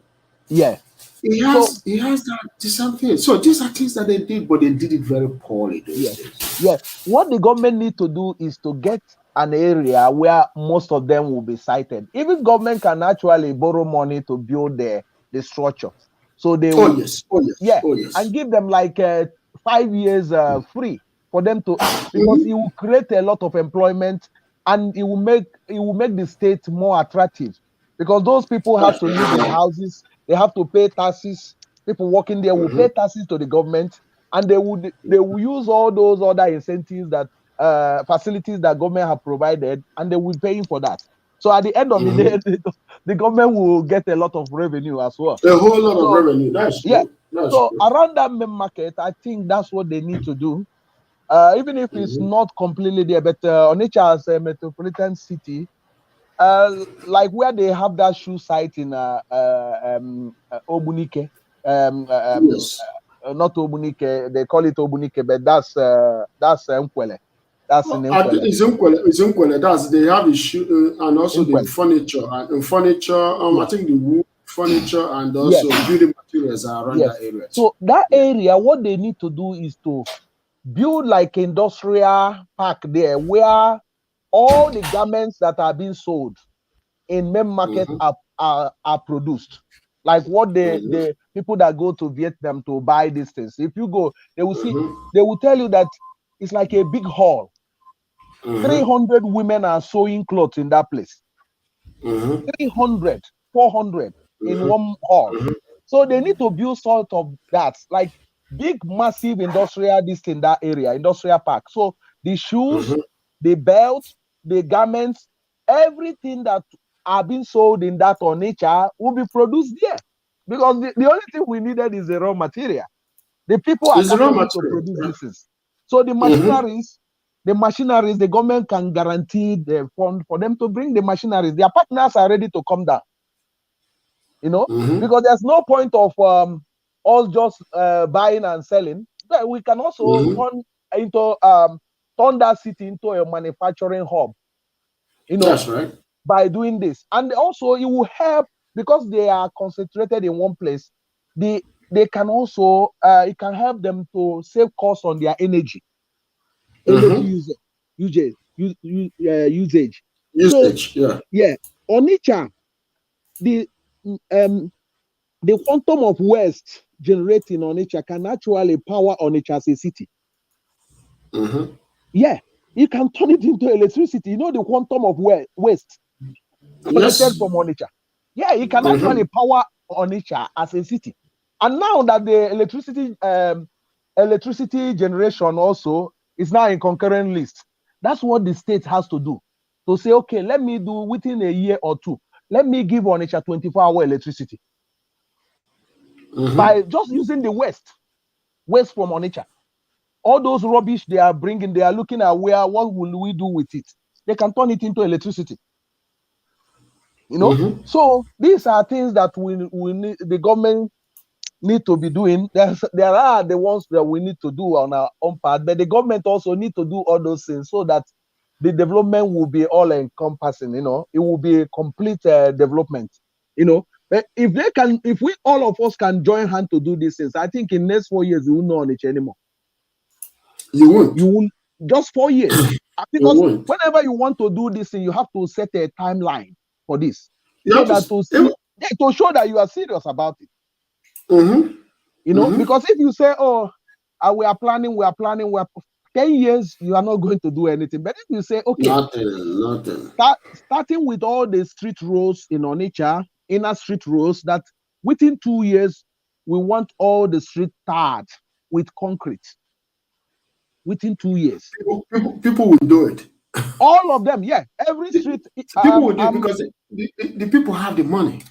yeah. He So has he has that the same thing. So these are things that they did, but they did it very poorly those yes, days. yes. What the government need to do is to get an area where most of them will be sited. Even government can actually borrow money to build the structure. So they Oh would, yes, oh yes, yeah, oh and yes. give them like 5 years free for them to, because it will create a lot of employment, and it will make the state more attractive, because those people have That's to live in right. houses, they have to pay taxes. People working there will pay taxes to the government, and they will use all those other incentives that facilities that government have provided, and they will be paying for that. So at the end of the day, the government will get a lot of revenue as well. A whole lot of So revenue. That's yeah, true. That's so true. around that main market, I think that's what they need to do. Even if it's not completely there, but Onitsha as a metropolitan city, like where they have that shoe site in Obunike, Yes. not Obunike, they call it Obunike, but that's Nkwele. That's in I think Nkwele. it's Unkwele. That's they have the shoe and also the Nkwele. furniture and furniture. I Yeah. think the wood furniture and also Yes. building materials are around that Yes. area too. So that Yeah. area, what they need to do is to build like industrial park there, where all the garments that are being sold in main market are produced. Like what the people that go to Vietnam to buy these things. If you go, they will tell you that it's like a big hall. 300 women are sewing clothes in that place. 300, 400 in one hall. So they need to build sort of that, like big, massive industrial this in that area, industrial park. So the shoes, the belt, the garments, everything that are being sold in that Onitsha will be produced there. Because the only thing we needed is the raw material. The people are It's the raw capable to material. produce this. So the machineries, the government can guarantee the fund for them to bring the machineries. Their partners are ready to come down, because there's no point of us just buying and selling. But we can also turn that city into a manufacturing hub, you know, That's right. by doing this. And also it will help, because they are concentrated in one place. They can also it can help them to save costs on their energy usage. So Usage. Yeah. yeah, Onitsha, the the quantum of waste generate in Onitsha can actually power Onitsha as a city. Yeah, you can turn it into electricity. You know the quantum of waste collected from Onitsha. Yeah, you can actually power Onitsha as a city. And now that the electricity generation also is now in concurrent list, that's what the state has to do. To say, okay, let me do within a year or two, let me give Onitsha 24-hour electricity. By just using the waste from Onitsha. All those rubbish they are bringing, they are looking at what will we do with it? They can turn it into electricity. You know, so these are things that we need, the government need to be doing. There are the ones that we need to do on our own part, but the government also need to do all those things so that the development will be all encompassing. You know, it will be a complete development. You know, but if we all of us can join hand to do these things, I think in next 4 years we won't know on it anymore. You won't. You will just 4 years. Because whenever you want to do this thing, you have to set a timeline for this. So that to show that you are serious about it. You know, because if you say, oh, we are planning, 10 years, you are not going to do anything. But if you say, okay, nothing. Starting with all the street roads in Onitsha, inner street roads, that within 2 years, we want all the street tarred with concrete. Within 2 years. People will do it. All of them, yeah. Every street. People will do it because the people have the money.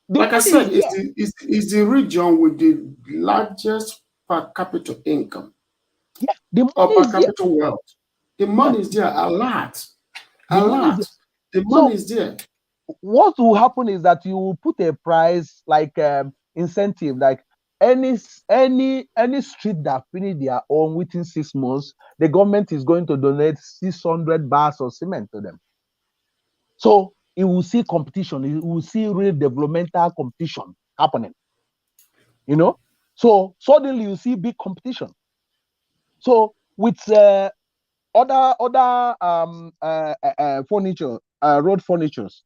Like I said, it's the region with the largest per capita income. Yeah, the money or per capita wealth. The money is there a lot. The money is there. What will happen is that you will put a price like incentive, like any street that finish their own within 6 months, the government is going to donate 600 bars of cement to them. So you will see competition. You will see real developmental competition happening. You know, so suddenly you see big competition. So with other furniture, road furnitures.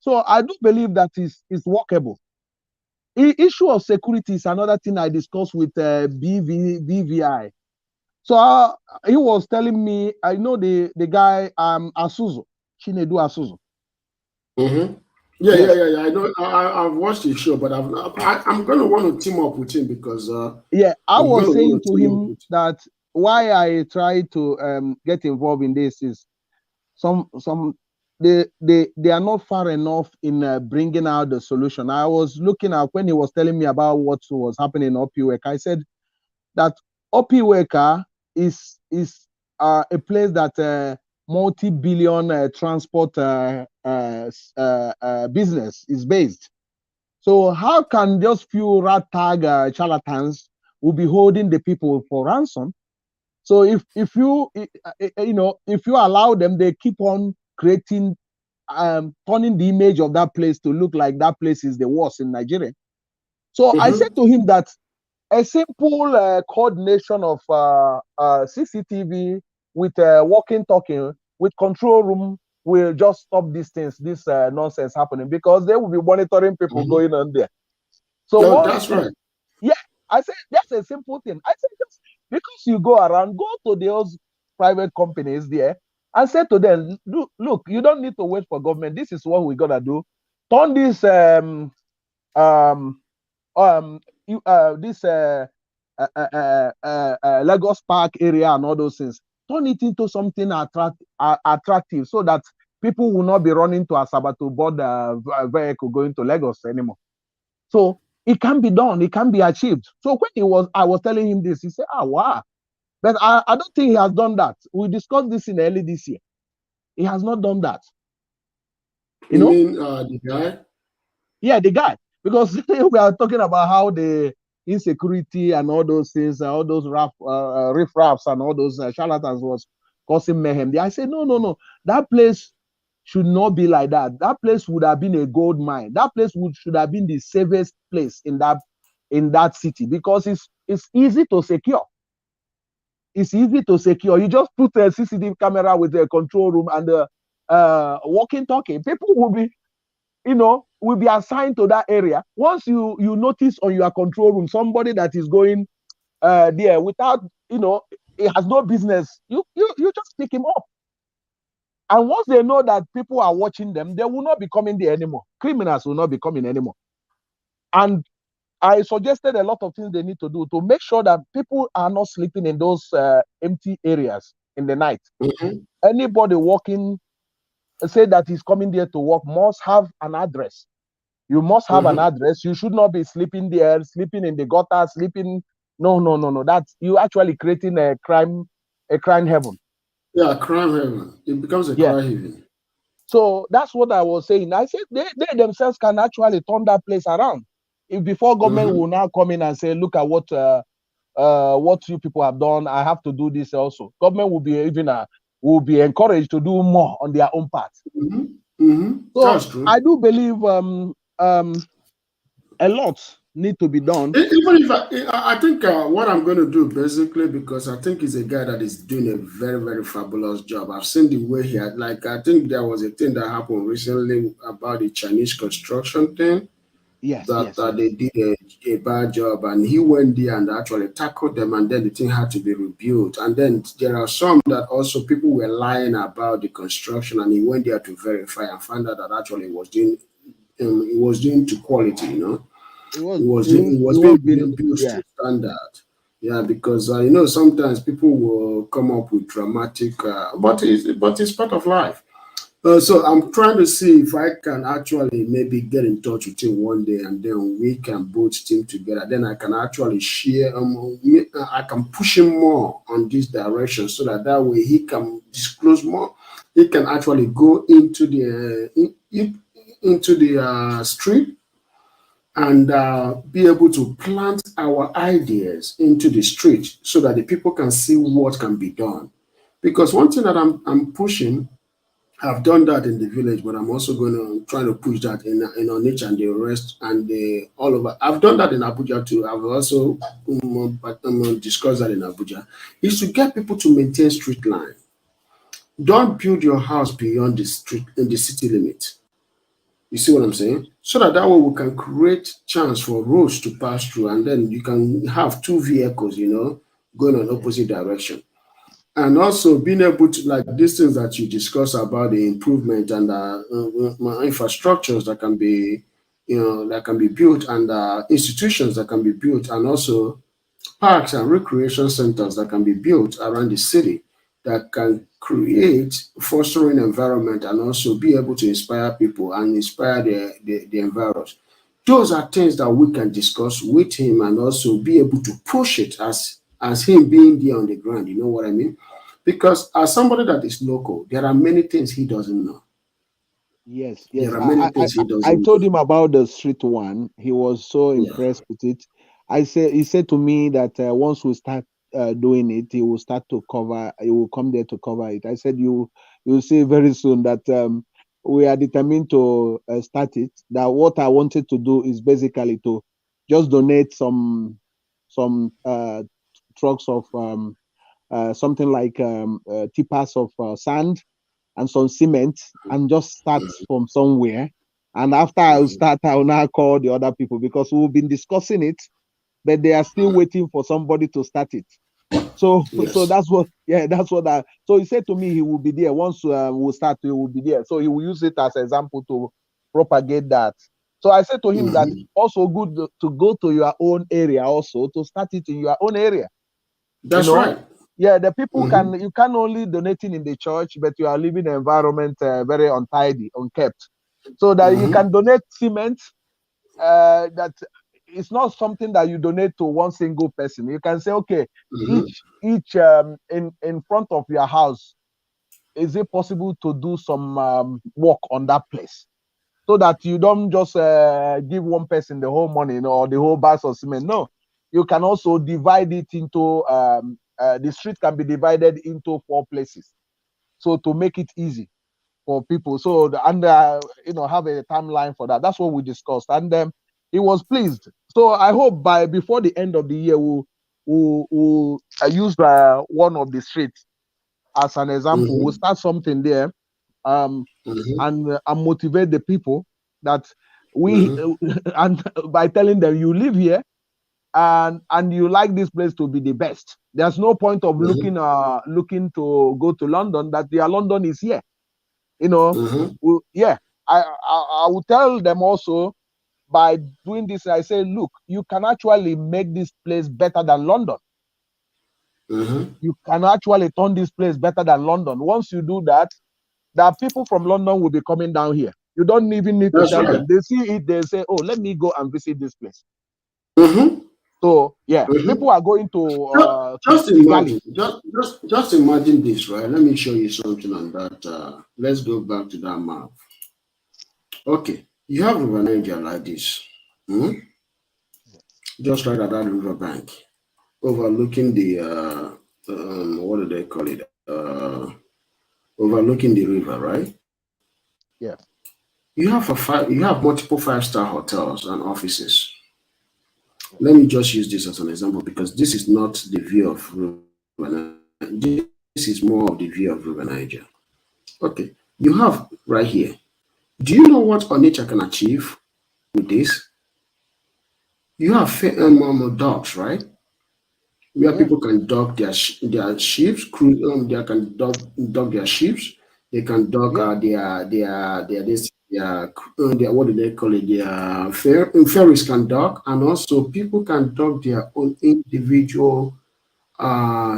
So I do believe that is workable. The issue of security is another thing I discussed with BVI. So he was telling me, I know the guy Asuzu, Chinedu Asuzu. Yeah. I know. I've watched his show, but I'm going to want to team up with him because. I was saying to him that why I try to get involved in this is they are not far enough in bringing out the solution. I was looking at when he was telling me about what was happening in Opiweka. I said that Opiweka is a place that multi-billion transport business is based. So how can just few rat tag charlatans will be holding the people for ransom? So if you allow them, they keep on creating, turning the image of that place to look like that place is the worst in Nigeria. So I said to him that a simple coordination of CCTV with walking, talking, with control room will just stop these things, this nonsense happening, because they will be monitoring people going on there. So that's right. Yeah, I said that's a simple thing. I said just because you go around, go to those private companies there and say to them, look, you don't need to wait for government. This is what we're gonna do. Turn this Lagos Park area and all those things, turn it into something attractive so that people will not be running to Asaba to board a vehicle going to Lagos anymore. So it can be done, it can be achieved. So when I was telling him this, he said, wow. But I don't think he has done that. We discussed this in early this year. He has not done that. You mean the guy? Yeah, the guy. Because we are talking about how the insecurity and all those things, all those riff-raffs and all those charlatans was causing mayhem. I said, no. That place should not be like that. That place would have been a gold mine. That place should have been the safest place in that city, because it's easy to secure. It's easy to secure. You just put a CCTV camera with a control room and walking, talking. People will be, will be assigned to that area. Once you notice on your control room somebody that is going there without, it has no business, you just pick him up. And once they know that people are watching them, they will not be coming there anymore. Criminals will not be coming anymore. And I suggested a lot of things they need to do to make sure that people are not sleeping in those empty areas in the night. Anybody walking, say that he's coming there to work, must have an address. You must have an address. You should not be sleeping there, sleeping in the gutter, sleeping. No. That's you actually creating a crime heaven. Yeah, crime heaven. It becomes a crime haven. So that's what I was saying. I said they themselves can actually turn that place around. If before government will now come in and say, look at what you people have done, I have to do this also. Government will be will be encouraged to do more on their own part. So that's true. I do believe a lot need to be done. Even if I think what I'm going to do basically, because I think he's a guy that is doing a very, very fabulous job. I've seen the way he had, like, I think there was a thing that happened recently about the Chinese construction thing. Yes. They did a bad job, and he went there and actually tackled them, and then the thing had to be rebuilt. And then there are some that also people were lying about the construction, and he went there to verify and found out that actually it was doing to quality, It was being built to standard. Yeah, because sometimes people will come up with dramatic, but it's part of life. So I'm trying to see if I can actually maybe get in touch with him one day, and then we can both team together. Then I can actually share. I can push him more on this direction, so that way he can disclose more. He can actually go into the street and be able to plant our ideas into the street, so that the people can see what can be done. Because one thing that I'm pushing, I've done that in the village, but I'm also going to try to push that in Onitsha and the rest and all over. I've done that in Abuja too. I've also discussed that in Abuja. Is to get people to maintain street line. Don't build your house beyond the street in the city limit. You see what I'm saying? So that way we can create chance for roads to pass through, and then you can have two vehicles, going in opposite direction. And also being able to, like these things that you discuss about the improvement and infrastructures that can be, built, and institutions that can be built, and also parks and recreation centers that can be built around the city, that can create fostering environment and also be able to inspire people and inspire the environs. Those are things that we can discuss with him and also be able to push it as him being there on the ground. You know what I mean? Because as somebody that is local, there are many things he doesn't know. Yes. There are many things he doesn't I told know. him about the street one. He was so impressed with it. He said to me that once we start doing it, he will start to cover. He will come there to cover it. I said you'll see very soon that we are determined to start it. That what I wanted to do is basically to just donate some trucks of something like tippers of sand and some cement, and just start from somewhere. And after I'll start, I'll now call the other people, because we've been discussing it, but they are still waiting for somebody to start it. So that's what so he said to me he will be there once we'll start. He will be there, so he will use it as an example to propagate that. So I said to him that also good to go to your own area, also to start it in your own area. That's right. Yeah, the people you can only donating in the church, but you are living an environment very untidy, unkept. So that you can donate cement, that it's not something that you donate to one single person. You can say, okay, each in front of your house, is it possible to do some work on that place? So that you don't just give one person the whole money, or the whole bag of cement. No, you can also divide it into the street can be divided into 4 places, so to make it easy for people. So have a timeline for that. That's what we discussed, and he was pleased. So I hope before the end of the year we'll use one of the streets as an example. We'll start something there, and motivate the people that We and by telling them you live here and you like this place to be the best. There's no point of looking to go to London. That their London is here. You know, yeah. I will tell them also by doing this. I say, look, you can actually make this place better than London. You can actually turn this place better than London. Once you do that, the people from London will be coming down here. You don't even need to tell them. They see it, they say, oh, let me go and visit this place. So yeah, people are going to just imagine, just imagine this, right? Let me show you something on that. Let's go back to that map. Okay, you have River Niger like this. Just right at that river bank, overlooking the what do they call it? Overlooking the river, right? Yeah. You have multiple 5-star hotels and offices. Let me just use this as an example because this is not the view of River Niger. This is more of the view of River Niger. Okay, you have right here. Do you know what Onitsha can achieve with this? You have docks, right? Where people can dock their ships, they can dock their ships. They can dock their what do they call it? Their ferries can dock, and also people can dock their own individual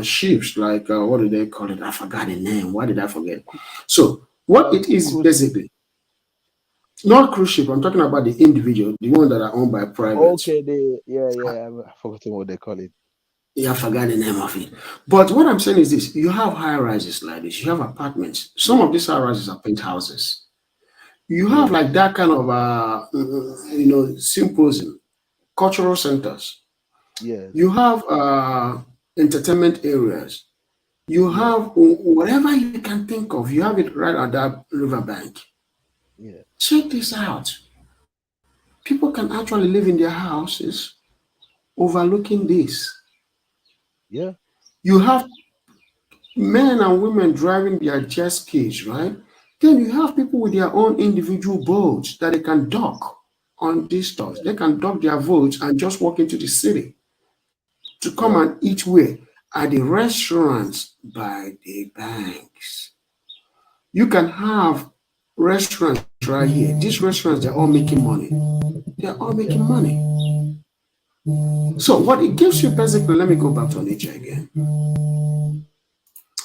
ships. Like what do they call it? I forgot the name. Why did I forget? So what it is basically. Not cruise ship. I'm talking about the individual, the one that are owned by private. Okay, I forgot what they call it. Yeah, I forgot the name of it. But what I'm saying is this: you have high rises like this. You have apartments. Some of these high rises are penthouses. You have like that kind of symposium, cultural centers. Yes. You have entertainment areas. You have whatever you can think of. You have it right at that riverbank. Yeah. Check this out. People can actually live in their houses overlooking this. Yeah. You have men and women driving their jet skis, right? Then you have people with their own individual boats that they can dock on these stores. They can dock their boats and just walk into the city to come and eat where? At the restaurants by the banks. You can have restaurants right here. These restaurants, they're all making money. They're all making money. So what it gives you basically, let me go back to Onitsha again.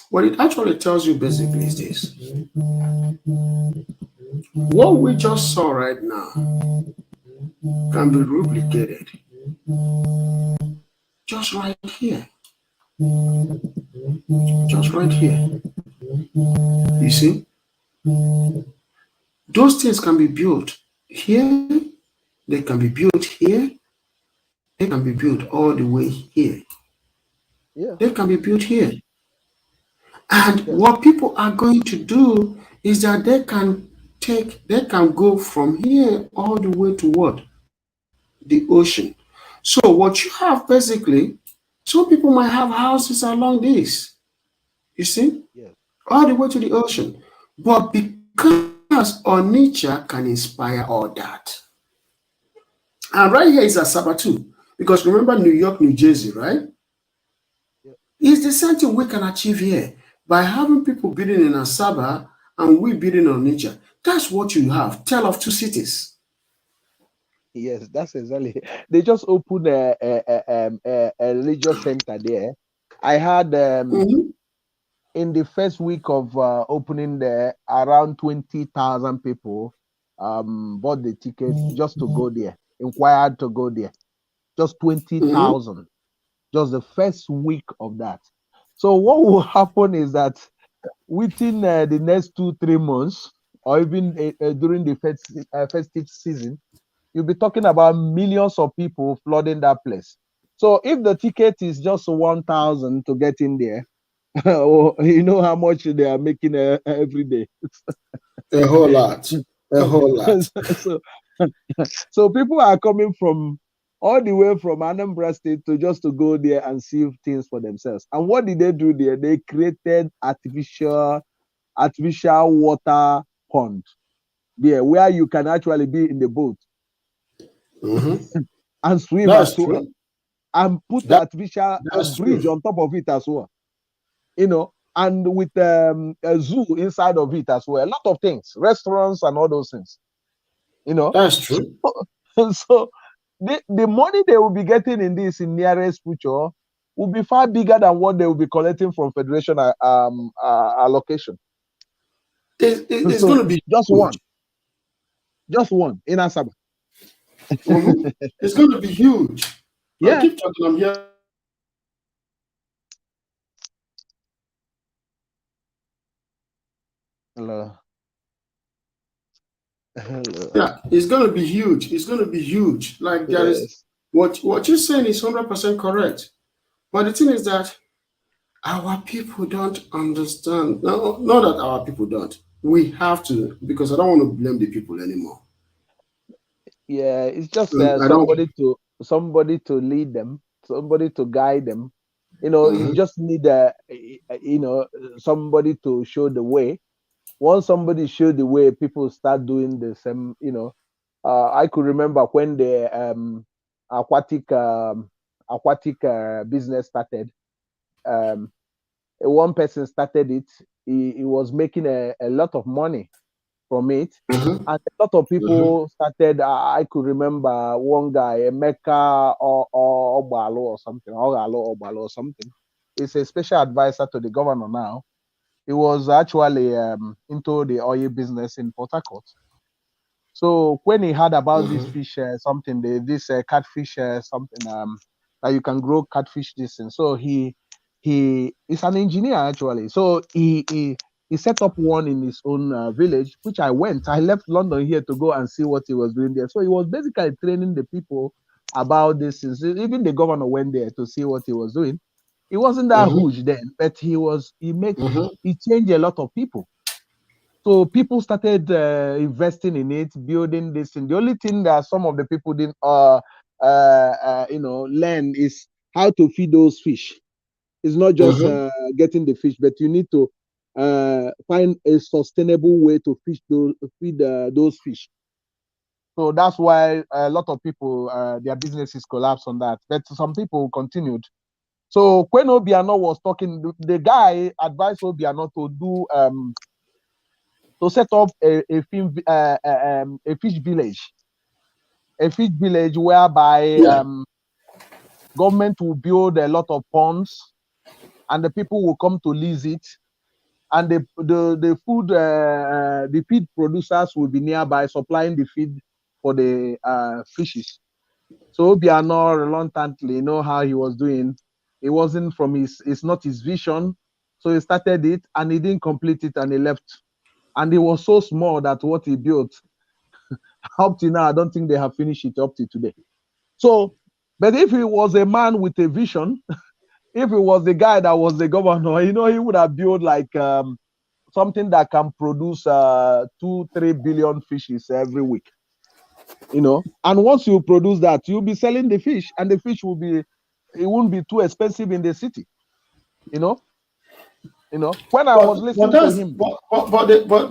What it actually tells you basically is this. What we just saw right now can be replicated just right here. Just right here. You see? Those things can be built here. They can be built here. They can be built all the way here. Yeah. They can be built here. And what people are going to do is that they can go from here all the way to what? The ocean. So what you have basically, some people might have houses along this, you see, all the way to the ocean. But because Onitsha can inspire all that. And right here is Asaba too. Because remember New York, New Jersey, right? It's the same thing we can achieve here by having people building in Asaba and we building on Onitsha. That's what you have. Tale of two cities. Yes, that's exactly. They just opened a religious center there. I had in the first week of opening there, around 20,000 people bought the ticket just to go there, inquired to go there. Just 20,000. Just the first week of that. So what will happen is that within the next 2-3 months, or even during the festive season, you'll be talking about millions of people flooding that place. So if the ticket is just 1,000 to get in there, you know how much they are making every day. A whole lot. A whole lot. So people are coming from all the way from Anambra State to go there and see things for themselves. And what did they do there? They created artificial water pond there where you can actually be in the boat. and swim That's as well, true. and put That, artificial that's bridge true. on top of it as well. And with a zoo inside of it as well. A lot of things, restaurants and all those things. That's true. So the money they will be getting in this in nearest future will be far bigger than what they will be collecting from federation allocation. It's So going to be just huge. one in Asaba. It's going to be huge. Yeah. Keep talking. I'm here. Hello. Yeah, it's going to be huge. It's going to be huge. Like there is Yes. what you're saying is 100% correct. But the thing is that our people don't understand. No, not that our people don't. We have to, because I don't want to blame the people anymore. Yeah, it's just I don't. somebody to lead them, somebody to guide them. You Mhm, just need somebody to show the way. Once somebody show the way, people start doing the same. I could remember when the aquatic aquatic business started. Um, one person started it. He was making a lot of money from it. mhm, And a lot of mhm, people started. I could remember one guy, Emeka or Obalo or something, or something. He's a special advisor to the governor now. He was actually into the oil business in Port Harcourt. So when he heard about this mhm, fish, this catfish, something that you can grow catfish this, and so he is an engineer actually. So he set up one in his own village, which I went. I left London here to go and see what he was doing there. So he was basically training the people about this. Even the governor went there to see what he was doing. He wasn't that mhm, huge then, but mhm, he changed a lot of people. So people started investing in it, building this thing. The only thing that some of the people didn't learn is how to feed those fish. It's not just mhm. getting the fish, but you need to find a sustainable way to feed those fish. So that's why a lot of people their businesses collapsed on that. But some people continued. So when Obiano was talking, the guy advised Obiano to do to set up a fish village whereby Yeah. government will build a lot of ponds and the people will come to lease it, and the feed producers will be nearby supplying the feed for the fishes. So Obiano reluctantly know how he was doing. It wasn't from it's not his vision. So he started it and he didn't complete it and he left. And it was so small that what he built up to now, I don't think they have finished it up to today. So, but if he was a man with a vision, if he was the guy that was the governor, he would have built like something that can produce 2-3 billion fishes every week. And once you produce that, you'll be selling the fish, and the fish it won't be too expensive in the city. You know, When I was But listening to that's him,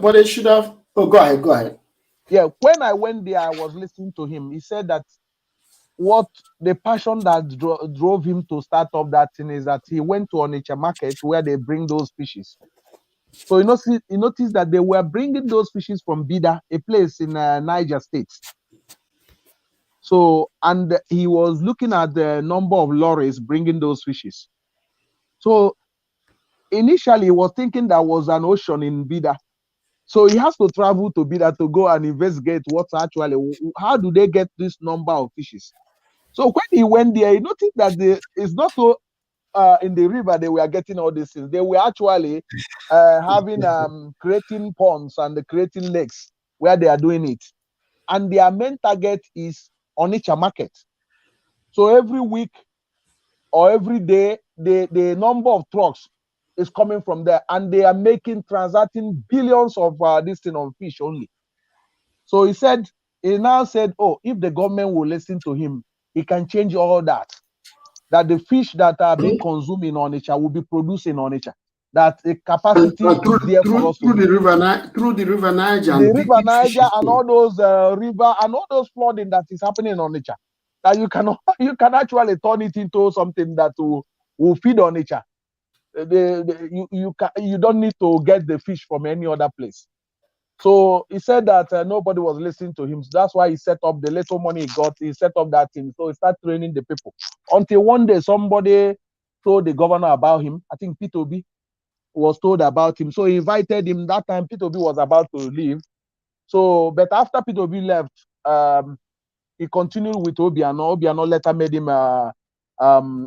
but they should have. Oh, go ahead. Go ahead. yeah, when I went there, I was listening to him. He said that what the passion that drove him to start up that thing is that he went to Onitsha market where they bring those fishes. So he noticed that they were bringing those fishes from Bida, a place in Niger State. So, and he was looking at the number of lorries bringing those fishes. So initially he was thinking there was an ocean in Bida. So he has to travel to Bida to go and investigate how do they get this number of fishes. So when he went there, he noticed that it's not so in the river they were getting all these things. They were actually having creating ponds and creating lakes where they are doing it. And their main target is Onitsha market. So every week or every day, the number of trucks is coming from there, and they are transacting billions of this thing on fish only. So he now said, oh, if the government will listen to him, he can change all that. That the fish that are being consumed in Onitsha will be produced in Onitsha. that the capacity is there for us through the river Niger, the river Niger and all those river and all those flooding that is happening on Onitsha, that you can actually turn it into something that will feed Onitsha. You don't need to get the fish from any other place. So he said that nobody was listening to him. So that's why he set up the little money he got. He set up that thing. So he started training the people. Until one day somebody told the governor about him. I think P2B was told about him. So he invited him. That time P2B was about to leave. So, but after P2B left, he continued with Obiano. Obiano later made him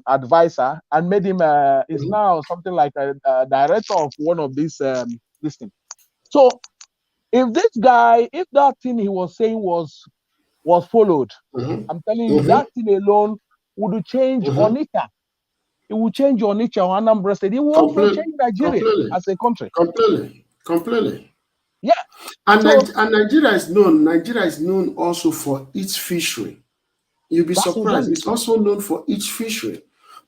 advisor and made him is now something like a director of one of these this thing. So if this guy, if that thing he was saying was followed, I'm telling you, that thing alone would change Onitsha. It will change Onitsha or Anambra State. It will also change Nigeria as a country. Completely. Yeah. And Nigeria is known also for its fishery. You'll be surprised. It's also known for its fishery.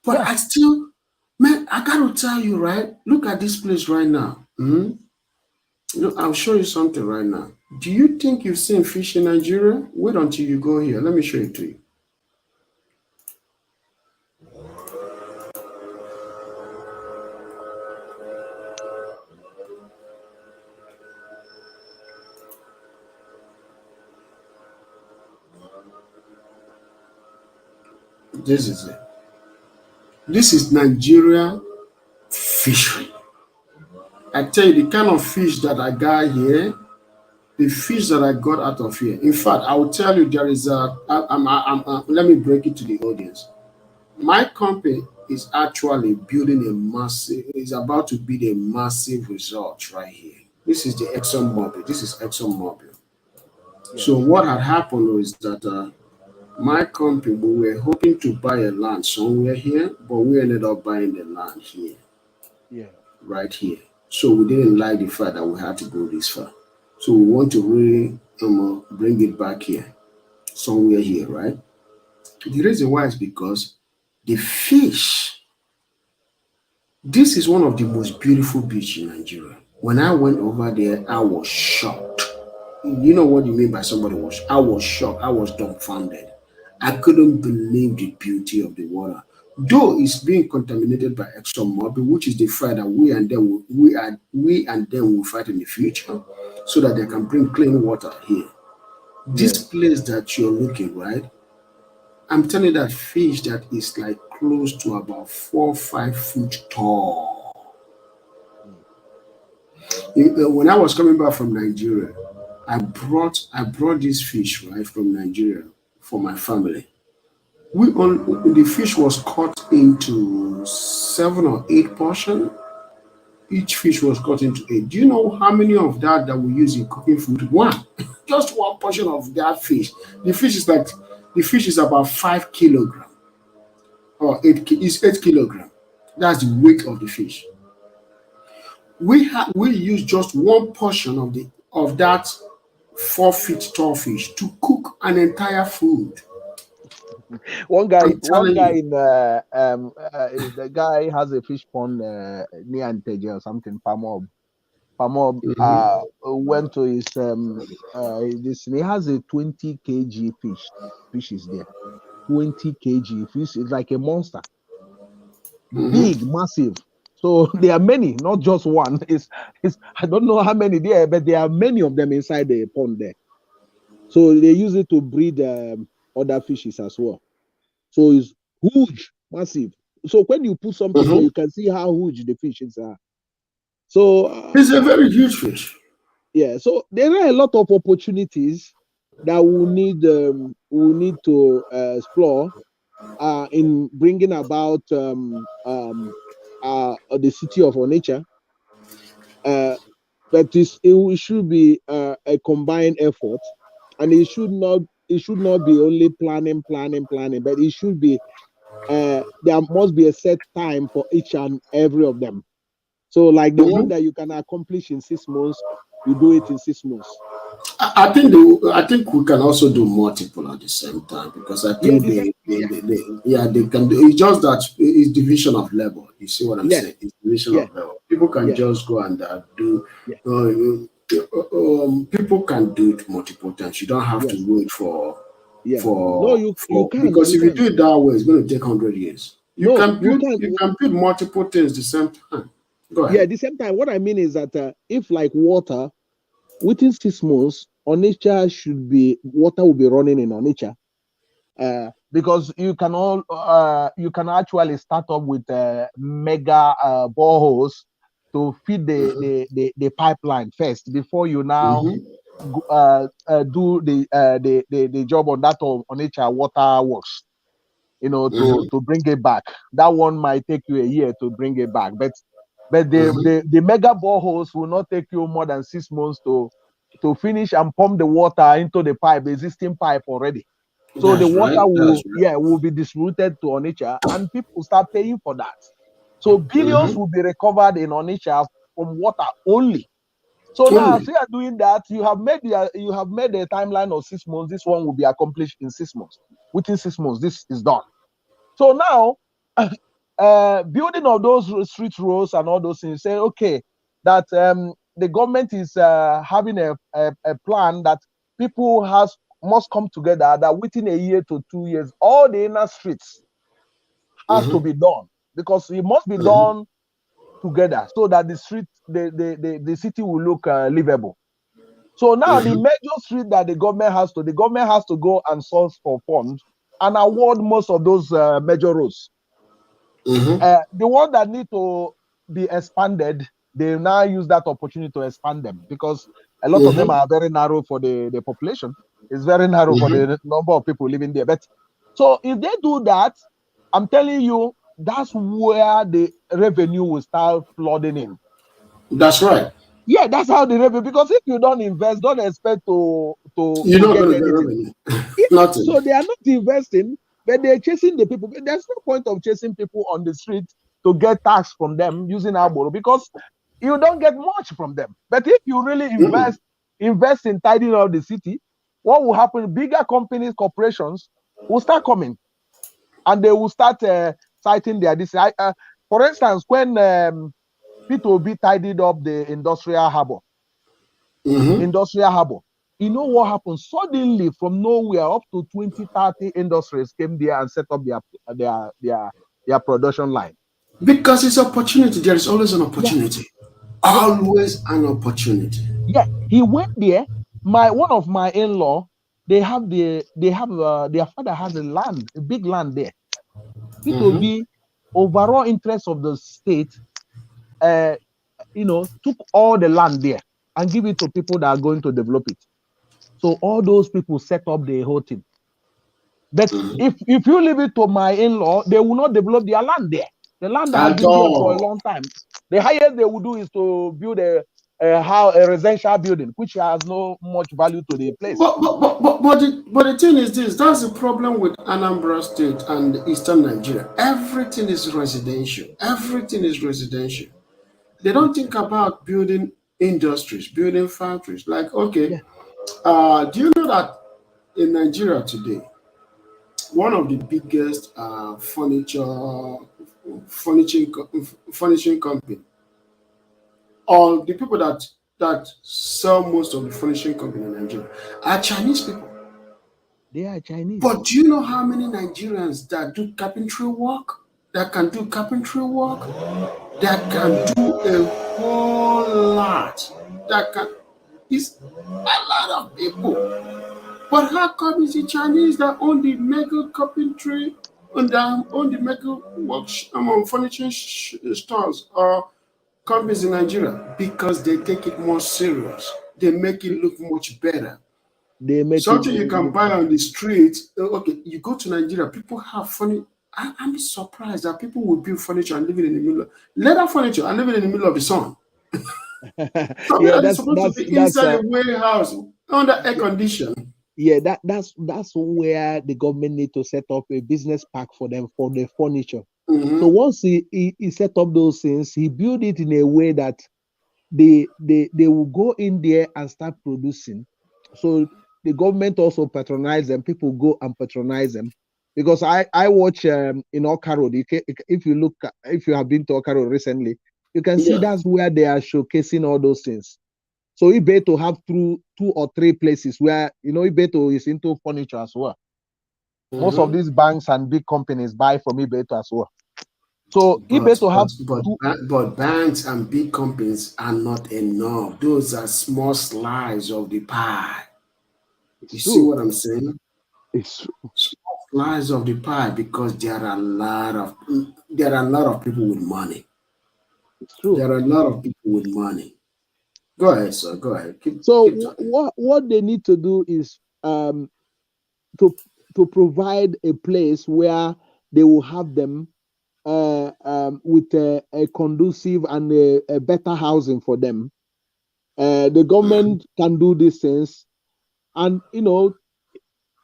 But I still, man, I gotta tell you, right? Look at this place right now. I'll show you something right now. Do you think you've seen fish in Nigeria? Wait until you go here. Let me show it to you. This is it. This is Nigeria fishery. I tell you, the kind of fish that I got here, the fish that I got out of here. In fact, I will tell you there is let me break it to the audience. My company is actually building is about to build a massive resort right here. This is the ExxonMobil. This is ExxonMobil. Yeah. So what had happened was that my company, we were hoping to buy a land somewhere here, but we ended up buying the land here. Yeah. Right here. So we didn't like the fact that we had to go this far. So we want to really bring it back here, somewhere here, right? The reason why is because the fish, this is one of the most beautiful beaches in Nigeria. When I went over there, I was shocked. You know what you mean by somebody was? I was shocked. I was dumbfounded. I couldn't believe the beauty of the water. Though it's being contaminated by ExxonMobil, which is the fight that we and them will fight in the future, so that they can bring clean water here. This place that you're looking, right? I'm telling you that fish that is like close to about 4 or 5 foot tall. When I was coming back from Nigeria, I brought this fish right from Nigeria for my family. The fish was cut into 7 or 8 portions. Each fish was cut into 8. Do you know how many of that we use in cooking food? One. Just one portion of that fish. The fish is about 5 kilograms. Or 8 kilograms. That's the weight of the fish. We use just one portion of that 4 feet tall fish to cook an entire food. One guy the guy has a fish pond near Anteje or something. Pamob went to his he has a 20 kg fish. Fish is there. 20 kg fish is like a monster. Big, massive. So there are many, not just one. It's I don't know how many there, but there are many of them inside the pond there. So they use it to breed other fishes as well. So it's huge, massive. So when you put something there, you can see how huge the fishes are. So it's a very huge fish. Yeah. So there are a lot of opportunities that we need to explore in bringing about the city of Onitsha. But it should be a combined effort, and it should not be only planning, but it should be there must be a set time for each and every of them. So like the one that you can accomplish in 6 months, you do it in 6 months. I think we can also do multiple at the same time, because I think they can do. It's just that it's division of labor. You see what I'm saying? It's division of labor. People can Yeah, just go and do. yeah, People can do it multiple times. You don't have to yes, wait for yeah. No, you can, because you if you can. do it that way, it's going to take 100 years. No, you can. You can build multiple things the same time. Go Yeah, ahead. at the same time, what I mean is that if like water, within 6 months, Onitsha should be water will be running in Onitsha. Because you can actually start up with mega boreholes to feed Mm-hmm. the pipeline first before you now Mm-hmm. do the job on that of Onitsha water works, Mm-hmm. to bring it back. That one might take you a year to bring it back, but Mm-hmm. the mega boreholes will not take you more than 6 months to finish and pump the water into the pipe, the existing pipe already. So the That's right. water That's right. will be distributed to Onitsha, and people start paying for that. So billions Mm-hmm. will be recovered in Onitsha from water only. So now, as Only. we are doing that, you have made a timeline of 6 months. This one will be accomplished in 6 months. Within 6 months, this is done. So now, building of those street roads and all those things, say okay, that the government is having a plan that people must come together. That within a year to 2 years, all the inner streets has to Mm-hmm. be done, because it must be Mm-hmm. done together so that the city will look livable. So now the Mm-hmm. major street that the government has to go and source for funds and award most of those major roads. Mm-hmm. The ones that need to be expanded, they now use that opportunity to expand them, because a lot of them Mm-hmm. are very narrow for the population. It's very narrow for Mm-hmm. the number of people living there. But so if they do that, I'm telling you, that's where the revenue will start flooding in. That's right. Yeah, that's how the revenue. Because if you don't invest, don't expect You're to not get going to get anything. revenue. Yeah, Nothing. so they are not investing, but they're chasing the people. There's no point of chasing people on the street to get tax from them using our borrow, because you don't get much from them. But if you really Mm-mm. invest in tidying up the city, what will happen? Bigger companies, corporations will start coming, and they will start citing their this. For instance, when P2B tidied up the Mm-hmm. industrial harbor. You know what happened? Suddenly, from nowhere, up to 20, 30 industries came there and set up their production line. Because it's opportunity. There is always an Yeah, opportunity. yeah, Always an opportunity. yeah. He went there. My one of my in-law, their father has a big land there. It will Mm-hmm. be overall interest of the state, uh, took all the land there and give it to people that are going to develop it. So all those people set up the whole thing. But Mm-hmm. if you leave it to my in-law, they will not develop their land there. The land has At been there for a all. long time. The highest they will do is to build a residential building, which has no much value to the place. But the thing is this, that's the problem with Anambra State and Eastern Nigeria. Everything is residential. Everything is residential. They don't think about building industries, building factories. Like, okay, Yeah, do you know that in Nigeria today, one of the biggest furnishing furnishing company, or the people that sell most of the furnishing company in Nigeria are Chinese people. they are Chinese. But do you know how many Nigerians that do carpentry work, that can do carpentry work, that can do a whole lot, that can, it's a lot of people. But how come it's the Chinese that own the mega carpentry and that own the mega furniture stores or companies in Nigeria? Because they take it more serious. They make it look much better. They make it Something you can look buy better. on the street. Okay, you go to Nigeria, people have funny. I'm surprised that people will build furniture and living in the middle, leather furniture and living in the middle of the sun. Something Yeah, that is supposed to be that's inside a warehouse under air condition. yeah, that's where the government need to set up a business park for them for the furniture. So Mm-hmm. once he set up those things, he built it in a way that they will go in there and start producing. So the government also patronize them. People go and patronize them, because I watch in Oka Road. If you have been to Oka Road recently, you can see that's where they are showcasing all those things. So Ibeto have two or three places where, Ibeto is into furniture as well. Most of these banks and big companies buy from Ibeto as well. So Ibeto have but banks and big companies are not enough. Those are small slices of the pie. You see what I'm saying? It's true. Small slice of the pie, because there are a lot of people with money. It's true. There are a lot of people with money. Go ahead, sir. Go ahead. Keep what they need to do is to provide a place where they will have them with a conducive and a better housing for them. The government can do these things, and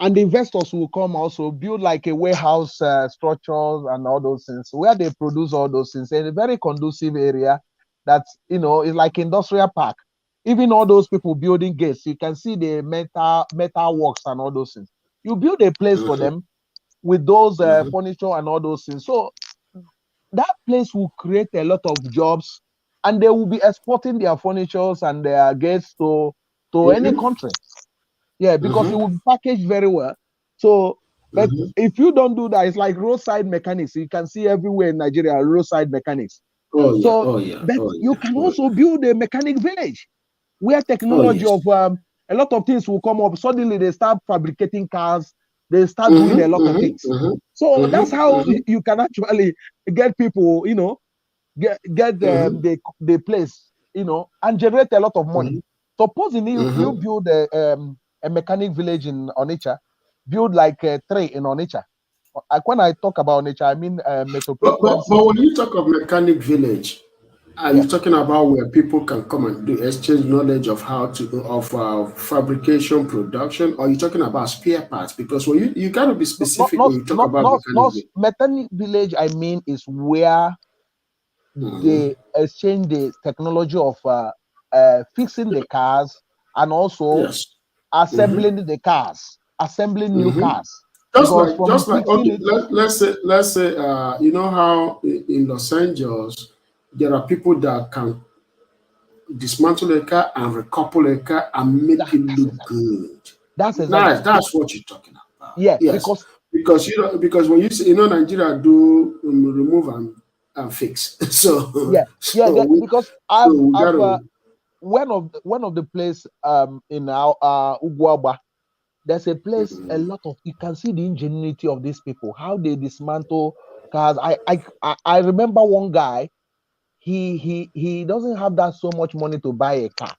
and the investors will come also build like a warehouse structures and all those things where they produce all those things in a very conducive area that is like industrial park. Even all those people building gates, you can see the metal works and all those things. You build a place for them with those furniture and all those things. So that place will create a lot of jobs, and they will be exporting their furnitures and their gates to any country. Yeah, because it will be packaged very well. So, but if you don't do that, it's like roadside mechanics. You can see everywhere in Nigeria, roadside mechanics. You can also build a mechanic village where technology of a lot of things will come up. Suddenly they start fabricating cars. They start doing a lot of things. So that's how you can actually get people, get the place, and generate a lot of money. Supposing you build a mechanic village in Onitsha, build like 3 in Onitsha. When I talk about Onitsha, I mean metropolitan city. But when you talk of mechanic village, are you talking about where people can come and do exchange knowledge of fabrication, production, or are you talking about spare parts? Because when you got to be specific when you talk about mechanic village, I mean, is where they exchange the technology of fixing the cars and also assembling the cars, assembling new cars. Just like okay, let's say you know how in Los Angeles there are people that can dismantle a car and recouple a car and make it look good. That's exactly that's what you're talking about. Yeah, yes, because when you say Nigeria do remove and fix. So because one of the place in our Ugwaba, there's a place a lot of, you can see the ingenuity of these people, how they dismantle cars. I remember one guy, he doesn't have that so much money to buy a car,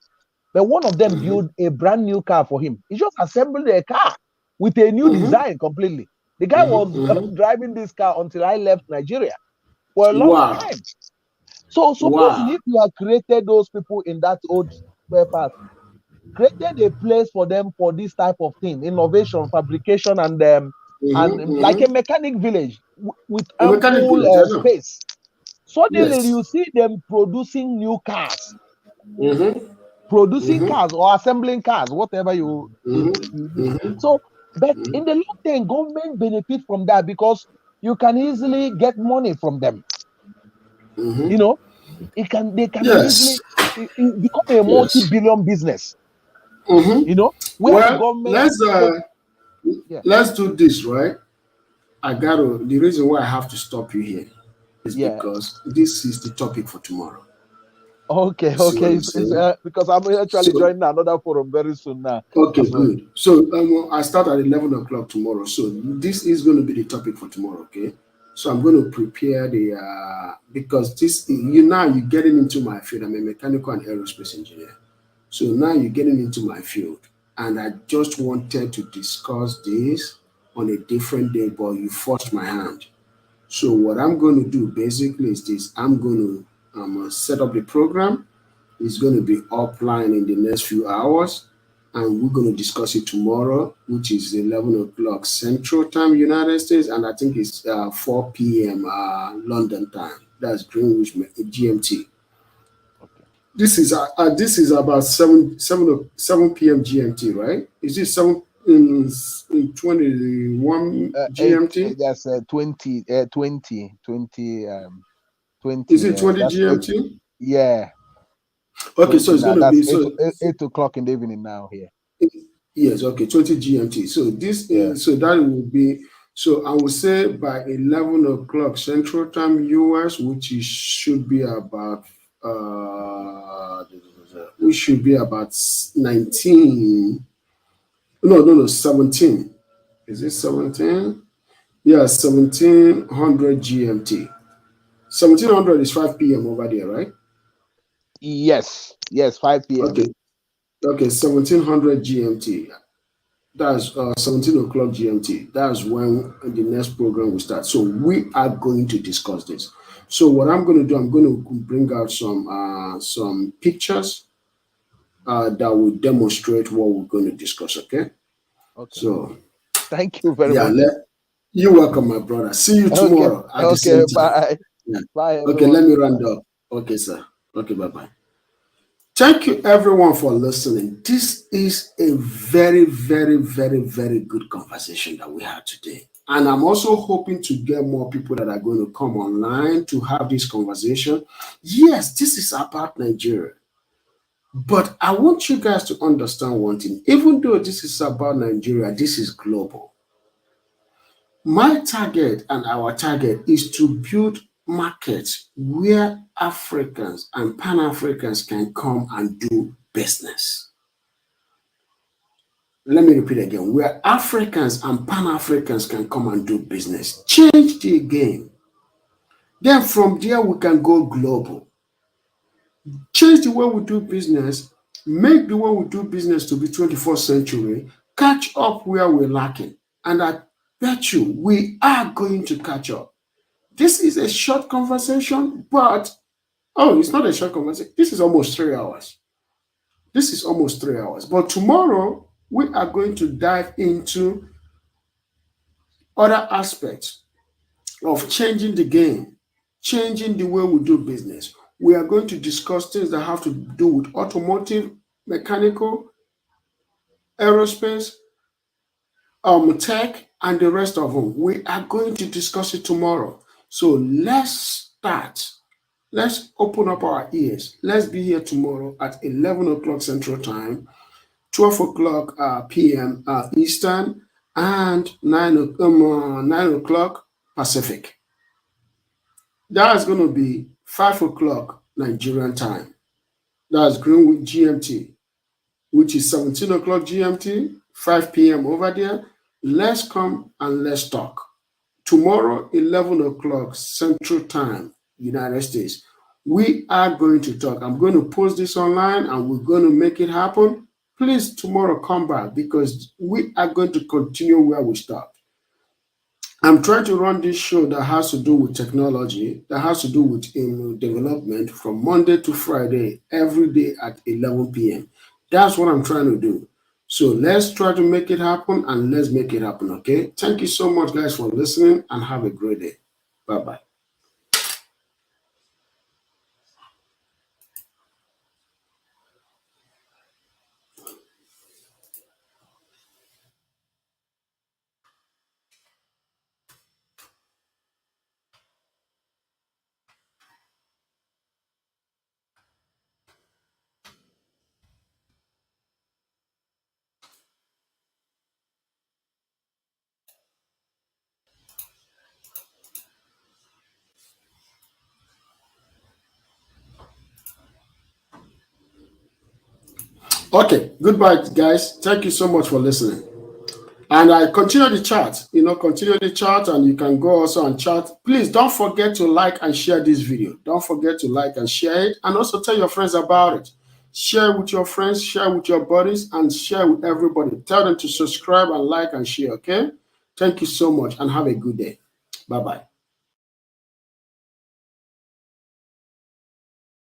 but one of them built a brand new car for him. He just assembled a car with a new design completely. The guy was driving this car until I left Nigeria for a long time. So supposing if you have created those people in that old spare part, created a place for them for this type of thing, innovation, fabrication, and like a mechanic village with ample space. Suddenly you see them producing new cars, producing cars or assembling cars, whatever you do. So, but in the long term, government benefit from that because you can easily get money from them. They can easily become a multi-billion business. Let's do this, right? The reason why I have to stop you here is because this is the topic for tomorrow. Okay. Because I'm actually joining another forum very soon now. Okay, good. So I start at 11 o'clock tomorrow. So this is going to be the topic for tomorrow, okay? So I'm going to prepare because you're getting into my field. I'm a mechanical and aerospace engineer. So now you're getting into my field. And I just wanted to discuss this on a different day, but you forced my hand. So what I'm going to do basically is this. I'm going to set up the program. It's going to be offline in the next few hours. And we're going to discuss it tomorrow, which is 11 o'clock Central Time, United States. And I think it's 4 p.m. London time. That's Greenwich GMT. Okay. This is about 7 p.m. GMT, right? Is this 7 in 21 GMT? That's 20. Is it 20 GMT? Yeah. Okay, so it's going to be 8 o'clock in the evening now here. Yes, okay, 20 GMT. So this is so that will be so I would say by 11 o'clock Central Time US, which is, should be about we should be about 19. No, 17. Is it 17? Yeah, 1700 GMT. 1700 is 5 p.m. over there, right? Yes, 5 p.m. Okay, 1700 GMT. That's 17 o'clock GMT. That's when the next program will start. So we are going to discuss this. So what I'm going to do, I'm going to bring out some pictures that will demonstrate what we're going to discuss. Okay. So thank you very much. You're welcome, my brother. See you tomorrow at the same time. Bye. Yeah. Bye. Okay, let me round up. Okay, sir. Okay, bye-bye. Thank you, everyone, for listening. This is a very, very, very, very good conversation that we had today. And I'm also hoping to get more people that are going to come online to have this conversation. Yes, this is about Nigeria. But I want you guys to understand one thing. Even though this is about Nigeria, this is global. My target and our target is to build markets where Africans and Pan-Africans can come and do business. Let me repeat again, where Africans and Pan-Africans can come and do business. Change the game. Then from there, we can go global. Change the way we do business, make the way we do business to be 21st century, catch up where we're lacking. And I bet you we are going to catch up. This is a short conversation, but, it's not a short conversation. This is almost 3 hours. This is almost 3 hours. But tomorrow, we are going to dive into other aspects of changing the game, changing the way we do business. We are going to discuss things that have to do with automotive, mechanical, aerospace, tech, and the rest of them. We are going to discuss it tomorrow. So let's start. Let's open up our ears. Let's be here tomorrow at 11 o'clock Central Time, 12 o'clock p.m. Eastern, and 9 o'clock Pacific. That's going to be 5 o'clock Nigerian time. That's Greenwich GMT, which is 17 o'clock GMT, 5 p.m. over there. Let's come and let's talk. Tomorrow, 11 o'clock Central Time, United States. We are going to talk. I'm going to post this online and we're going to make it happen. Please, tomorrow, come back because we are going to continue where we start. I'm trying to run this show that has to do with technology, that has to do with development from Monday to Friday, every day at 11 p.m. That's what I'm trying to do. So let's try to make it happen and let's make it happen, okay? Thank you so much, guys, for listening and have a great day. Bye-bye. Okay, goodbye, guys. Thank you so much for listening. And I continue the chat, continue the chat and you can go also and chat. Please don't forget to like and share this video. Don't forget to like and share it and also tell your friends about it. Share with your friends, share with your buddies and share with everybody. Tell them to subscribe and like and share, okay? Thank you so much and have a good day. Bye-bye.